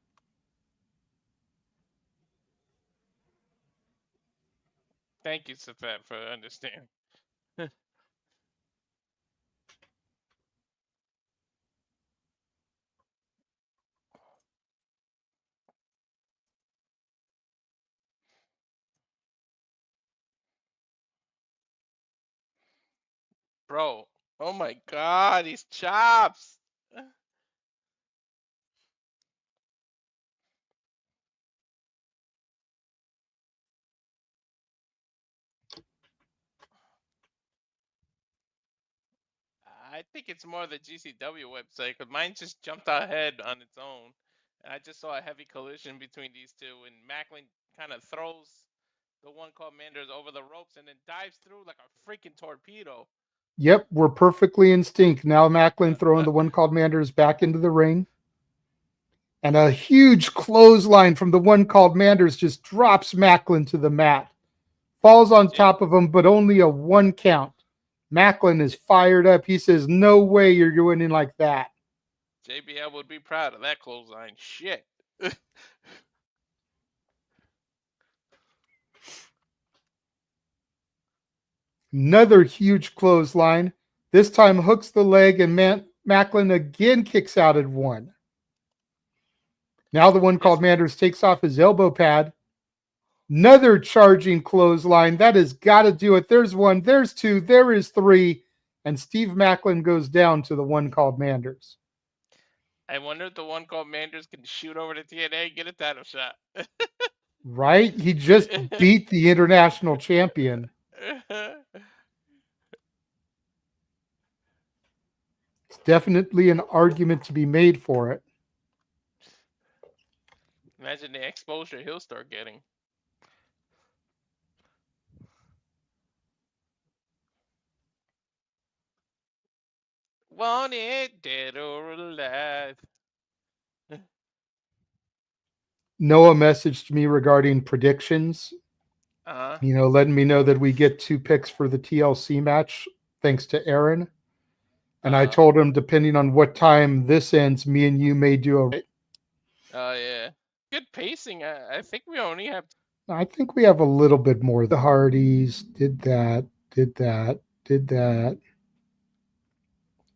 Thank you, Safat, for understanding. Bro, oh my god, these chops! I think it's more the GCW website, because mine just jumped ahead on its own. And I just saw a heavy collision between these two, and Maclin kind of throws the one called Manders over the ropes and then dives through like a freaking torpedo. Yep, we're perfectly in sync. Now Maclin throwing the one called Manders back into the ring. And a huge clothesline from the one called Manders just drops Maclin to the mat. Falls on top of him, but only a 1 count. Maclin is fired up. He says, no way you're going in like that. JBL would be proud of that clothesline. Shit. Another huge clothesline. This time hooks the leg, and Maclin again kicks out at 1. Now the one called Manders takes off his elbow pad. Another charging clothesline. That has got to do it. There's 1, there's 2, there is 3. And Steve Maclin goes down to the one called Manders. I wonder if the one called Manders can shoot over to TNA and get a title shot. Right? He just beat the international champion. It's definitely an argument to be made for it. Imagine the exposure he'll start getting. Want it dead or alive? Noah messaged me regarding predictions. Uh-huh. You know, letting me know that we get 2 picks for the TLC match, thanks to Aaron. And I told him, depending on what time this ends, me and you may do a. Oh, yeah. Good pacing. I think we only have. I think we have a little bit more. The Hardys did that, did that, did that.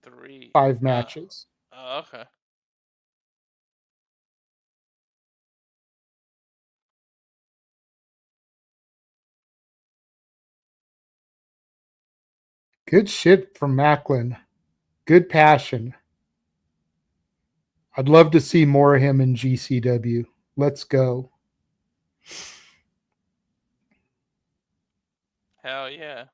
3. 5 matches. Okay. Good shit from Maclin. Good passion. I'd love to see more of him in GCW. Let's go. Hell yeah.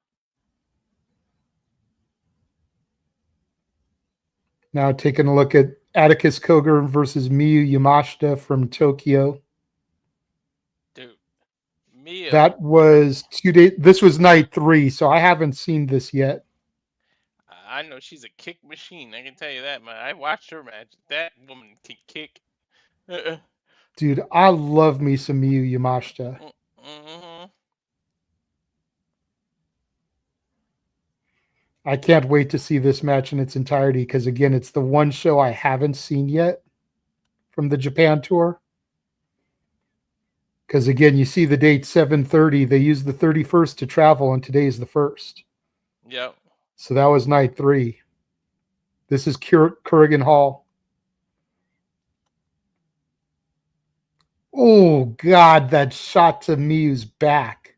Now taking a look at Atticus Koger versus Miyu Yamashita from Tokyo. Dude. Mia. That was 2 days. This was night 3, so I haven't seen this yet. I know she's a kick machine. I can tell you that, man. I watched her match. That woman can kick. Dude, I love me some Miyu Yamashita. Mm-hmm. I can't wait to see this match in its entirety because, again, it's the one show I haven't seen yet from the Japan tour. Because, again, you see the date 7/30. They used the 31st to travel, and today is the 1st. Yep. So that was night 3. This is Kurrigan Hall. Oh, God, that shot to Miyu's back.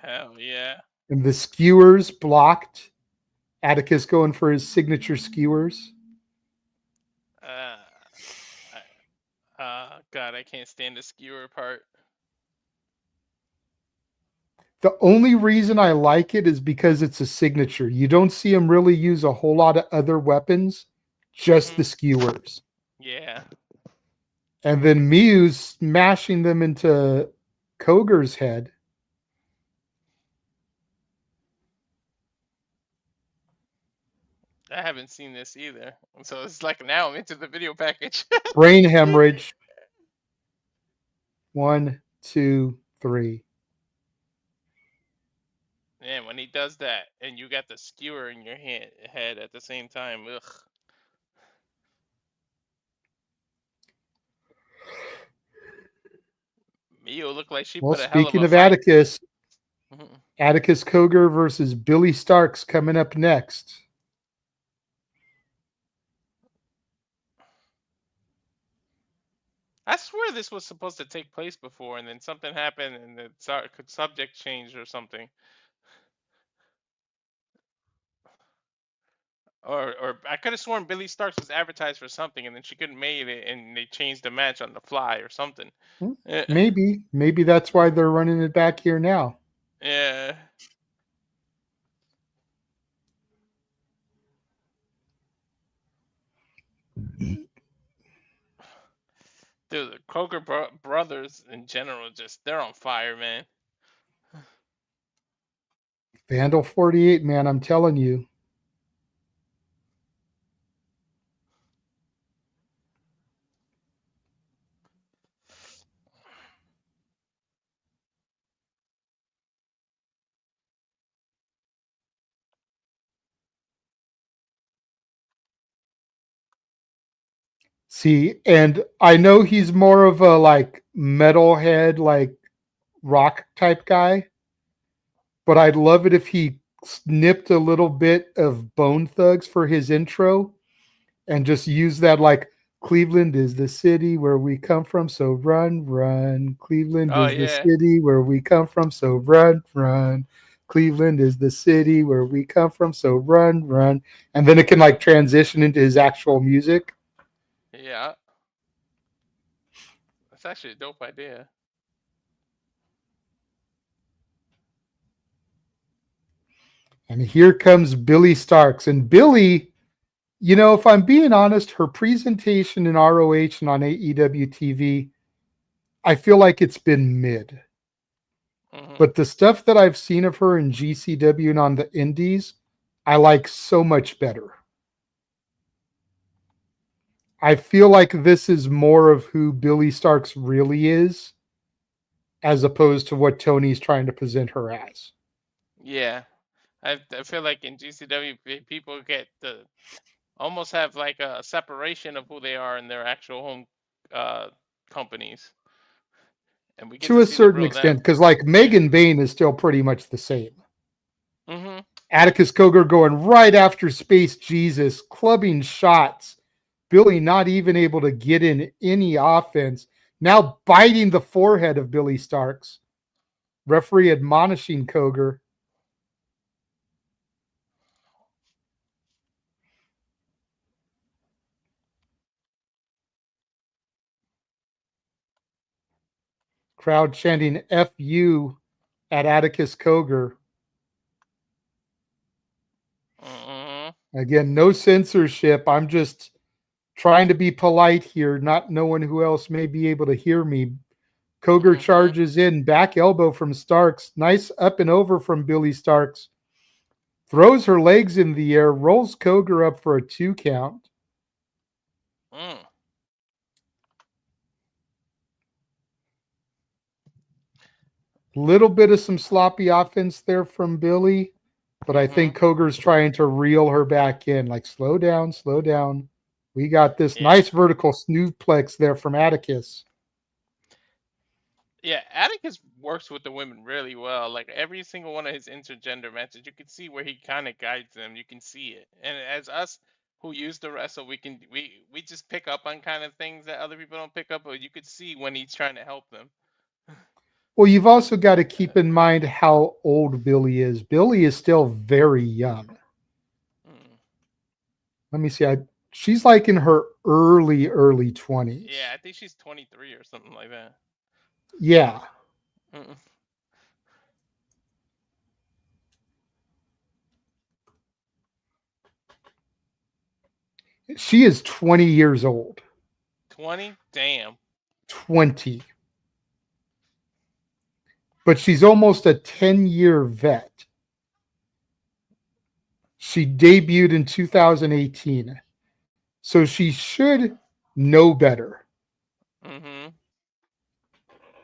Hell yeah. And the skewers blocked. Atticus going for his signature skewers. God, I can't stand the skewer part. The only reason I like it is because it's a signature. You don't see him really use a whole lot of other weapons, just the skewers. Yeah. And then Miyu's smashing them into Koger's head. I haven't seen this either. So it's like now I'm into the video package. Brain hemorrhage. 1, 2, 3. Man, when he does that and you got the skewer in your head at the same time, ugh. Mio looked like she Well, put a hell of speaking a of fight. Atticus, Mhm. Atticus Koger versus Billy Starks coming up next. I swear this was supposed to take place before, and then something happened, and the subject changed or something. Or I could have sworn Billy Starks was advertised for something, and then she couldn't make it, and they changed the match on the fly or something. Maybe that's why they're running it back here now. Yeah. Dude, the Kroger brothers in general, they're on fire, man. Vandal 48, man, I'm telling you. See, and I know he's more of a like metalhead, like rock type guy, but I'd love it if he snipped a little bit of Bone Thugs for his intro and just use that like Cleveland is the city where we come from, so run, run. Cleveland Oh is the yeah. city where we come from, so run, run. Cleveland is the city where we come from, so run, run. And then it can like transition into his actual music. Yeah. That's actually a dope idea. And here comes Billy Starks. And Billy, you know, if I'm being honest, her presentation in ROH and on AEW TV, I feel like it's been mid. But the stuff that I've seen of her in GCW and on the indies, I like so much better. I feel like this is more of who Billy Starks really is, as opposed to what Tony's trying to present her as. Yeah. I feel like in GCW people get almost have like a separation of who they are in their actual home companies, and we get To to a see the certain real extent, them. because like Yeah. Megan Bain is still pretty much the same. Mm-hmm. Atticus Koger going right after Space Jesus, clubbing shots. Billy not even able to get in any offense. Now biting the forehead of Billy Starks. Referee admonishing Koger. Crowd chanting "F-U" at Atticus Cogar. Again, no censorship. I'm just trying to be polite here, not knowing who else may be able to hear me. Cogar charges in, back elbow from Starks. Nice up and over from Billy Starks. Throws her legs in the air, rolls Cogar up for a 2 count. Little bit of some sloppy offense there from Billy, but I think Cogar's trying to reel her back in. Like, slow down, slow down. We got this. Nice vertical snooplex there from Atticus. Yeah, Atticus works with the women really well. Like every single one of his intergender matches, you can see where he kind of guides them. You can see it. And as us who used to wrestle, we just pick up on kind of things that other people don't pick up, but you could see when he's trying to help them. Well, you've also got to keep in mind how old Billy is. Billy is still very young. Let me see. She's like in her early 20s. Yeah, I think she's 23 or something like that. Yeah. She is 20 years old. 20? Damn. 20. But she's almost a 10-year vet. She debuted in 2018. So she should know better.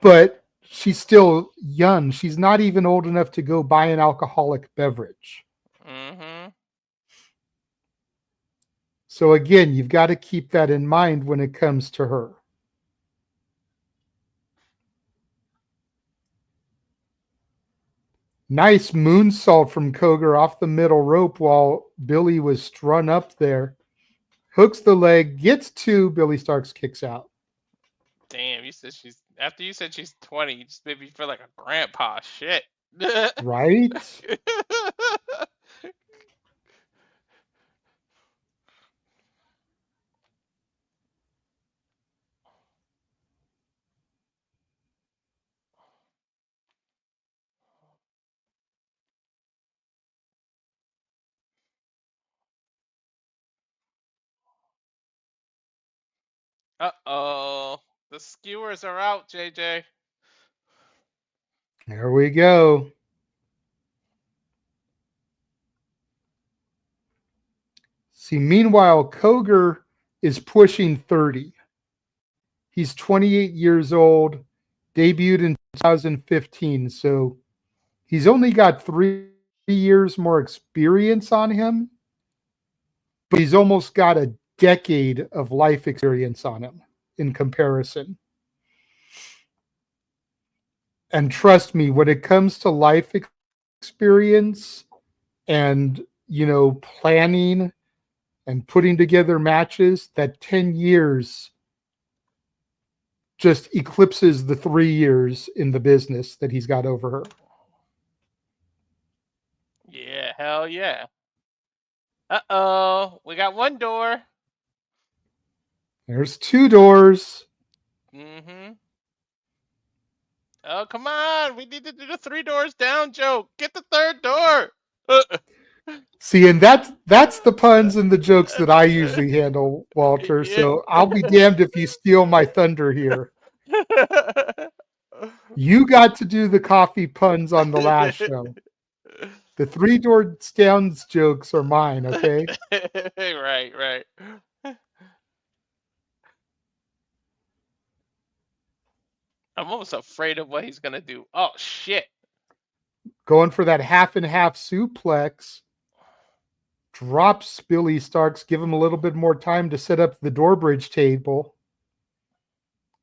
But she's still young. She's not even old enough to go buy an alcoholic beverage. So again, you've got to keep that in mind when it comes to her. Nice moonsault from Cogar off the middle rope while Billy was strung up there. Hooks the leg, gets 2. Billy Starks kicks out. Damn, after you said she's 20, you just made me feel like a grandpa. Shit. Right? Uh-oh. The skewers are out, JJ. There we go. See, meanwhile, Cogar is pushing 30. He's 28 years old, debuted in 2015. So he's only got 3 years more experience on him, but he's almost got a decade of life experience on him in comparison. And trust me, when it comes to life experience and, planning and putting together matches, that 10 years just eclipses the 3 years in the business that he's got over her. Yeah, hell yeah. Uh-oh, we got 1 door. There's 2 doors. Oh, come on. We need to do the 3 doors down joke. Get the 3rd door. See, and that's the puns and the jokes that I usually handle, Walter. So I'll be damned if you steal my thunder here. You got to do the coffee puns on the last show. The 3 door stands jokes are mine, okay? Right. I'm almost afraid of what he's going to do. Oh, shit. Going for that half and half suplex. Drops Billy Starks. Give him a little bit more time to set up the door bridge table.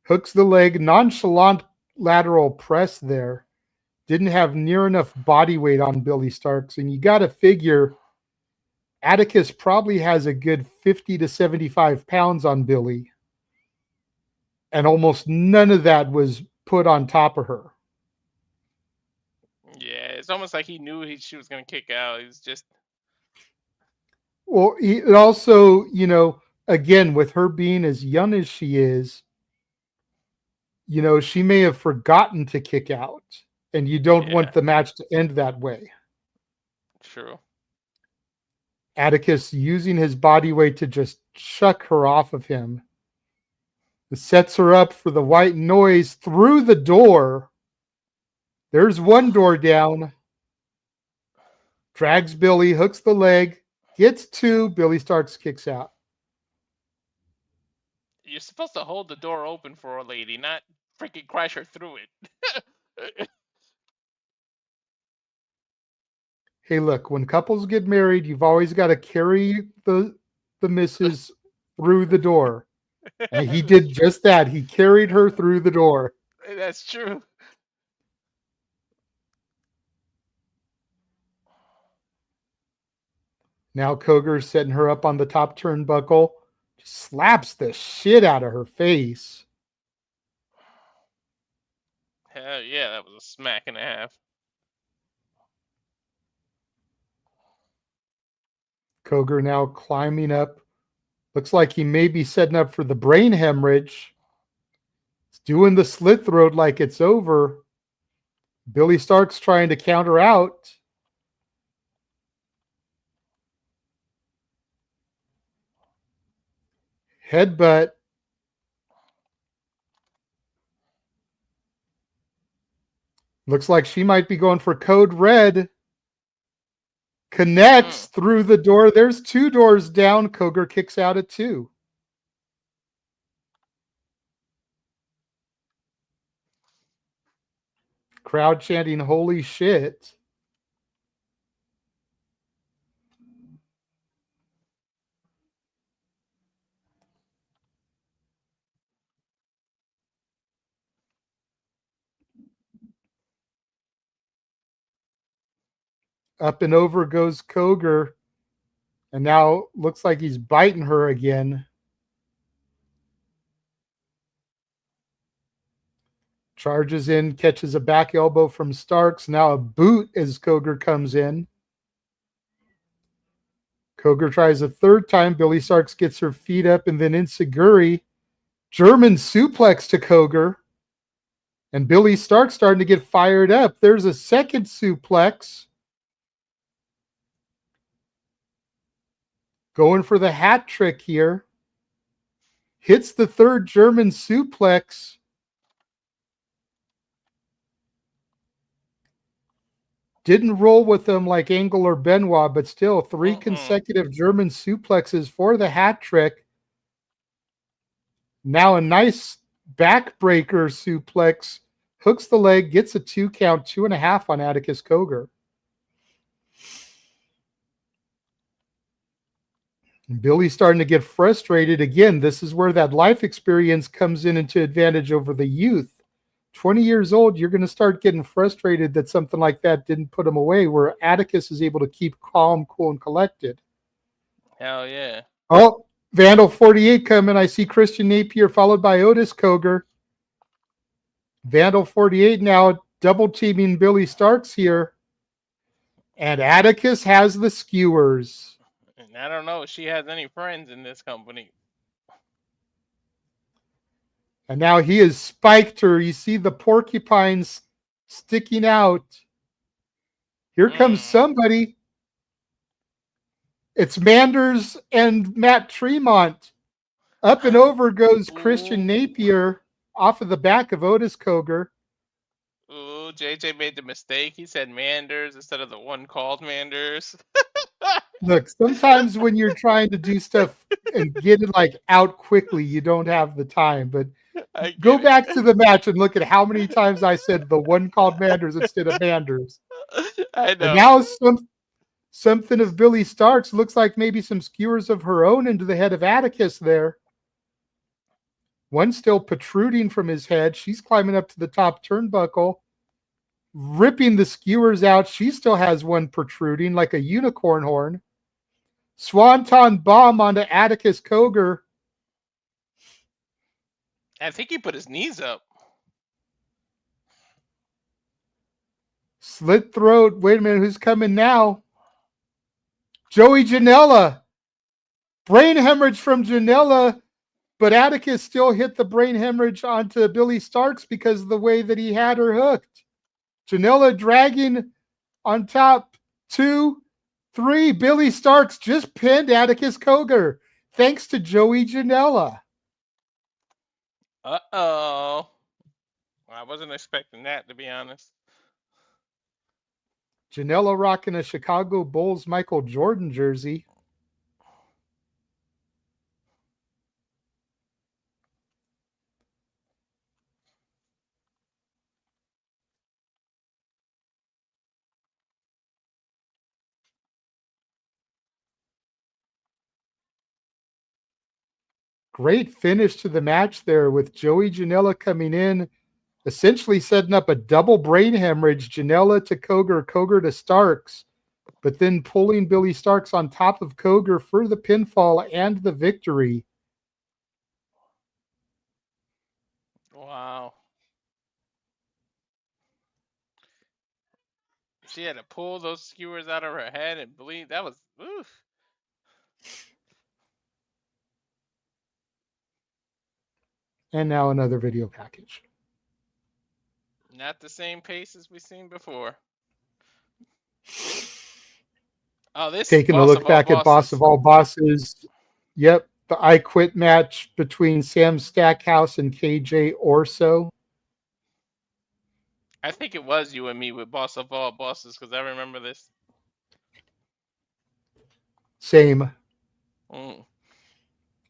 Hooks the leg. Nonchalant lateral press there. Didn't have near enough body weight on Billy Starks. And you got to figure Atticus probably has a good 50 to 75 pounds on Billy. And almost none of that was put on top of her. Yeah, it's almost like he knew she was going to kick out. He was just... Well, it also, again, with her being as young as she is, she may have forgotten to kick out, and you don't want Yeah, the match to end that way. true. Atticus using his body weight to just chuck her off of him. It sets her up for the white noise through the door. There's one door down. Drags Billy, hooks the leg, gets two. Billy Starks kicks out. You're supposed to hold the door open for a lady, not freaking crash her through it. Hey, look, when couples get married, you've always got to carry the missus through the door. And he did just that. He carried her through the door. That's true. Now Koger's setting her up on the top turnbuckle. Just slaps the shit out of her face. Hell yeah, that was a smack and a half. Koger now climbing up. Looks like he may be setting up for the brain hemorrhage. He's doing the slit throat like it's over. Billy Starks trying to counter out. Headbutt. Looks like she might be going for code red. Connects through the door. There's two doors down. Koger kicks out at two. Crowd chanting, holy shit. Up and over goes Koger. And now looks like he's biting her again. Charges in, catches a back elbow from Starks. Now a boot as Koger comes in. Koger tries a third time. Billy Starks gets her feet up, and then Insiguri. German suplex to Koger. And Billy Starks starting to get fired up. There's a second suplex. Going for the hat trick here. Hits the third German suplex. Didn't roll with them like Angle or Benoit, but still three consecutive German suplexes for the hat trick. Now a nice backbreaker suplex. Hooks the leg, gets a 2 count, 2.5 on Atticus Koger. Billy's starting to get frustrated. Again, this is where that life experience comes in into advantage over the youth. 20 years old, you're going to start getting frustrated that something like that didn't put him away, where Atticus is able to keep calm, cool, and collected. Hell yeah. Oh, Vandal 48 coming. I see Christian Napier followed by Otis Koger. Vandal 48 now double teaming Billy Starks here. And Atticus has the skewers. And I don't know if she has any friends in this company. And now he has spiked her. You see the porcupines sticking out. Here comes somebody. It's Manders and Matt Tremont. Up and over goes Christian Napier off of the back of Otis Koger. Ooh, JJ made the mistake. He said Manders instead of the one called Manders. Look, sometimes when you're trying to do stuff and get it like out quickly, you don't have the time. But go back to the match and look at how many times I said the one called Manders instead of Manders. I know. And now something of Billy Starks looks like maybe some skewers of her own into the head of Atticus there. One still protruding from his head. She's climbing up to the top turnbuckle, ripping the skewers out. She still has one protruding like a unicorn horn. Swanton bomb onto Atticus Koger. I think he put his knees up. Slit throat. Wait a minute, who's coming now? Joey Janela. Brain hemorrhage from Janela. But Atticus still hit the brain hemorrhage onto Billy Starks because of the way that he had her hooked. Janela dragging on top. 2, 3. Billy Starks just pinned Atticus Cogar thanks to Joey Janela. Uh-oh. I wasn't expecting that, to be honest. Janela rocking a Chicago Bulls Michael Jordan jersey. Great finish to the match there with Joey Janela coming in, essentially setting up a double brain hemorrhage. Janela to Cogar, Cogar to Starks, but then pulling Billy Starks on top of Cogar for the pinfall and the victory. Wow. She had to pull those skewers out of her head and bleed. That was, oof. And now another video package. Not the same pace as we've seen before. Oh, this is Taking a Boss look of All back at Boss Bosses. of All Bosses. Yep, the I Quit match between Sam Stackhouse and KJ Orso. I think it was you and me with Boss of All Bosses, because I remember this. Same. Mm.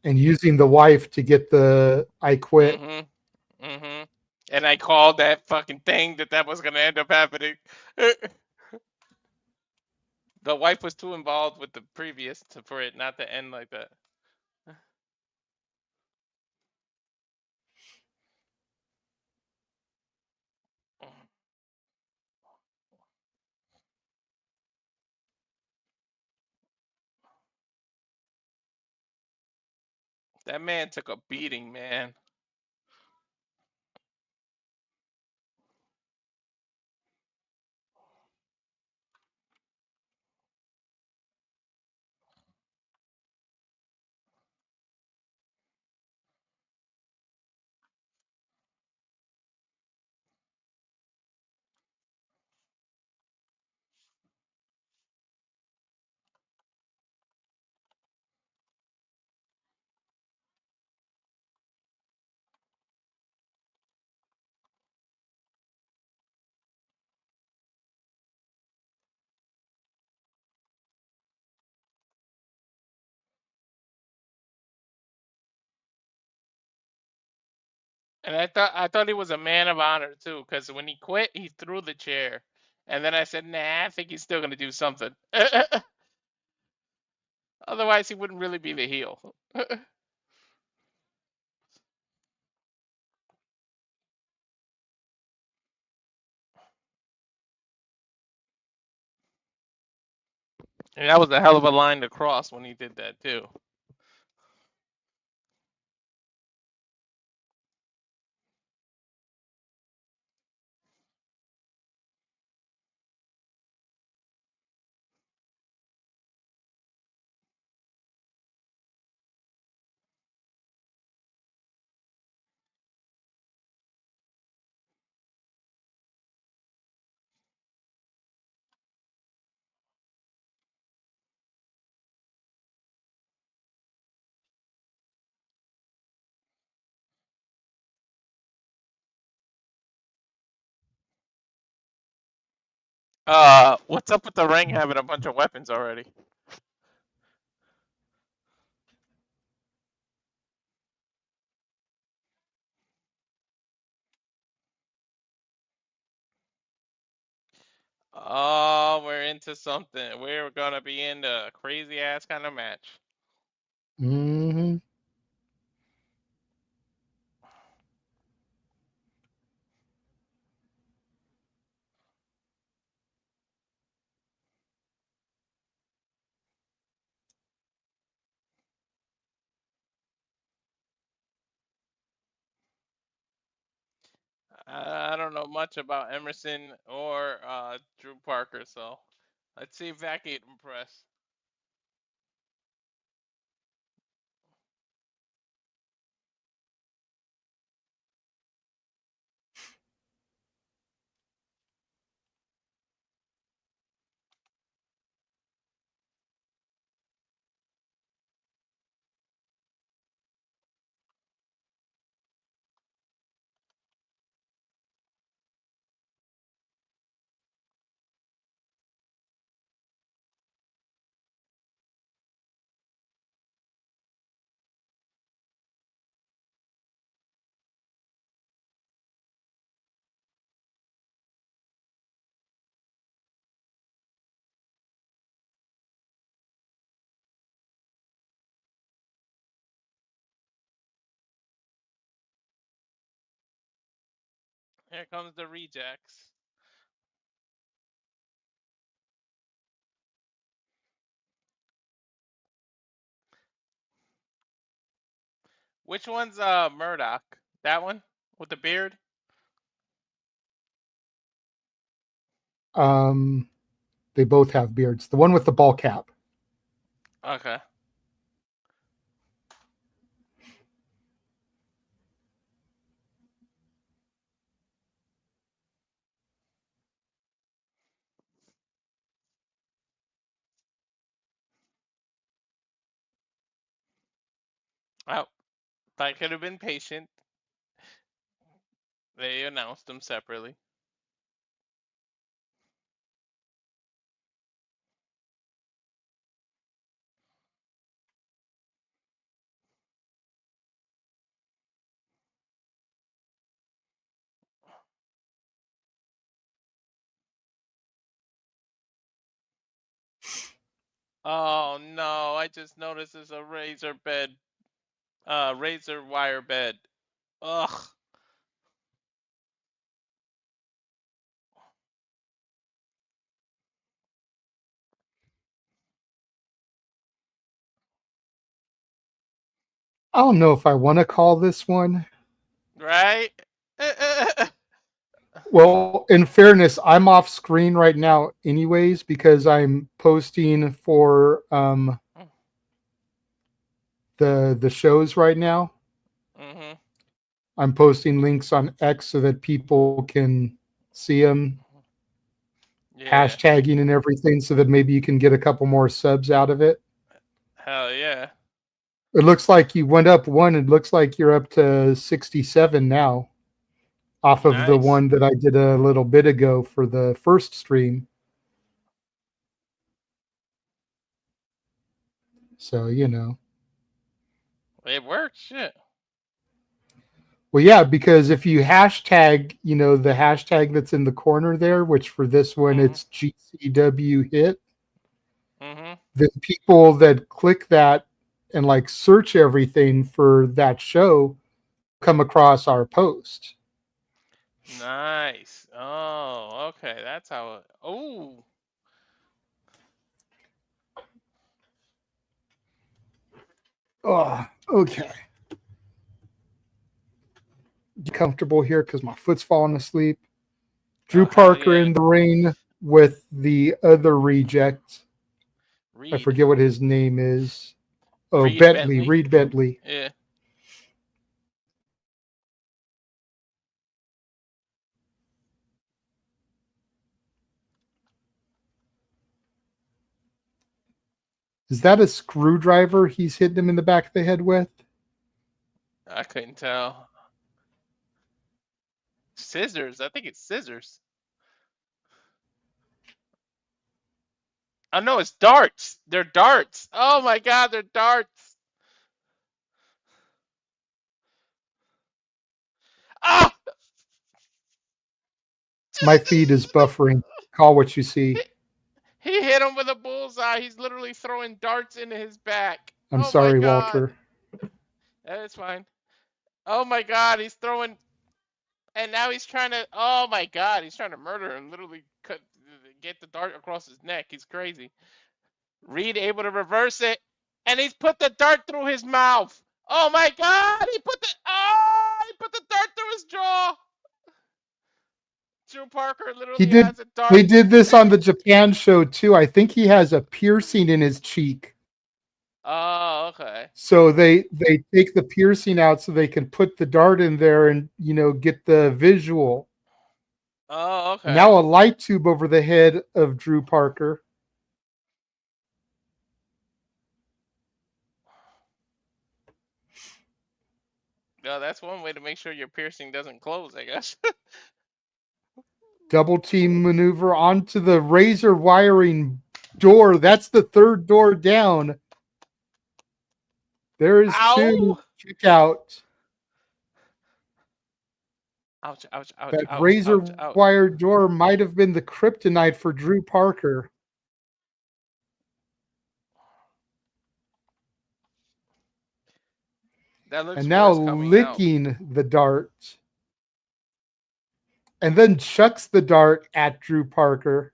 And using the wife to get the I Quit. Mm-hmm. Mm-hmm. And I called that fucking thing that was going to end up happening. The wife was too involved with the previous for it not to end like that. That man took a beating, man. And I thought he was a man of honor too, because when he quit, he threw the chair. And then I said, nah, I think he's still gonna do something. Otherwise, he wouldn't really be the heel. And that was a hell of a line to cross when he did that too. What's up with the ring having a bunch of weapons already? Oh, we're into something. We're gonna be into a crazy ass kind of match. Mm-hmm. I don't know much about Emersyn or Drew Parker, so let's see if that can impress. Here comes the rejects. Which one's Murdoch? That one with the beard? They both have beards. The one with the ball cap. Okay. Oh, I could have been patient. They announced them separately. Oh no, I just noticed there's a razor wire bed. Ugh. I don't know if I want to call this one. Right? Well, in fairness, I'm off screen right now anyways because I'm posting for the shows right now. Mhm. I'm posting links on X so that people can see them, Yeah. hashtagging and everything, so that maybe you can get a couple more subs out of it. Hell yeah. It looks like you went up one. It looks like you're up to 67 now off of the Nice. one that I did a little bit ago for the first stream. So, you know. It worked. Shit. Well, yeah, because if you hashtag, you know, the hashtag that's in the corner there, which for this one Mhm. it's GCW hit, Mhm. then people that click that and like search everything for that show come across our post. Nice. Oh, okay. That's how it. Oh. Oh, okay. Get comfortable here because my foot's falling asleep. Drew Oh, hell Parker yeah. in the ring with the other reject. I Reed. forget what his name is. Oh, Reed Bentley, Bentley. Reed Bentley. Yeah. Is that a screwdriver he's hitting him in the back of the head with? I couldn't tell. Scissors. I think it's scissors. I know it's darts. They're darts. Oh my god, they're darts. Ah! My feed is buffering. Call what you see. He hit him with a bullseye. He's literally throwing darts into his back. I'm Oh my sorry, god. Walter. That's fine. Oh my god, he's throwing, and now he's trying to. Oh my god, he's trying to murder him. Literally get the dart across his neck. He's crazy. Reed able to reverse it, and he's put the dart through his mouth. Oh my god, he put the dart through his jaw. Drew Parker He literally did has a dart. they did this on the Japan show too. I think he has a piercing in his cheek. Oh, okay. So they take the piercing out so they can put the dart in there and, you know, get the visual. Oh, And okay. now a light tube over the head of Drew Parker. Yeah, that's one way to make sure your piercing doesn't close, I guess. Double team maneuver onto the razor wiring door. That's the third door down. There is two. Ow! Check out. Ouch, ouch, ouch, That ouch, razor ouch, ouch. wire door might have been the kryptonite for Drew Parker. That looks And now worse coming out. licking the dart. and then chucks the dart at Drew Parker.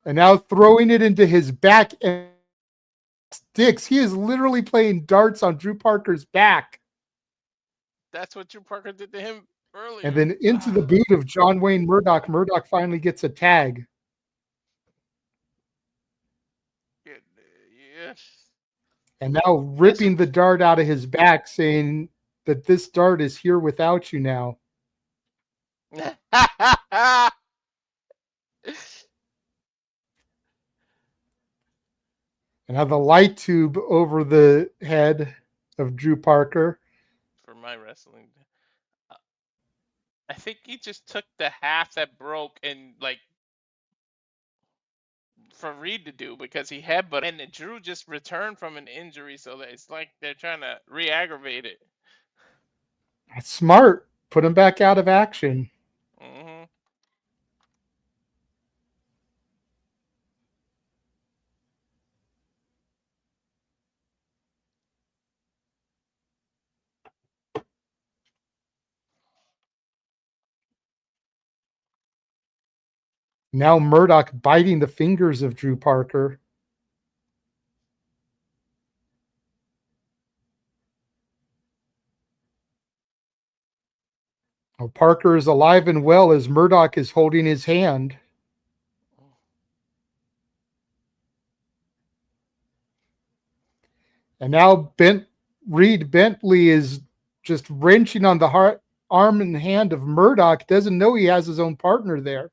And now throwing it into his back and sticks. He is literally playing darts on Drew Parker's back. That's what Drew Parker did to him earlier. And then into the boot of John Wayne Murdoch. Murdoch finally gets a tag. Yes. And now ripping the dart out of his back, saying that this dart is here without you now. And have the light tube over the head of Drew Parker. For my wrestling, I think he just took the half that broke and like for Reed to do because he headbutted and Drew just returned from an injury, so that it's like they're trying to re-aggravate it. That's smart. Put him back out of action. Mm-hmm. Now Murdoch biting the fingers of Drew Parker. Oh, Parker is alive and well as Murdoch is holding his hand. And now Reed Bentley is just wrenching on the arm and hand of Murdoch. Doesn't know he has his own partner there.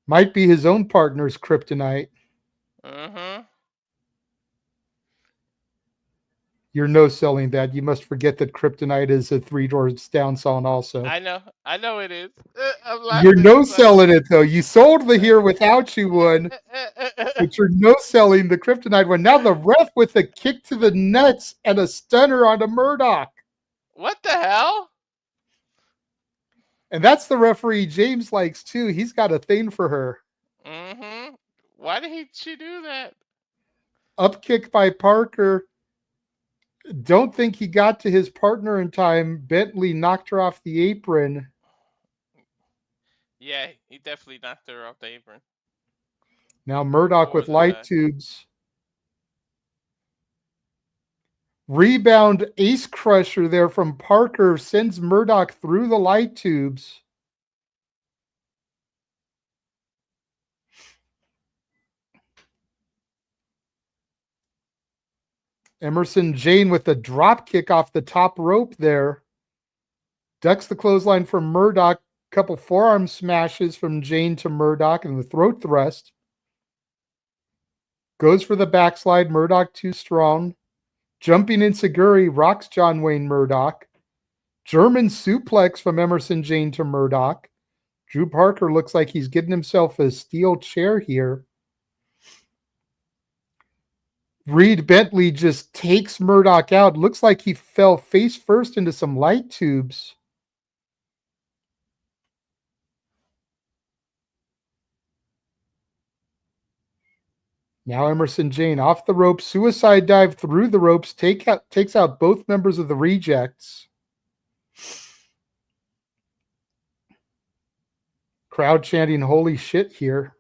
Might be his own partner's kryptonite. Mm-hmm. You're no-selling that. You must forget that kryptonite is a 3 doors down song also. I know it is. You're no-selling it, though. You sold the here without you one, but you're no-selling the kryptonite one. Now the ref with a kick to the nuts and a stunner onto Murdoch. What the hell? And that's the referee James likes, too. He's got a thing for her. Mm-hmm. Why did she do that? Up kick by Parker. Don't think he got to his partner in time. Bentley knocked her off the apron. Yeah, he definitely knocked her off the apron. Now Murdoch with light tubes. Rebound ace crusher there from Parker sends Murdoch through the light tubes. Emersyn Jayne with a drop kick off the top rope there. Ducks the clothesline from Murdoch. Couple forearm smashes from Jayne to Murdoch and the throat thrust. Goes for the backslide. Murdoch too strong. Jumping enziguri rocks John Wayne Murdoch. German suplex from Emersyn Jayne to Murdoch. Drew Parker looks like he's getting himself a steel chair here. Reed Bentley just takes Murdoch out. Looks like he fell face first into some light tubes. Now Emersyn Jayne off the ropes, suicide dive through the ropes, takes out both members of the Rejects. Crowd chanting holy shit here.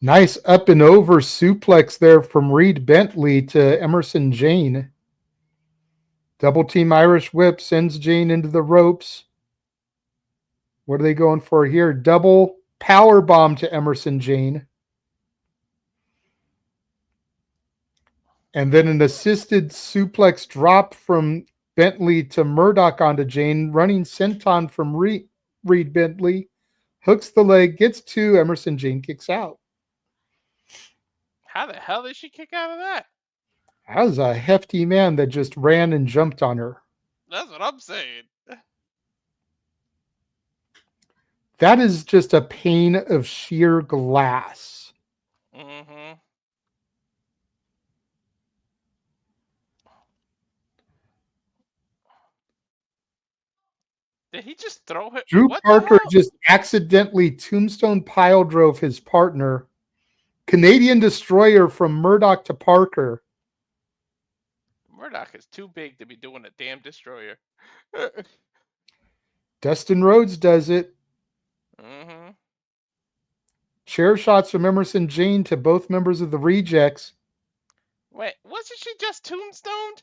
Nice up and over suplex there from Reed Bentley to Emersyn Jayne. Double team Irish whip sends Jayne into the ropes. What are they going for here? Double power bomb to Emersyn Jayne. And then an assisted suplex drop from Bentley to Murdoch onto Jayne. Running senton from Reed Bentley. Hooks the leg, gets two. Emersyn Jayne kicks out. How the hell did she kick out of that? That was a hefty man that just ran and jumped on her. That's what I'm saying. That is just a pane of sheer glass. Mm-hmm. Did he just throw it? Drew What the Parker hell? just accidentally tombstone pile drove his partner. Canadian Destroyer from Murdoch to Parker. Murdoch is too big to be doing a damn destroyer. Dustin Rhodes does it. Mm-hmm. Chair shots from Emersyn Jayne to both members of the Rejects. Wait, wasn't she just tombstoned?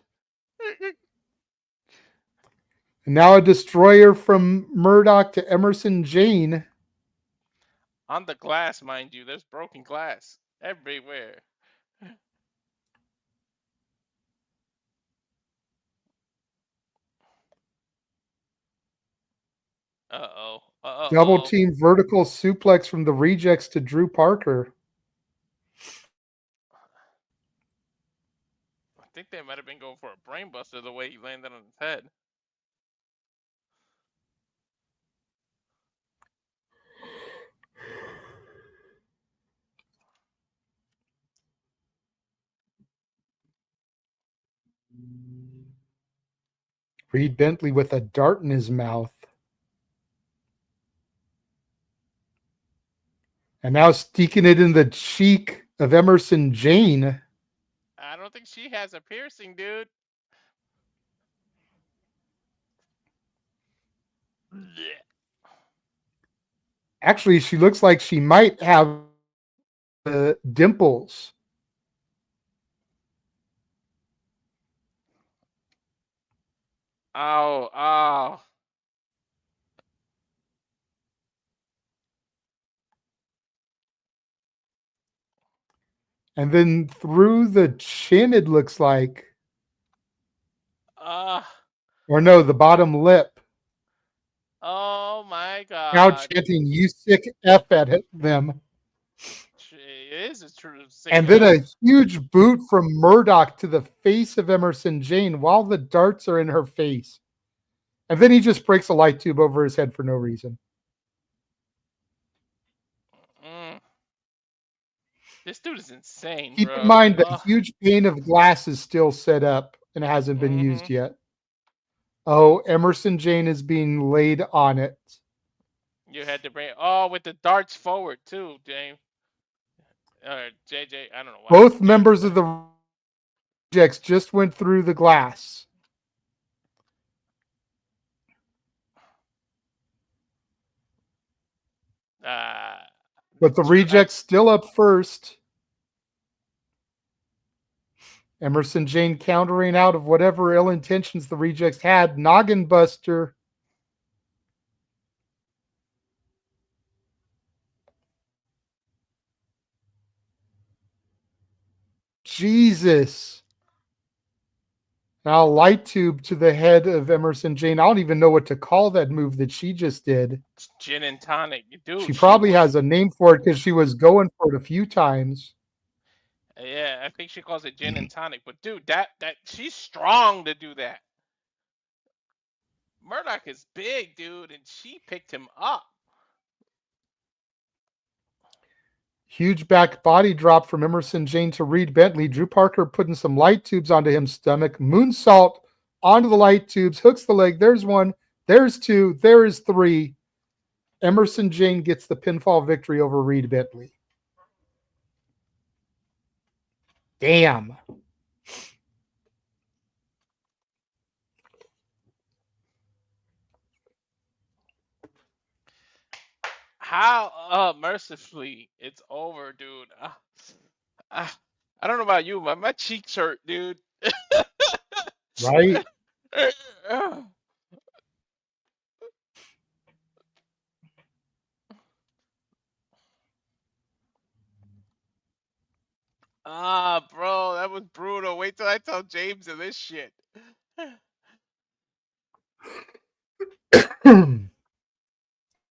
And now a destroyer from Murdoch to Emersyn Jayne. On the glass, mind you, there's broken glass everywhere. Uh-oh. Double Uh-oh. team vertical suplex from the Rejects to Drew Parker. I think they might have been going for a brainbuster the way he landed on his head. Reed Bentley with a dart in his mouth. And now sticking it in the cheek of Emersyn Jayne. I don't think she has a piercing, dude. Actually, she looks like she might have dimples. Ow, ow. And then through the chin, it looks like. Or no, the bottom lip. Oh my god. Now chanting, "You sick F" at them. She is a true sick And then F. a huge boot from Murdoch to the face of Emersyn Jayne while the darts are in her face. And then he just breaks a light tube over his head for no reason. This dude is insane, Keep bro. in mind that a huge pane of glass is still set up and hasn't been used yet. Oh, Emersyn Jayne is being laid on it. You had to bring with the darts forward too, James. JJ, I don't know why. Both members of the Rejects just went through the glass. But the Rejects still up first. Emersyn Jayne countering out of whatever ill intentions the Rejects had. Noggin Buster. Jesus. Now light tube to the head of Emersyn Jayne. I don't even know what to call that move that she just did. Gin and tonic, dude. She probably has a name for it because she was going for it a few times. Yeah, I think she calls it gin and tonic. But dude, that she's strong to do that. Murdoch is big, dude, and she picked him up. Huge back body drop from Emersyn Jayne to Reed Bentley. Drew Parker putting some light tubes onto his stomach. Moonsault onto the light tubes. Hooks the leg. There's one. There's two. There is three. Emersyn Jayne gets the pinfall victory over Reed Bentley. Damn. How mercifully it's over, dude. I don't know about you, but my cheeks hurt, dude. Right? Bro, that was brutal. Wait till I tell James of this shit.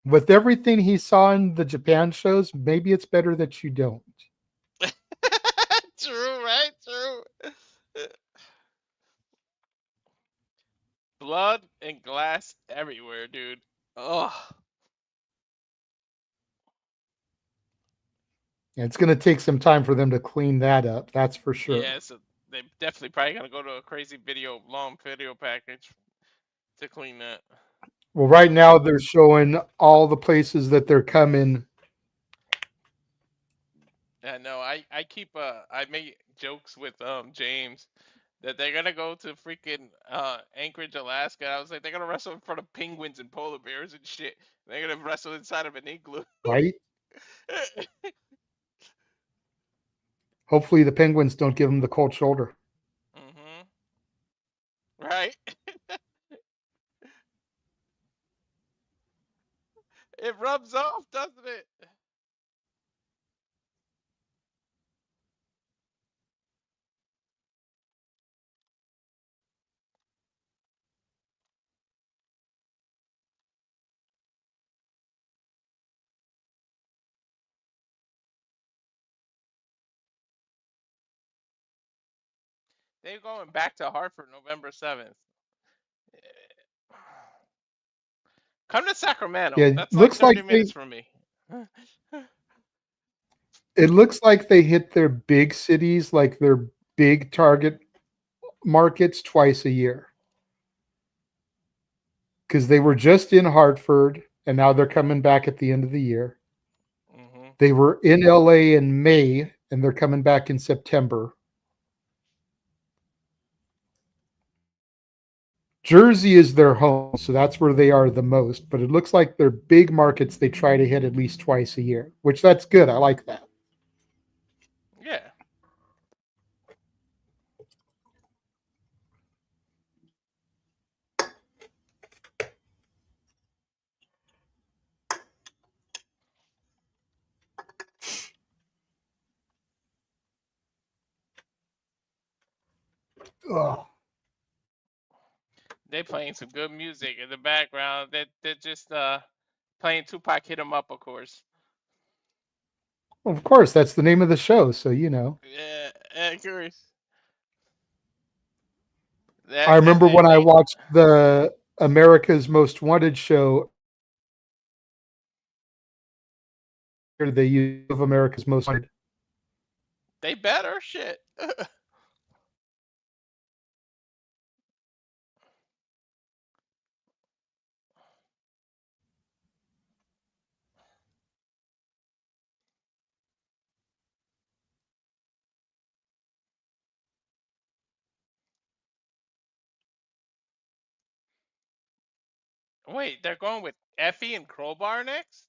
With everything he saw in the Japan shows, maybe it's better that you don't. True, right? True. blood and glass everywhere, dude. Ugh. It's going to take some time for them to clean that up. That's for sure. Yeah, so they definitely probably gonna go to a crazy long video package to clean that. Well, right now they're showing all the places that they're coming. Yeah, no, I keep I make jokes with James that they're gonna go to freaking Anchorage, Alaska. I was like, they're gonna wrestle in front of penguins and polar bears and shit. They're gonna wrestle inside of an igloo. Right? Hopefully the Penguins don't give them the cold shoulder. Right? It rubs off, doesn't it? They're going back to Hartford November 7th. Come to Sacramento. Yeah, it That's like looks like 30 minutes from me. it looks like they hit their big cities, like their big target markets twice a year. Because they were just in Hartford and now they're coming back at the end of the year. They were in LA in May and they're coming back in September. Jersey is their home, so that's where they are the most. But it looks like their big markets they try to hit at least twice a year, which that's good. I like that. Yeah. Ugh. They playing some good music in the background. They're just playing Tupac Hit 'Em Up, of course. Well, of course, that's the name of the show, so you know. Yeah, of course. I remember when I watched the America's Most Wanted show. They use of America's Most Wanted. They better shit. Wait, they're going with Effy and Crowbar next?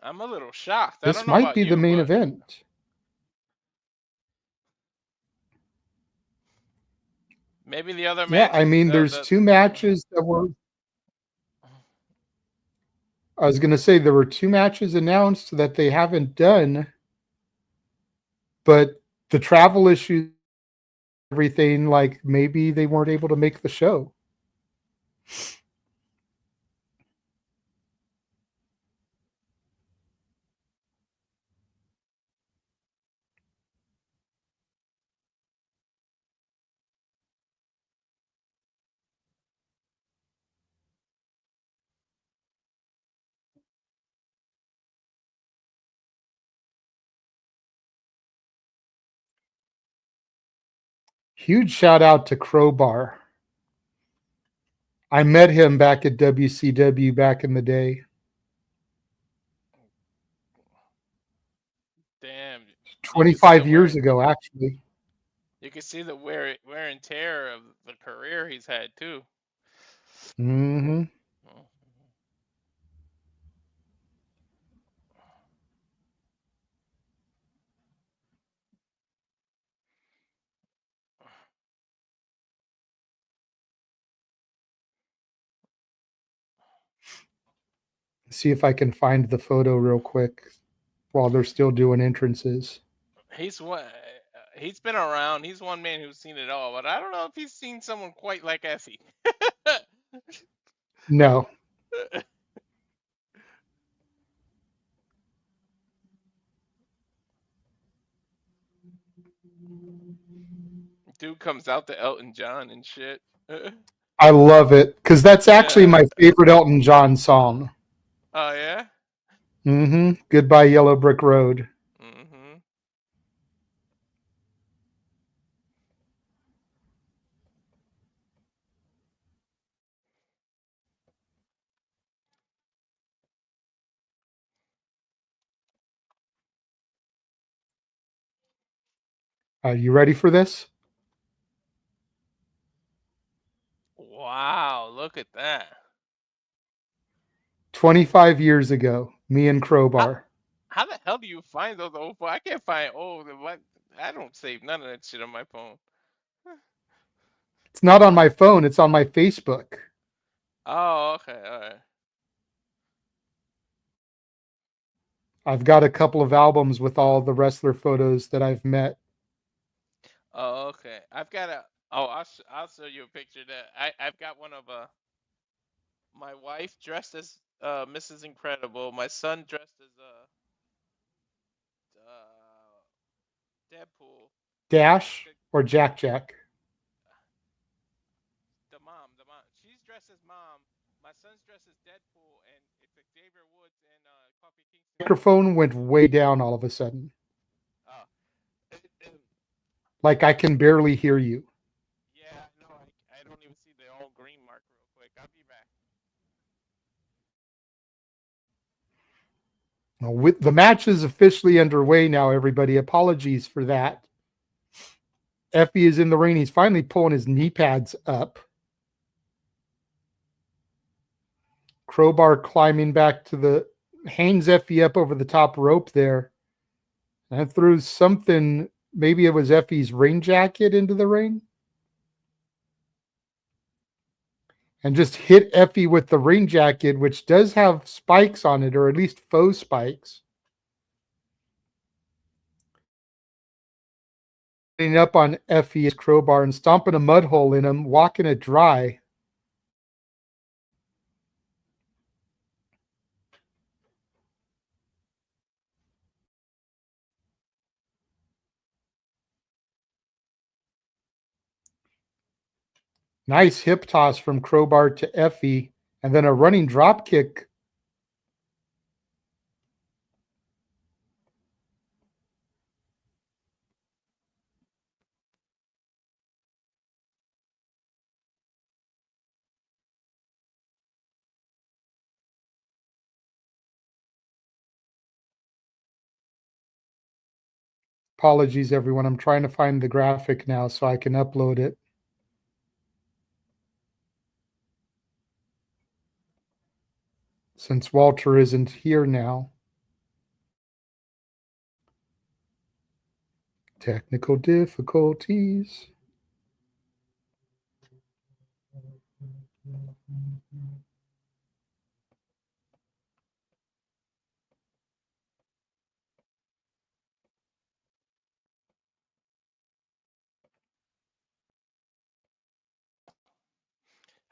I'm a little shocked. I This don't know might about be the you, main but event. maybe the other Yeah, I matches. mean, there's two matches that were. I was going to say there were two matches announced that they haven't done, but the travel issues, everything, like maybe they weren't able to make the show. Huge shout out to Crowbar. I met him back at WCW back in the day. Damn. 25 years ago, actually. You can see the wear and tear of the career he's had too. Mm-hmm. See if I can find the photo real quick while they're still doing entrances. He's been around. He's one man who's seen it all, but I don't know if he's seen someone quite like Effy. No. Dude comes out to Elton John and shit. I love it because that's actually Yeah. my favorite Elton John song. Oh yeah. Goodbye Yellow Brick Road. Mm-hmm. You ready for this? Wow, look at that. 25 years ago, me and How Crowbar. how the hell do you find those old photos? I can't find old. I don't save none of that shit on my phone. It's not on my phone, it's on my Facebook. Oh, okay, all right. I've got a couple of albums with all the wrestler photos that I've met. Oh, okay. I've got a. Oh, I'll show you a picture that I've got one of my wife dressed as Mrs. Incredible, my son dressed as Deadpool, Dash or Jack Jack? the mom. She's dressed as mom. My son's dressed as Deadpool, and it's Xavier Woods and Coffee Kingston. Microphone went way down all of a sudden. Oh, Like I can barely hear you. yeah, no, I don't even see the old green mark real quick. I'll be back. Well, the match is officially underway now, everybody. Apologies for that. Effy is in the ring. He's finally pulling his knee pads up. Crowbar climbing back to the... hangs Effy up over the top rope there. And threw something... maybe it was Effy's rain jacket into the ring. And just hit Effy with the rain jacket, which does have spikes on it, or at least faux spikes. Getting up on Effy's Crowbar and stomping a mud hole in him, walking it dry. Nice hip toss from Crowbar to Effy, and then a running drop kick. Apologies, everyone. I'm trying to find the graphic now so I can upload it. Since Walter isn't here now. Technical difficulties.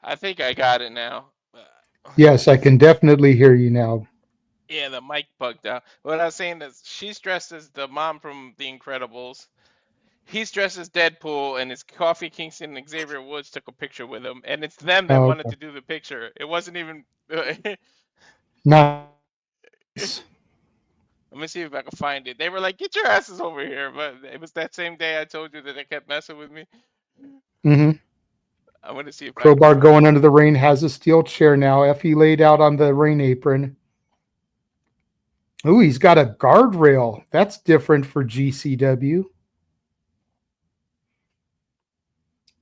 I think I got it now. Yes, I can definitely hear you now. Yeah, the mic bugged out. What I was saying is, she's dressed as the mom from The Incredibles. He's dressed as Deadpool, and it's Coffee Kingston and Xavier Woods took a picture with him, and it's them that wanted to do the picture. It wasn't even. Nice. Let me see if I can find it. They were like, "Get your asses over here!" But it was that same day I told you that they kept messing with me. I want to see if Crowbar going under the ring, has a steel chair now. Effy laid out on the ring apron. Ooh, he's got a guardrail. That's different for GCW.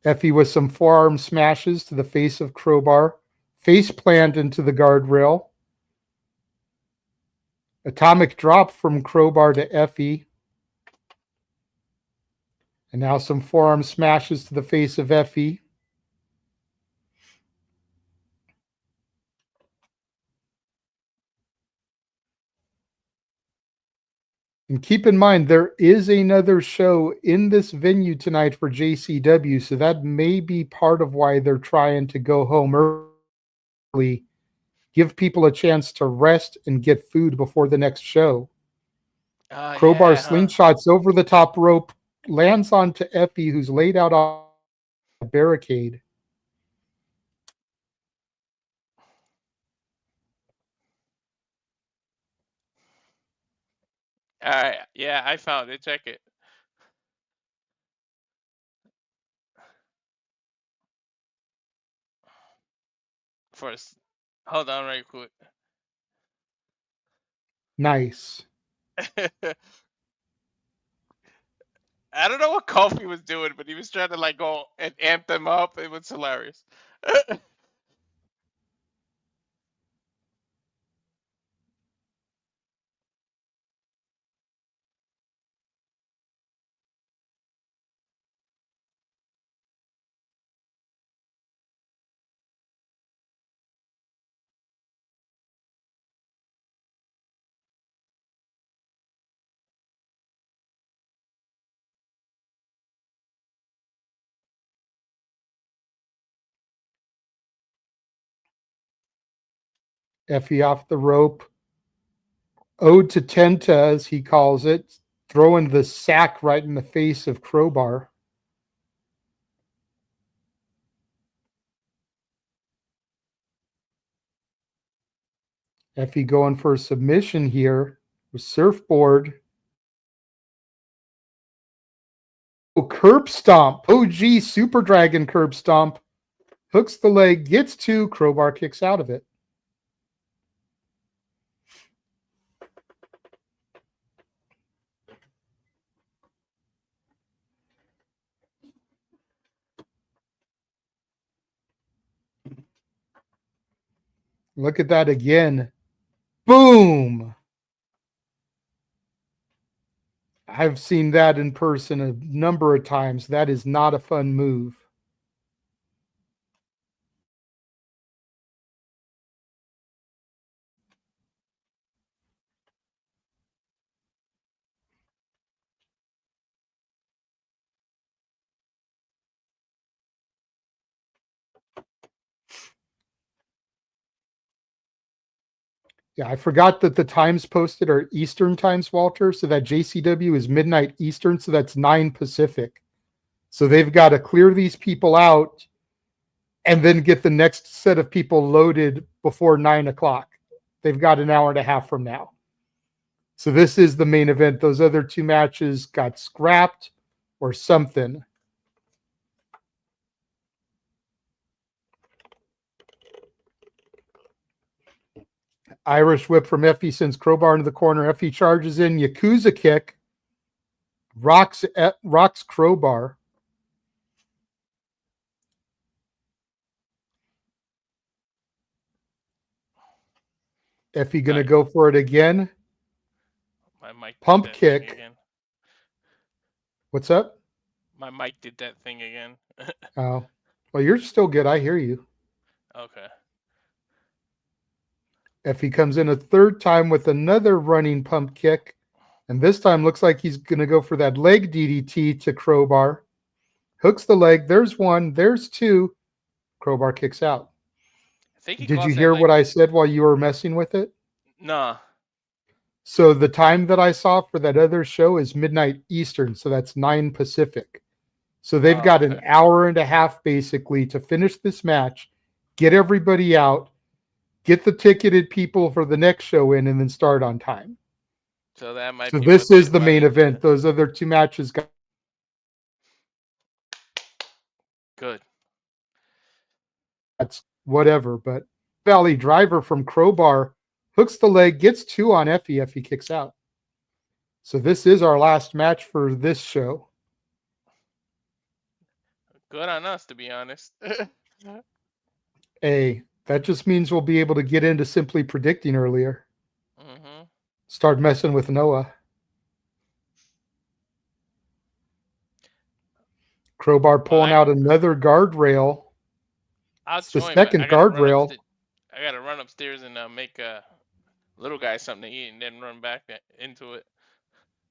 Effy with some forearm smashes to the face of Crowbar. Face plant into the guardrail. Atomic drop from Crowbar to Effy. And now some forearm smashes to the face of Effy. And keep in mind, there is another show in this venue tonight for JCW, so that may be part of why they're trying to go home early. give people a chance to rest and get food before the next show. Crowbar Yeah, huh? slingshots over the top rope, lands onto Effy, who's laid out on a barricade. All right. Yeah, I found it. Check it. First, hold on right quick. Nice. I don't know what Kofi was doing, but he was trying to like go and amp them up. It was hilarious. Effy off the rope. Ode to Tenta, as he calls it, throwing the sack right in the face of Crowbar. Effy going for a submission here with surfboard. Oh, curb stomp. OG Super Dragon curb stomp. Hooks the leg, gets two. Crowbar kicks out of it. Look at that again. Boom. I've seen that in person a number of times. That is not a fun move. Yeah, I forgot that the times posted are Eastern times, Walter. So that JCW is midnight Eastern. So that's 9 Pacific. So they've got to clear these people out and then get the next set of people loaded before 9 o'clock. They've got an hour and a half from now. So this is the main event. Those other two matches got scrapped or something. Irish whip from Effy sends Crowbar into the corner. Effy charges in. Yakuza kick. Rocks Crowbar. Effy going to go for it again. My mic Pump did that kick. thing again. What's up? My mic did that thing again. Oh, well, you're still good. I hear you. Okay. Effy comes in a third time with another running pump kick. And this time looks like he's going to go for that leg DDT to Crowbar. Hooks the leg. There's one. There's two. Crowbar kicks out. I think he Did you calls that hear like what I said while you were messing with it? nah. So the time that I saw for that other show is midnight Eastern. So that's 9 Pacific. So they've got an hour and a half basically to finish this match, get everybody out, get the ticketed people for the next show in, and then start on time. So that might So be this what is the they main wanted event. to- Those other two matches got Good. that's whatever. But Valley Driver from Crowbar hooks the leg, gets two on Effy. Effy kicks out. So this is our last match for this show. Good on us, to be honest. Hey, that just means we'll be able to get into simply predicting earlier. Mm-hmm. Start messing with Noah. Crowbar pulling out another guardrail. I'll It's the join, but second guardrail. I gotta run upstairs and make a little guy something to eat and then run back into it.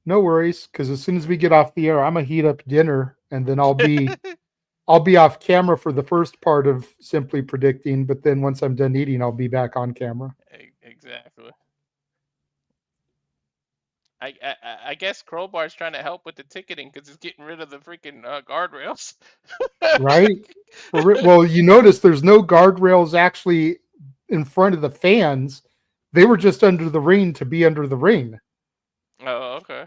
No worries, because as soon as we get off the air, I'm gonna heat up dinner and then I'll I'll be off camera for the first part of Simply Predicting, but then once I'm done eating, I'll be back on camera. Exactly. I guess Crowbar's trying to help with the ticketing because he's getting rid of the freaking guardrails. Right? Well, you notice there's no guardrails actually in front of the fans. They were just under the ring to be under the ring. Oh, okay.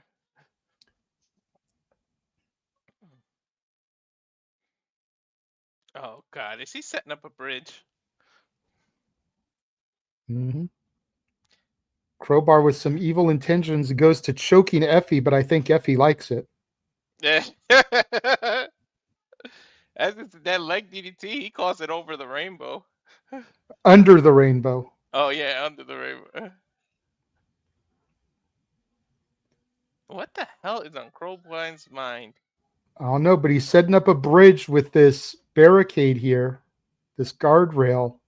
Oh God, is he setting up a bridge? Mm-hmm. Crowbar with some evil intentions goes to choking Effy, but I think Effy likes it. Yeah. That leg DDT, he calls it over the rainbow. Under the rainbow. Oh yeah, under the rainbow. What the hell is on Crowbar's mind? I don't know, but he's setting up a bridge with this barricade here, this guardrail.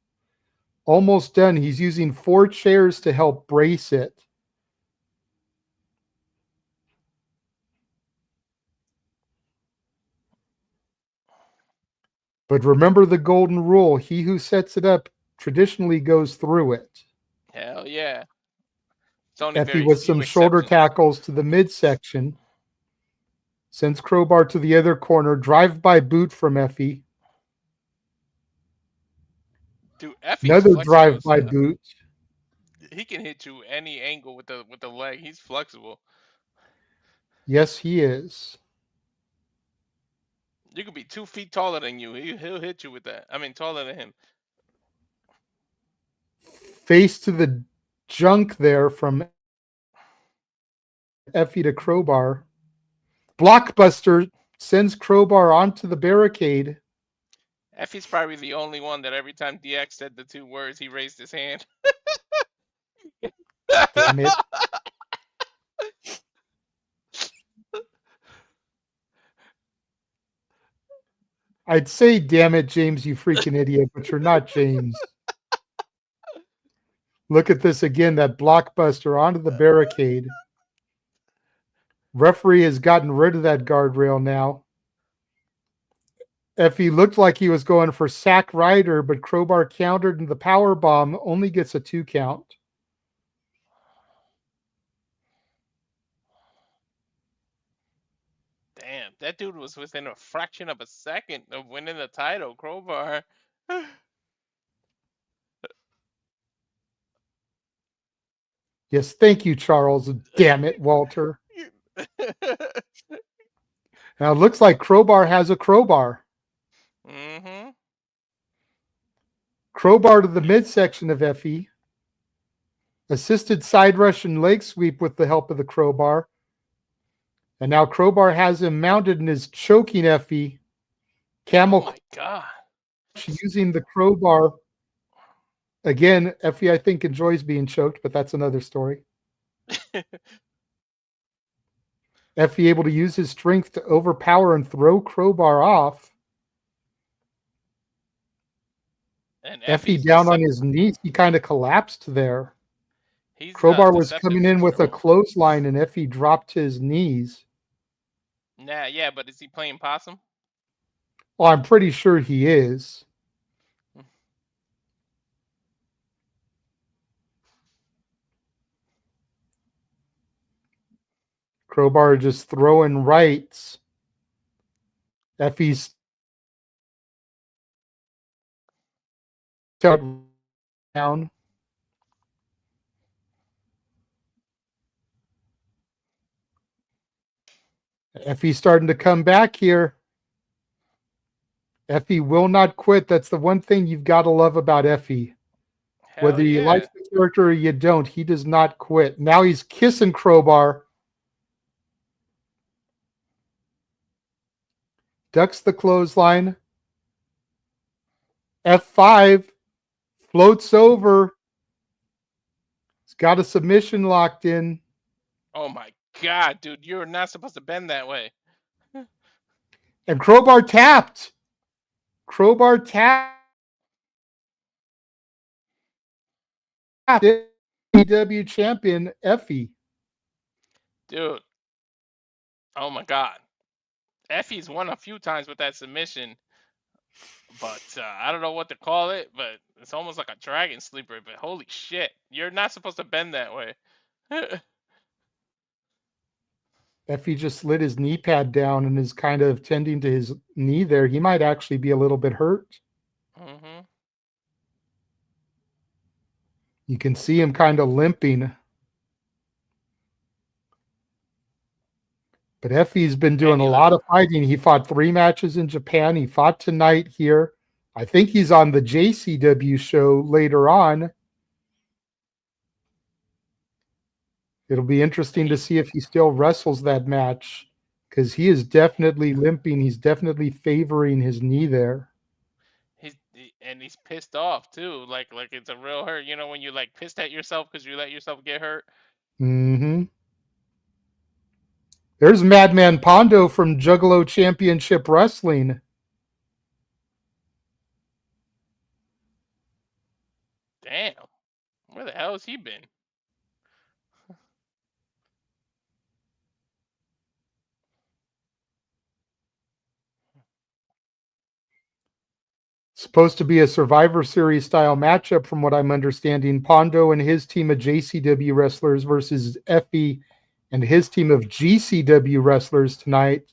Almost done. He's using 4 chairs to help brace it. But remember the golden rule. He who sets it up traditionally goes through it. Hell yeah. It's only Effy very with few some shoulder exceptions. tackles to the midsection. Sends Crowbar to the other corner. Drive-by boot from Effy. Dude, Effy's Another flexible as drive-by hell. boot. He can hit you any angle with the leg. He's flexible. Yes, he is. You could be 2 feet taller than you. He'll hit you with that. I mean, taller than him. Face to the junk there from Effy to Crowbar. Blockbuster sends Crowbar onto the barricade. Effy's probably the only one that every time DX said the 2 words, he raised his hand. Damn it. I'd say, damn it, James, you freaking idiot, but you're not James. Look at this again, that blockbuster onto the barricade. Referee has gotten rid of that guardrail now. Effy looked like he was going for Sack Rider, but Crowbar countered and the power bomb only gets a 2 count. Damn, that dude was within a fraction of a second of winning the title, Crowbar. Yes, thank you, Charles. Damn it, Walter. Now it looks like Crowbar has a crowbar. Mm-hmm. Crowbar to the midsection of Effy. Assisted side rush and leg sweep with the help of the crowbar. And now Crowbar has him mounted and is choking Effy. Camel Oh my God. using the crowbar. Again, Effy, I think, enjoys being choked, but that's another story. Effy able to use his strength to overpower and throw Crowbar off. And Effy down on his knees. He kind of collapsed there. Crowbar was coming in with a clothesline, and Effy dropped his knees. Nah, yeah, but is he playing possum? Well, I'm pretty sure he is. Crowbar just throwing rights. Effy's down. Effy's starting to come back here. Effy will not quit. That's the one thing you've got to love about Effy. Hell Whether you yeah. like the character or you don't, he does not quit. Now he's kissing Crowbar. Ducks the clothesline. F5. Floats over. He's got a submission locked in. Oh my God, dude, you're not supposed to bend that way. And Crowbar tapped. Crowbar tapped. GCW champion Effy. Dude. Oh my God. Effy's won a few times with that submission. but I don't know what to call it. But it's almost like a dragon sleeper. But holy shit, you're not supposed to bend that way. Effy just slid his knee pad down and is kind of tending to his knee there. He might actually be a little bit hurt. Mm-hmm. You can see him kind of limping. But Effy's been doing a lot of fighting. He fought 3 matches in Japan. He fought tonight here. I think he's on the JCW show later on. It'll be interesting to see if he still wrestles that match, because he is definitely limping. He's definitely favoring his knee there. He's pissed off too. Like it's a real hurt. You know when you like pissed at yourself because you let yourself get hurt. Mm-hmm. There's Madman Pondo from Juggalo Championship Wrestling. Damn, where the hell has he been? Supposed to be a Survivor Series style matchup, from what I'm understanding. Pondo and his team of JCW wrestlers versus Effy and his team of GCW wrestlers tonight.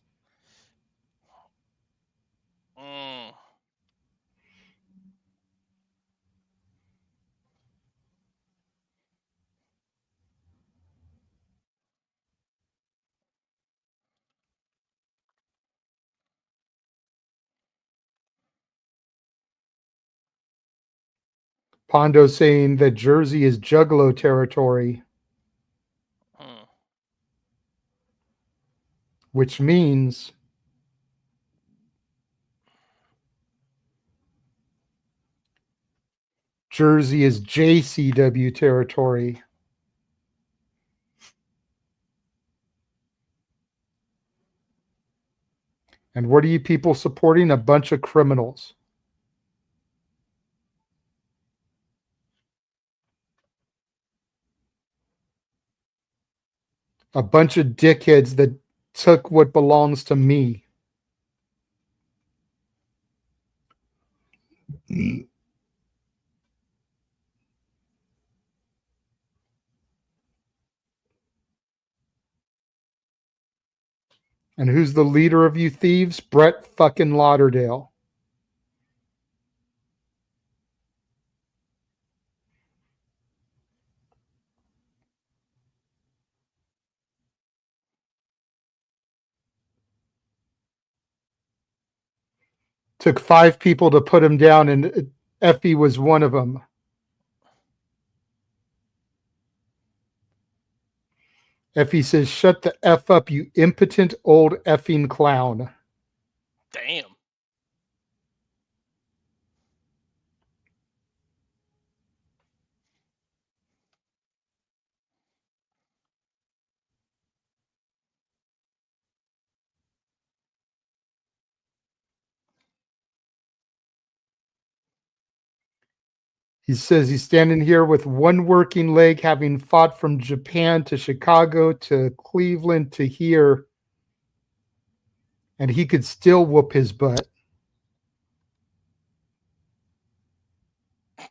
Pondo saying that Jersey is Juggalo territory, which means Jersey is JCW territory. And what are you people supporting? A bunch of criminals. A bunch of dickheads that took what belongs to me. And who's the leader of you thieves? Brett fucking Lauderdale. Took 5 people to put him down, and Effy was one of them. Effy says, "Shut the F up, you impotent old effing clown." Damn. He says he's standing here with one working leg, having fought from Japan to Chicago to Cleveland to here, and he could still whoop his butt. He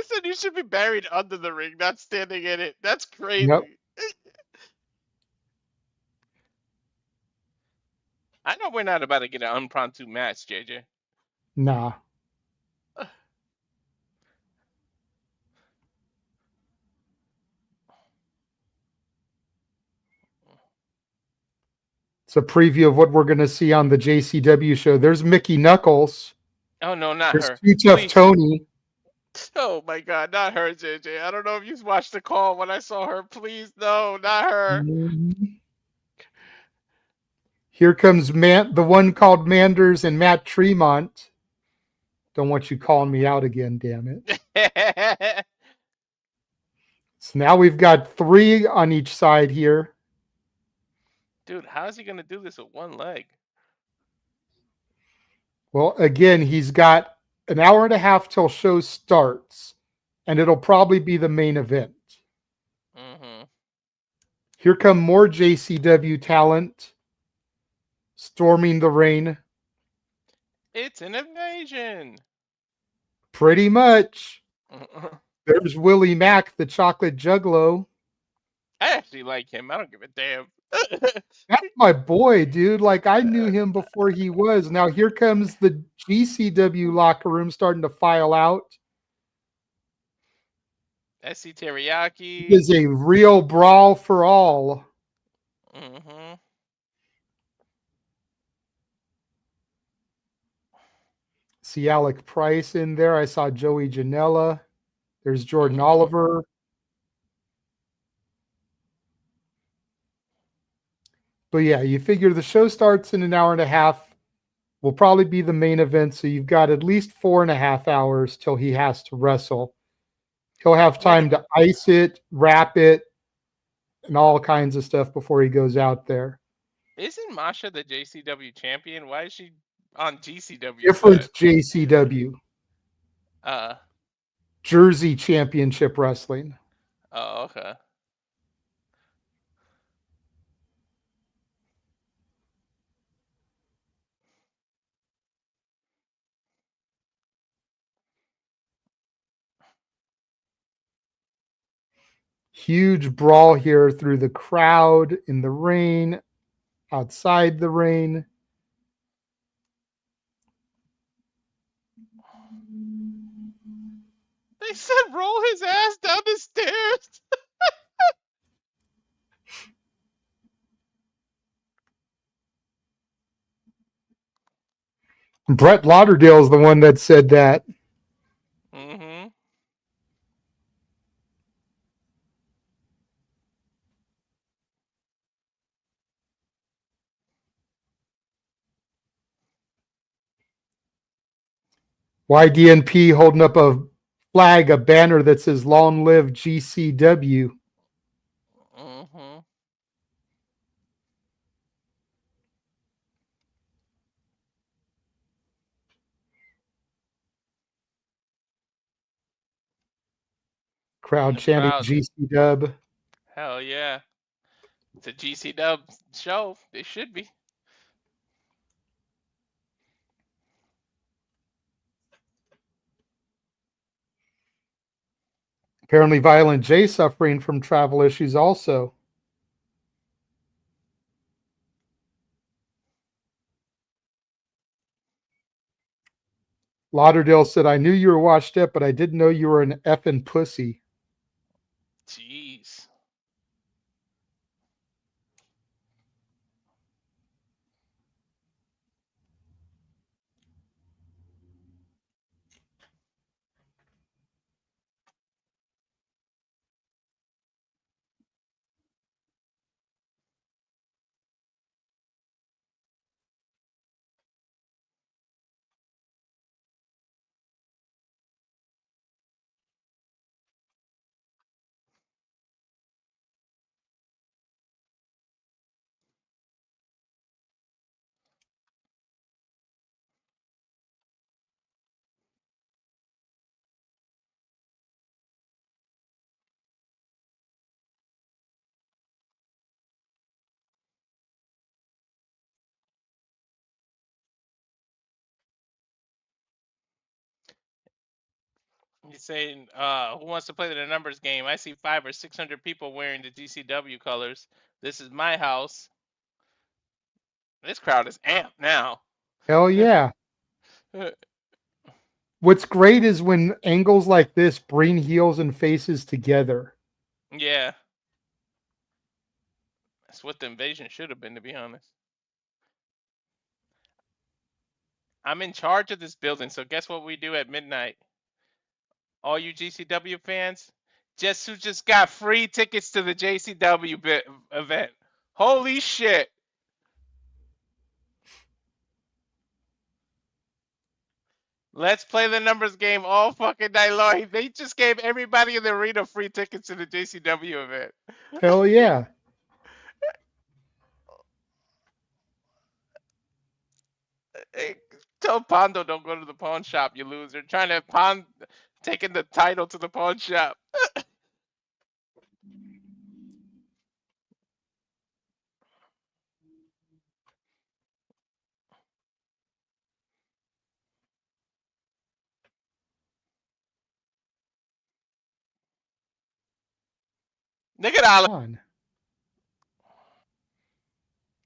said you should be buried under the ring, not standing in it. That's crazy. Yep. I know we're not about to get an impromptu match, JJ. Nah. It's a preview of what we're going to see on the JCW show. There's Mickey Knuckles. Oh no, not There's her. Too Tough Please. Tony. Oh my God, not her, JJ. I don't know if you watched the call when I saw her. Please, no, not her. Here comes the one called Manders and Matt Tremont. Don't want you calling me out again, damn it. So now we've got 3 on each side here. Dude, how is he going to do this with one leg? Well, again, he's got an hour and a half till show starts, and it'll probably be the main event. Mm-hmm. Here come more JCW talent storming the ring. It's an invasion. Pretty much. There's Willie Mack, the chocolate juggalo. I actually like him. I don't give a damn. That's my boy, dude. Like, I knew him before he was. Now here comes the GCW locker room starting to file out. SC It Teriyaki. is a real brawl for all. Mm-hmm. See Alec Price in there. I saw Joey Janela. There's Jordan Mm-hmm. Oliver. But yeah, you figure the show starts in an hour and a half. Will probably be the main event. So you've got at least 4.5 hours till he has to wrestle. He'll have time to ice it, wrap it, and all kinds of stuff before he goes out there. Isn't Masha the JCW champion? Why is she on GCW Different side? JCW. Jersey Championship Wrestling. Oh, okay. Huge brawl here through the crowd, in the rain, outside the rain. They said roll his ass down the stairs. Brett Lauderdale is the one that said that. Mm-hmm. YDNP holding up a flag, a banner that says "Long Live GCW." Mm-hmm. Crowd The chanting crowd. GCW. Hell yeah. It's a GCW show. They should be. Apparently, Violent J suffering from travel issues also. Lauderdale said, "I knew you were washed up, but I didn't know you were an effing pussy." Jeez. He's saying, who wants to play the numbers game? I see 500 or 600 people wearing the GCW colors. This is my house. This crowd is amped now. Hell yeah. What's great is when angles like this bring heels and faces together. Yeah. That's what the invasion should have been, to be honest. I'm in charge of this building, so guess what we do at midnight? All you GCW fans, guess who just got free tickets to the JCW event? Holy shit. Let's play the numbers game all fucking night long. They just gave everybody in the arena free tickets to the JCW event. Hell yeah. Hey, tell Pondo don't go to the pawn shop, you loser. Trying to pawn, taking the title to the pawn shop. Look at Alec. on.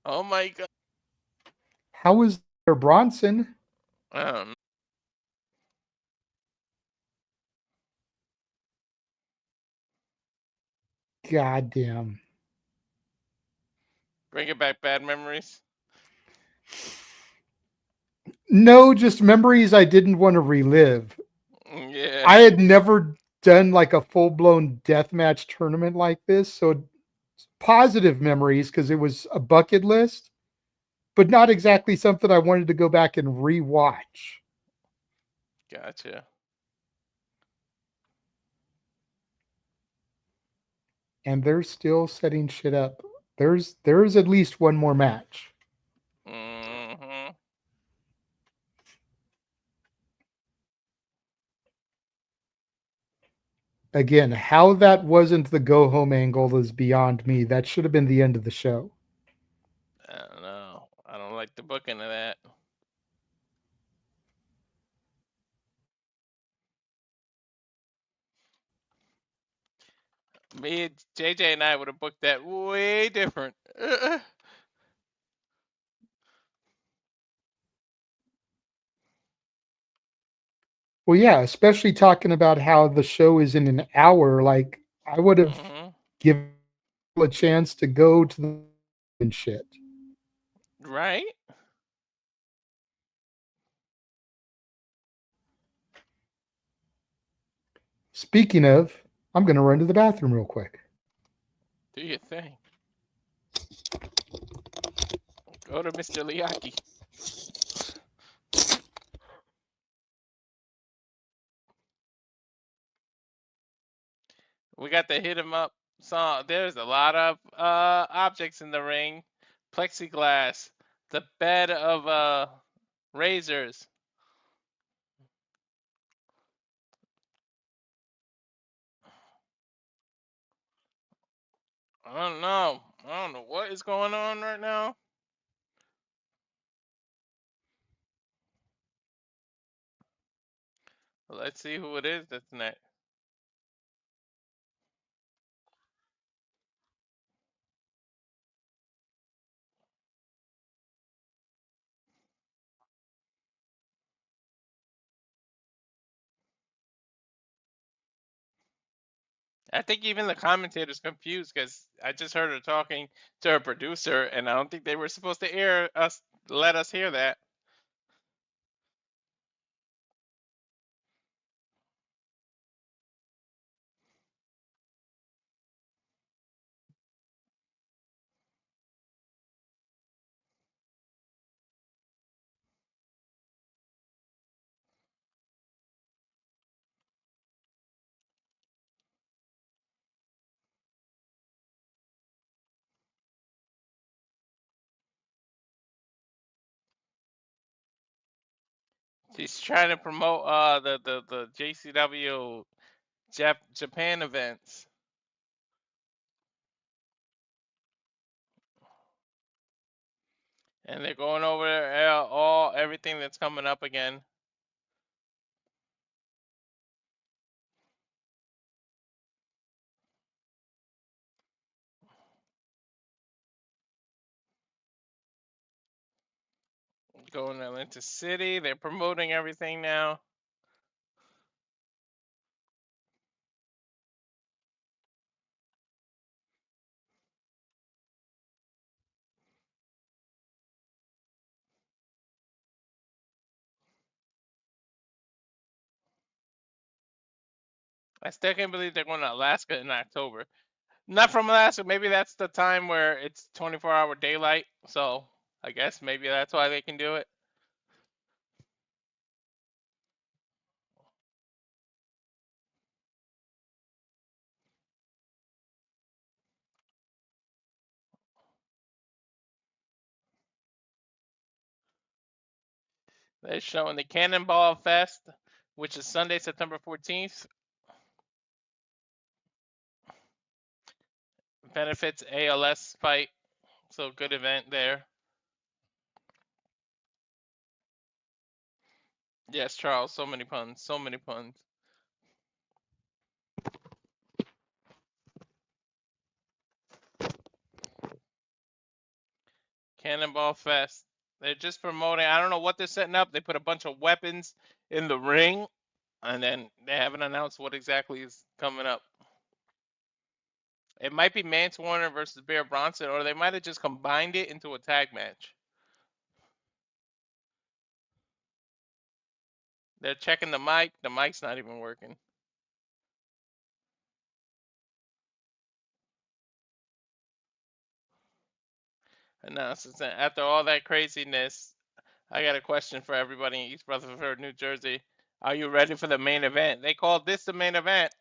Oh my god. How is there Bronson? I don't know. Goddamn. Bring it back bad memories. No, just memories I didn't want to relive. Yeah. I had never done like a full blown deathmatch tournament like this, so positive memories because it was a bucket list, but not exactly something I wanted to go back and rewatch. Gotcha. And they're still setting shit up. There's at least one more match. Mm-hmm. Again, how that wasn't the go home angle is beyond me. That should have been the end of the show. I don't know. I don't like the booking of that. Me, JJ, and I would have booked that way different. Well, yeah, especially talking about how the show is in an hour. Like, I would have Mm-hmm. given a chance to go to the and shit. Right? Speaking of, I'm going to run to the bathroom real quick. Do your thing. Go to Mr. Liaki. We got the hit him up song. There's a lot of objects in the ring. Plexiglass. The bed of razors. I don't know. I don't know what is going on right now. Let's see who it is that's next. I think even the commentator's confused because I just heard her talking to her producer, and I don't think they were supposed to let us hear that. She's trying to promote the JCW Japan events, and they're going over all everything that's coming up again. Going to Atlantic City, they're promoting everything now. I still can't believe they're going to Alaska in October. Not from Alaska. Maybe that's the time where it's 24-hour daylight. So I guess maybe that's why they can do it. They're showing the Cannonball Fest, which is Sunday, September 14th. Benefits ALS fight. So good event there. Yes, Charles. So many puns. So many puns. Cannonball Fest. They're just promoting. I don't know what they're setting up. They put a bunch of weapons in the ring, and then they haven't announced what exactly is coming up. It might be Mance Warner versus Bear Bronson, or they might have just combined it into a tag match. They're checking the mic. The mic's not even working. Announcements. After all that craziness, I got a question for everybody in East Rutherford, New Jersey. Are you ready for the main event? They called this the main event.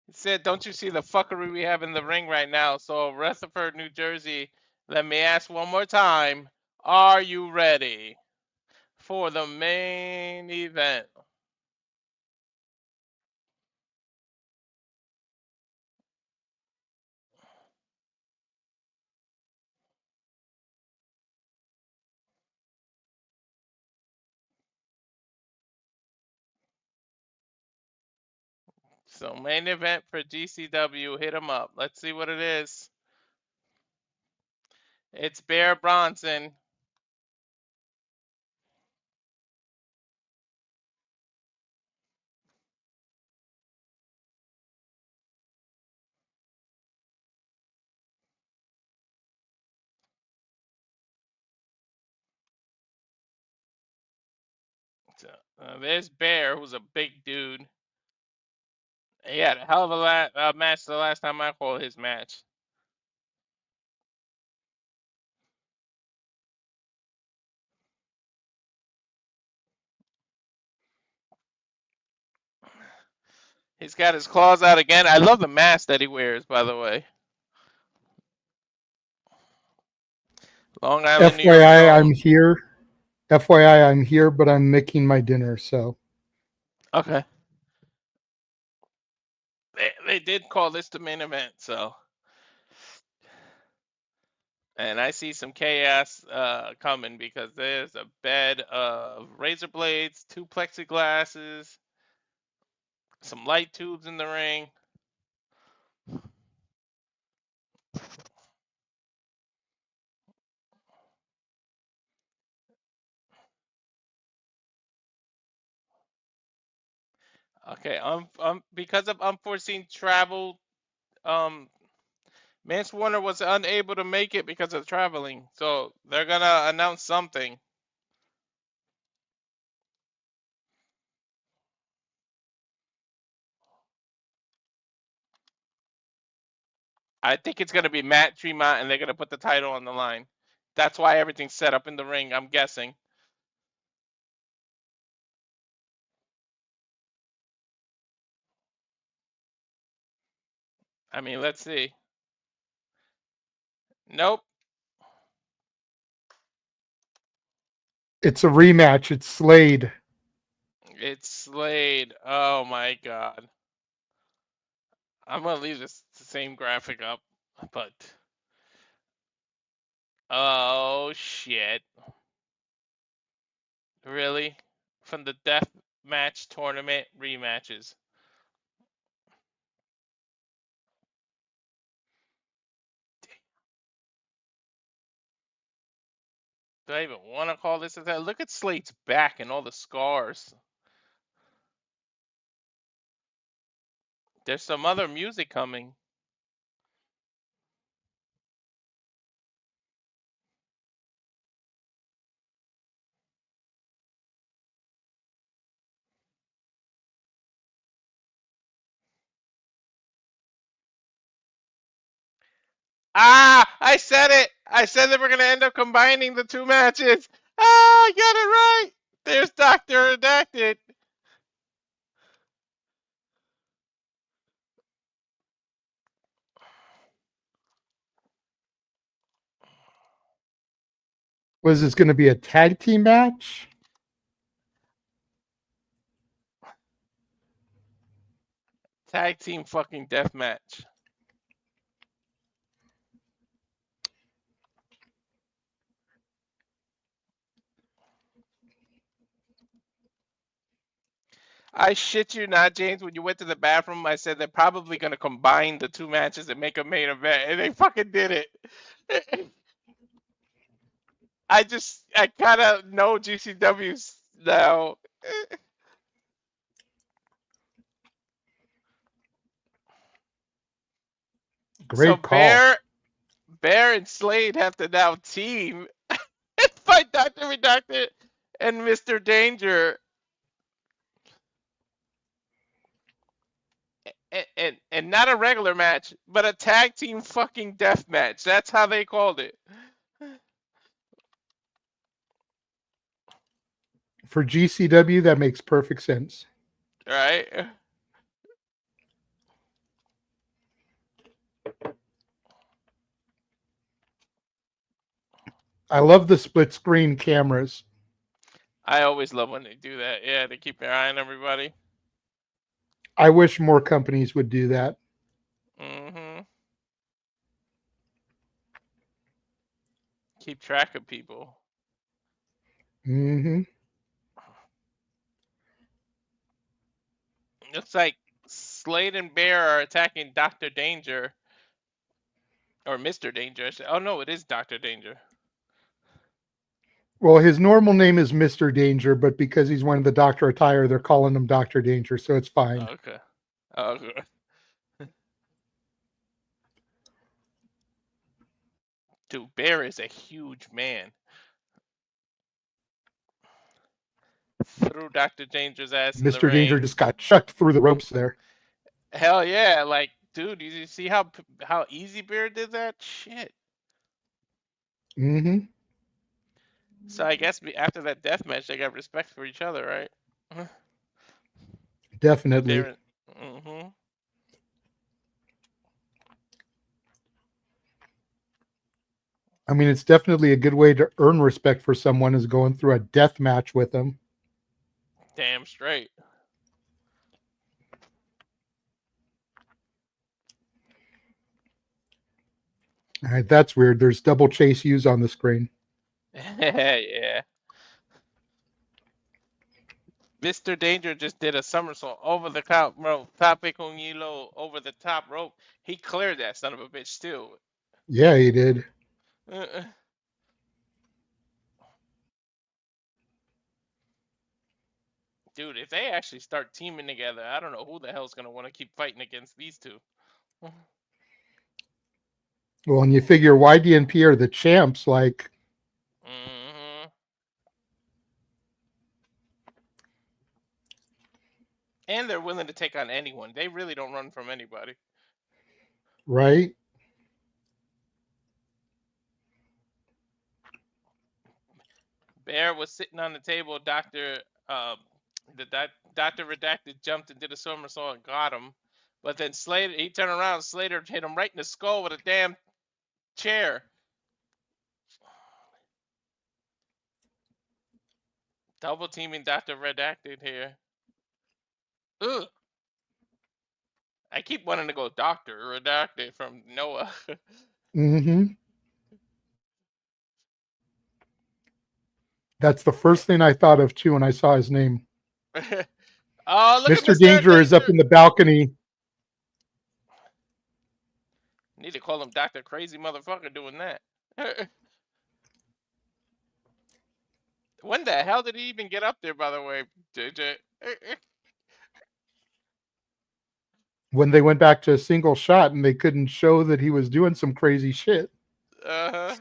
He said, "Don't you see the fuckery we have in the ring right now?" So, Rutherford, New Jersey, let me ask one more time. Are you ready for the main event? So, main event for GCW. Hit 'em up. Let's see what it is. It's Bear Bronson. So, there's Bear, who's a big dude. He had a hell of a match the last time I called his match. He's got his claws out again. I love the mask that he wears, by the way. Long Island, New York's FYI, own. I'm here. FYI, I'm here, but I'm making my dinner. So Okay. They did call this the main event, so. And I see some chaos coming because there's a bed of razor blades, 2 plexiglasses, some light tubes in the ring. Okay, because of unforeseen travel, Mance Warner was unable to make it because of traveling. So they're gonna announce something. I think it's gonna be Matt Tremont, and they're gonna put the title on the line. That's why everything's set up in the ring. I'm guessing. I mean, let's see. Nope, it's a rematch. It's Slade. it's Slade. Oh my God. I'm gonna leave this the same graphic up, but oh shit. Really? From the death match tournament rematches. Do I even want to call this a that? Look at Slade's back and all the scars. There's some other music coming. Ah, I said it. I said that we're gonna end up combining the 2 matches. Ah, I got it right. There's Dr. Redacted. Was this going to be a tag team match? Tag team fucking death match. I shit you not, James. When you went to the bathroom, I said they're probably gonna combine the two matches and make a main event, and they fucking did it. I kind of know GCW's now. So Great call. Bear and Slade have to now team and fight Dr. Redacted and Mr. Danger, and not a regular match, but a tag team fucking death match. That's how they called it. For GCW, that makes perfect sense. Right? I love the split screen cameras. I always love when they do that. Yeah, they keep their eye on everybody. I wish more companies would do that. Mm-hmm. Keep track of people. Mm-hmm. Looks like Slade and Bear are attacking Dr. Danger. Or Mr. Danger. Oh no, it is Dr. Danger. Well, his normal name is Mr. Danger, but because he's wearing the doctor attire, they're calling him Dr. Danger, so it's fine. Okay. Okay. Dude, Bear is a huge man. Threw Dr. Danger's ass in the Mr. Danger ring. just got chucked through the ropes there. Hell yeah, like, dude, you see how easy Bear did that? Shit. Mm-hmm. So I guess after that death match, they got respect for each other, right? Definitely. Mm-hmm. I mean, it's definitely a good way to earn respect for someone is going through a death match with them. Damn straight. All right, that's weird. There's double chase U's on the screen. Yeah. Mr. Danger just did a somersault over the top rope, tape con hilo over the top rope. He cleared that son of a bitch too. Yeah, he did. Dude, if they actually start teaming together, I don't know who the hell's gonna want to keep fighting against these two. Well, and you figure YDNP are the champs, like. Mm-hmm. And they're willing to take on anyone. They really don't run from anybody. Right? Bear was sitting on the table. Dr. Redacted jumped and did a somersault and got him. But then Slater, he turned around. Slater hit him right in the skull with a damn chair. Double teaming Dr. Redacted here. Ugh. I keep wanting to go Dr. Redacted from Noah. Mm-hmm. That's the first thing I thought of too when I saw his name. Oh, look Mr. at Danger is up in the balcony. Need to call him Dr. Crazy Motherfucker doing that. When the hell did he even get up there, by the way, JJ? When they went back to a single shot and they couldn't show that he was doing some crazy shit. Uh-huh.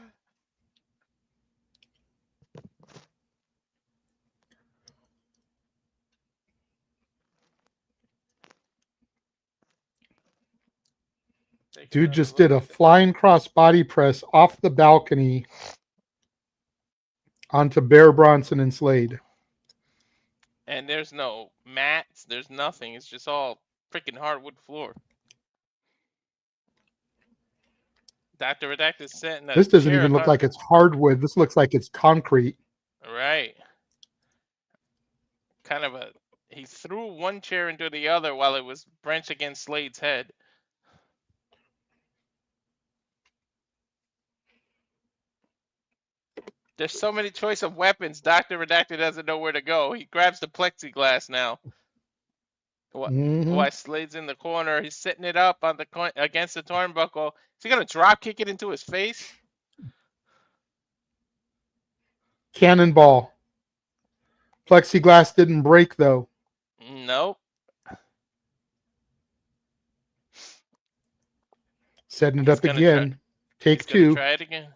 Dude just did a flying cross body press off the balcony onto Bear, Bronson, and Slade. And there's no mats, there's nothing. It's just all freaking hardwood floor. Dr. Redacted sitting. This doesn't even look like it's hardwood. This looks like it's concrete. Right. Kind of a. He threw one chair into the other while it was branched against Slade's head. There's so many choice of weapons. Dr. Redacted doesn't know where to go. He grabs the plexiglass now. Why Slade's in the corner. He's setting it up on the against the turnbuckle. Is he gonna drop kick it into his face? Cannonball. Plexiglass didn't break, though. Nope. Setting it up again. Take two. Try it again.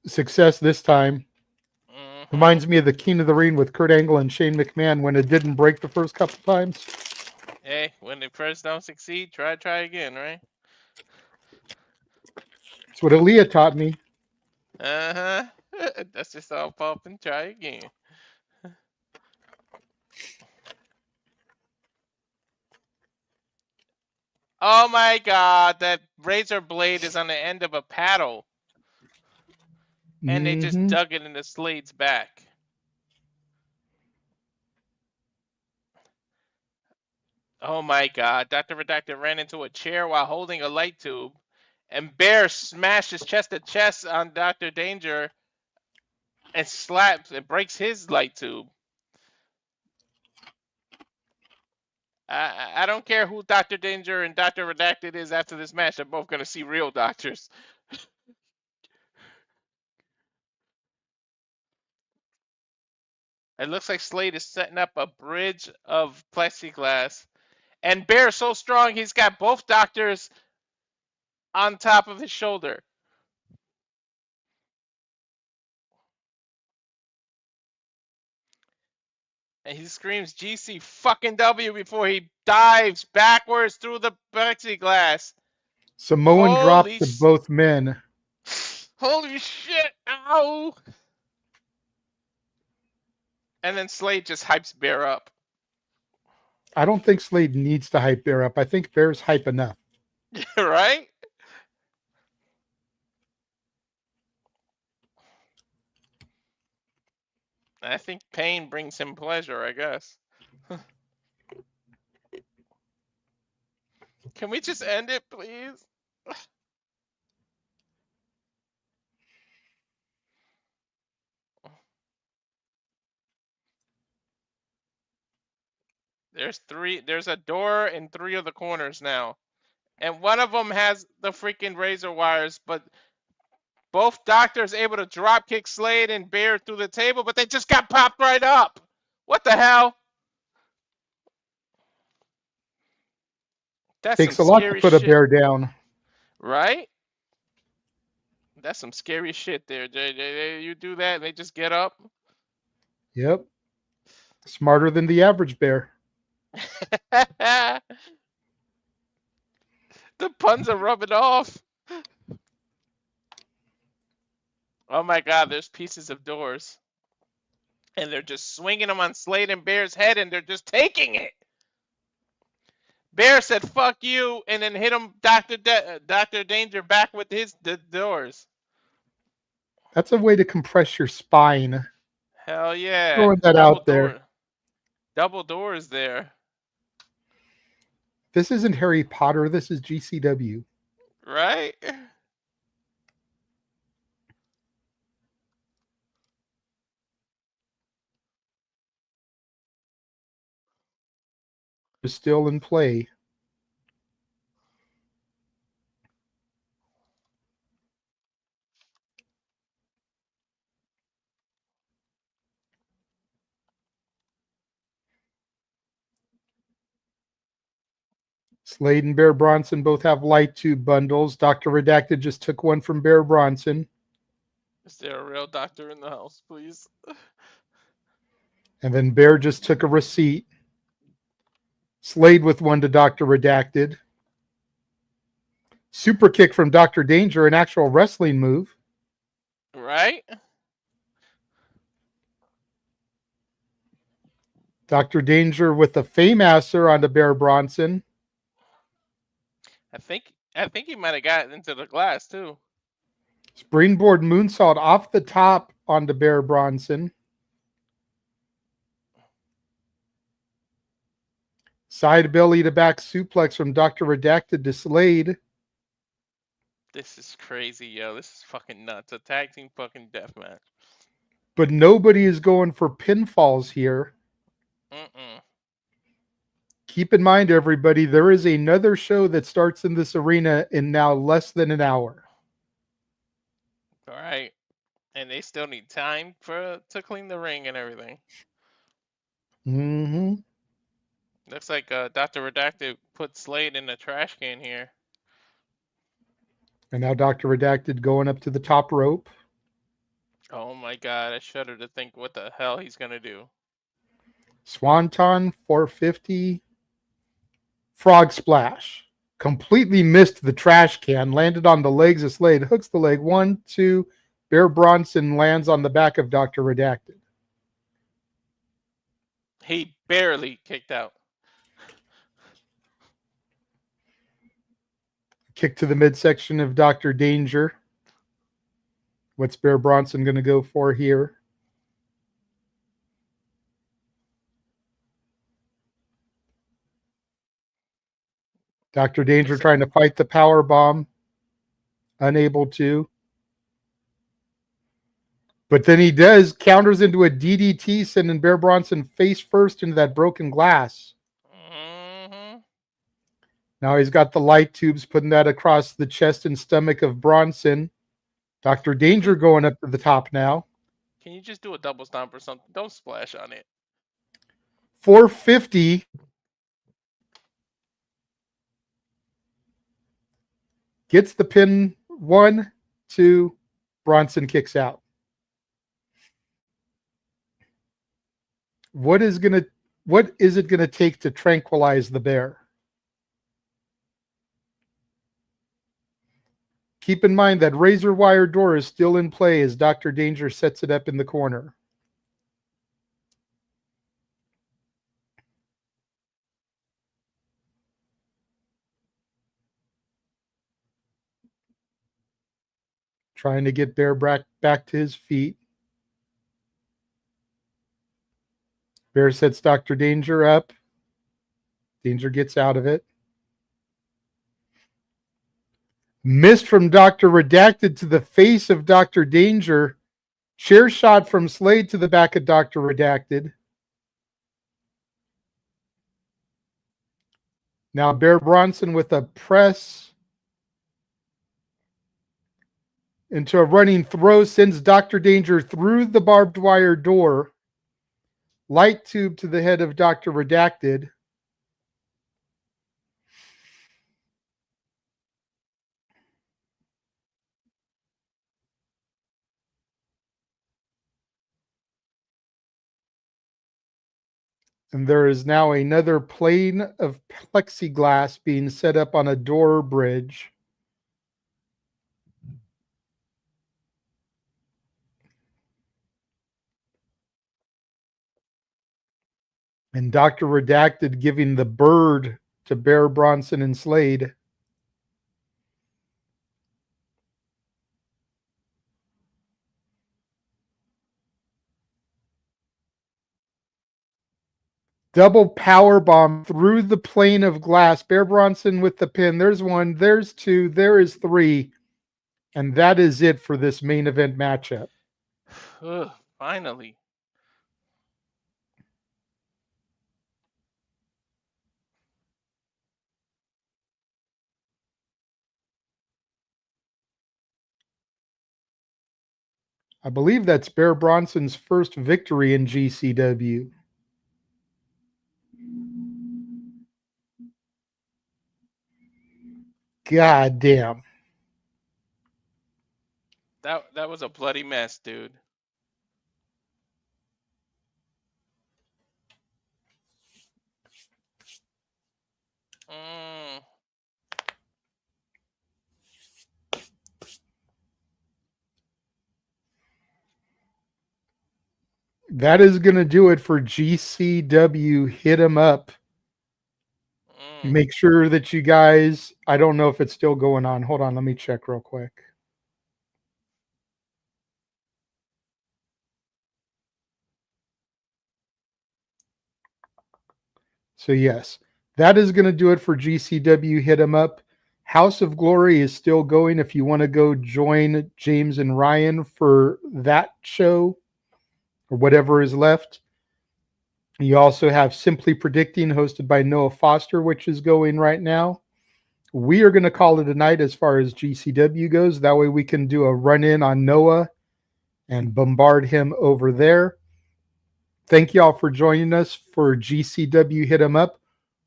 Success this time. Reminds me of the King of the Ring with Kurt Angle and Shane McMahon when it didn't break the first couple times. Hey, when they first don't succeed, try again, right? That's what Aaliyah taught me. That's just all pop and try again. Oh my God, that razor blade is on the end of a paddle. And they just dug it into Slade's back. Oh my God, Dr. Redacted ran into a chair while holding a light tube. And Bear smashed his chest to chest on Dr. Danger and slaps and breaks his light tube. I don't care who Dr. Danger and Dr. Redacted is after this match. They're both going to see real doctors. It looks like Slade is setting up a bridge of plexiglass. And Bear is so strong, he's got both doctors on top of his shoulder. And he screams GC fucking W before he dives backwards through the plexiglass. Samoan drop to both men. Holy shit! Ow! And then Slade just hypes Bear up. I don't think Slade needs to hype Bear up. I think Bear's hype enough. Right? I think pain brings him pleasure, I guess. Can we just end it, please? There's a door in 3 of the corners now. And one of them has the freaking razor wires, but both doctors able to drop kick Slade and Bear through the table, but they just got popped right up. What the hell? That's Takes a some lot to scary put a shit. Bear down. Right? That's some scary shit there, JJ. You do that and they just get up? Yep. Smarter than the average Bear. The puns are rubbing off. Oh my God, there's pieces of doors. And they're just swinging them on Slade and Bear's head and they're just taking it. Bear said, fuck you, and then hit him, Dr. Danger, back with the doors. That's a way to compress your spine. Hell yeah. Throwing that out there. Double doors there. This isn't Harry Potter. This is GCW. Right? Is still in play. Slade and Bear Bronson both have light tube bundles. Dr. Redacted just took one from Bear Bronson. Is there a real doctor in the house, please? And then Bear just took a receipt. Slade with one to Dr. Redacted. Super kick from Dr. Danger, an actual wrestling move. Right? Dr. Danger with the Fameasser onto Bear Bronson. I think he might have got into the glass too. Springboard moonsault off the top onto Bear Bronson. Side belly to back suplex from Dr. Redacted to Slade. This is crazy, yo. This is fucking nuts. A tag team fucking deathmatch. but nobody is going for pinfalls here. Mm-mm. Keep in mind, everybody, there is another show that starts in this arena in now less than an hour. All right. And they still need time to clean the ring and everything. Mm-hmm. Looks like Dr. Redacted put Slade in the trash can here. And now Dr. Redacted going up to the top rope. Oh my god, I shudder to think what the hell he's gonna do. Swanton 450. Frog splash. Completely missed the trash can. Landed on the legs of Slade. Hooks the leg. 1, 2. Bear Bronson lands on the back of Dr. Redacted. He barely kicked out. Kick to the midsection of Dr. Danger. What's Bear Bronson going to go for here? Dr. Danger trying to fight the power bomb. Unable to. But then he does. Counters into a DDT, sending Bear Bronson face first into that broken glass. Mm-hmm. Now he's got the light tubes, putting that across the chest and stomach of Bronson. Dr. Danger going up to the top now. Can you just do a double stomp or something? Don't splash on it. 450. Gets the pin. 1, 2. Bronson kicks out. What is it gonna take to tranquilize the bear? Keep in mind that razor wire door is still in play as Dr. Danger sets it up in the corner. Trying to get Bear back to his feet. Bear sets Dr. Danger up. Danger gets out of it. Missed from Dr. Redacted to the face of Dr. Danger. Chair shot from Slade to the back of Dr. Redacted. Now Bear Bronson with a press into a running throw sends Dr. Danger through the barbed wire door. Light tube to the head of Dr. Redacted. And there is now another plane of plexiglass being set up on a door bridge. And Dr. Redacted giving the bird to Bear Bronson and Slade. Double power bomb through the plane of glass. Bear Bronson with the pin. There's 1, there's 2, there is 3. And that is it for this main event matchup. Ugh, finally. I believe that's Bear Bronson's first victory in GCW. God damn. That was a bloody mess, dude. That is going to do it for GCW. Hit 'em up. Make sure that you guys, I don't know if it's still going on. Hold on, let me check real quick. So yes, that is going to do it for GCW. Hit 'em up. House of Glory is still going if you want to go join James and Ryan for that show. or whatever is left. You also have Simply Predicting, hosted by Noah Foster, which is going right now. We are going to call it a night as far as GCW goes. That way we can do a run-in on Noah and bombard him over there. Thank you all for joining us for GCW Hit 'em Up.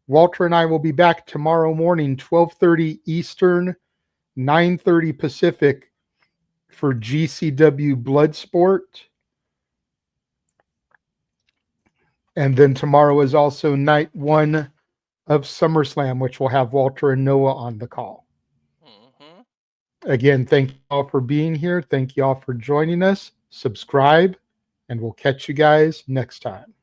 Walter and I will be back tomorrow morning, 12:30 Eastern, 9:30 Pacific, for GCW Bloodsport. And then tomorrow is also night 1 of SummerSlam, which will have Walter and Noah on the call. Again, thank you all for being here. Thank you all for joining us. Subscribe, and we'll catch you guys next time.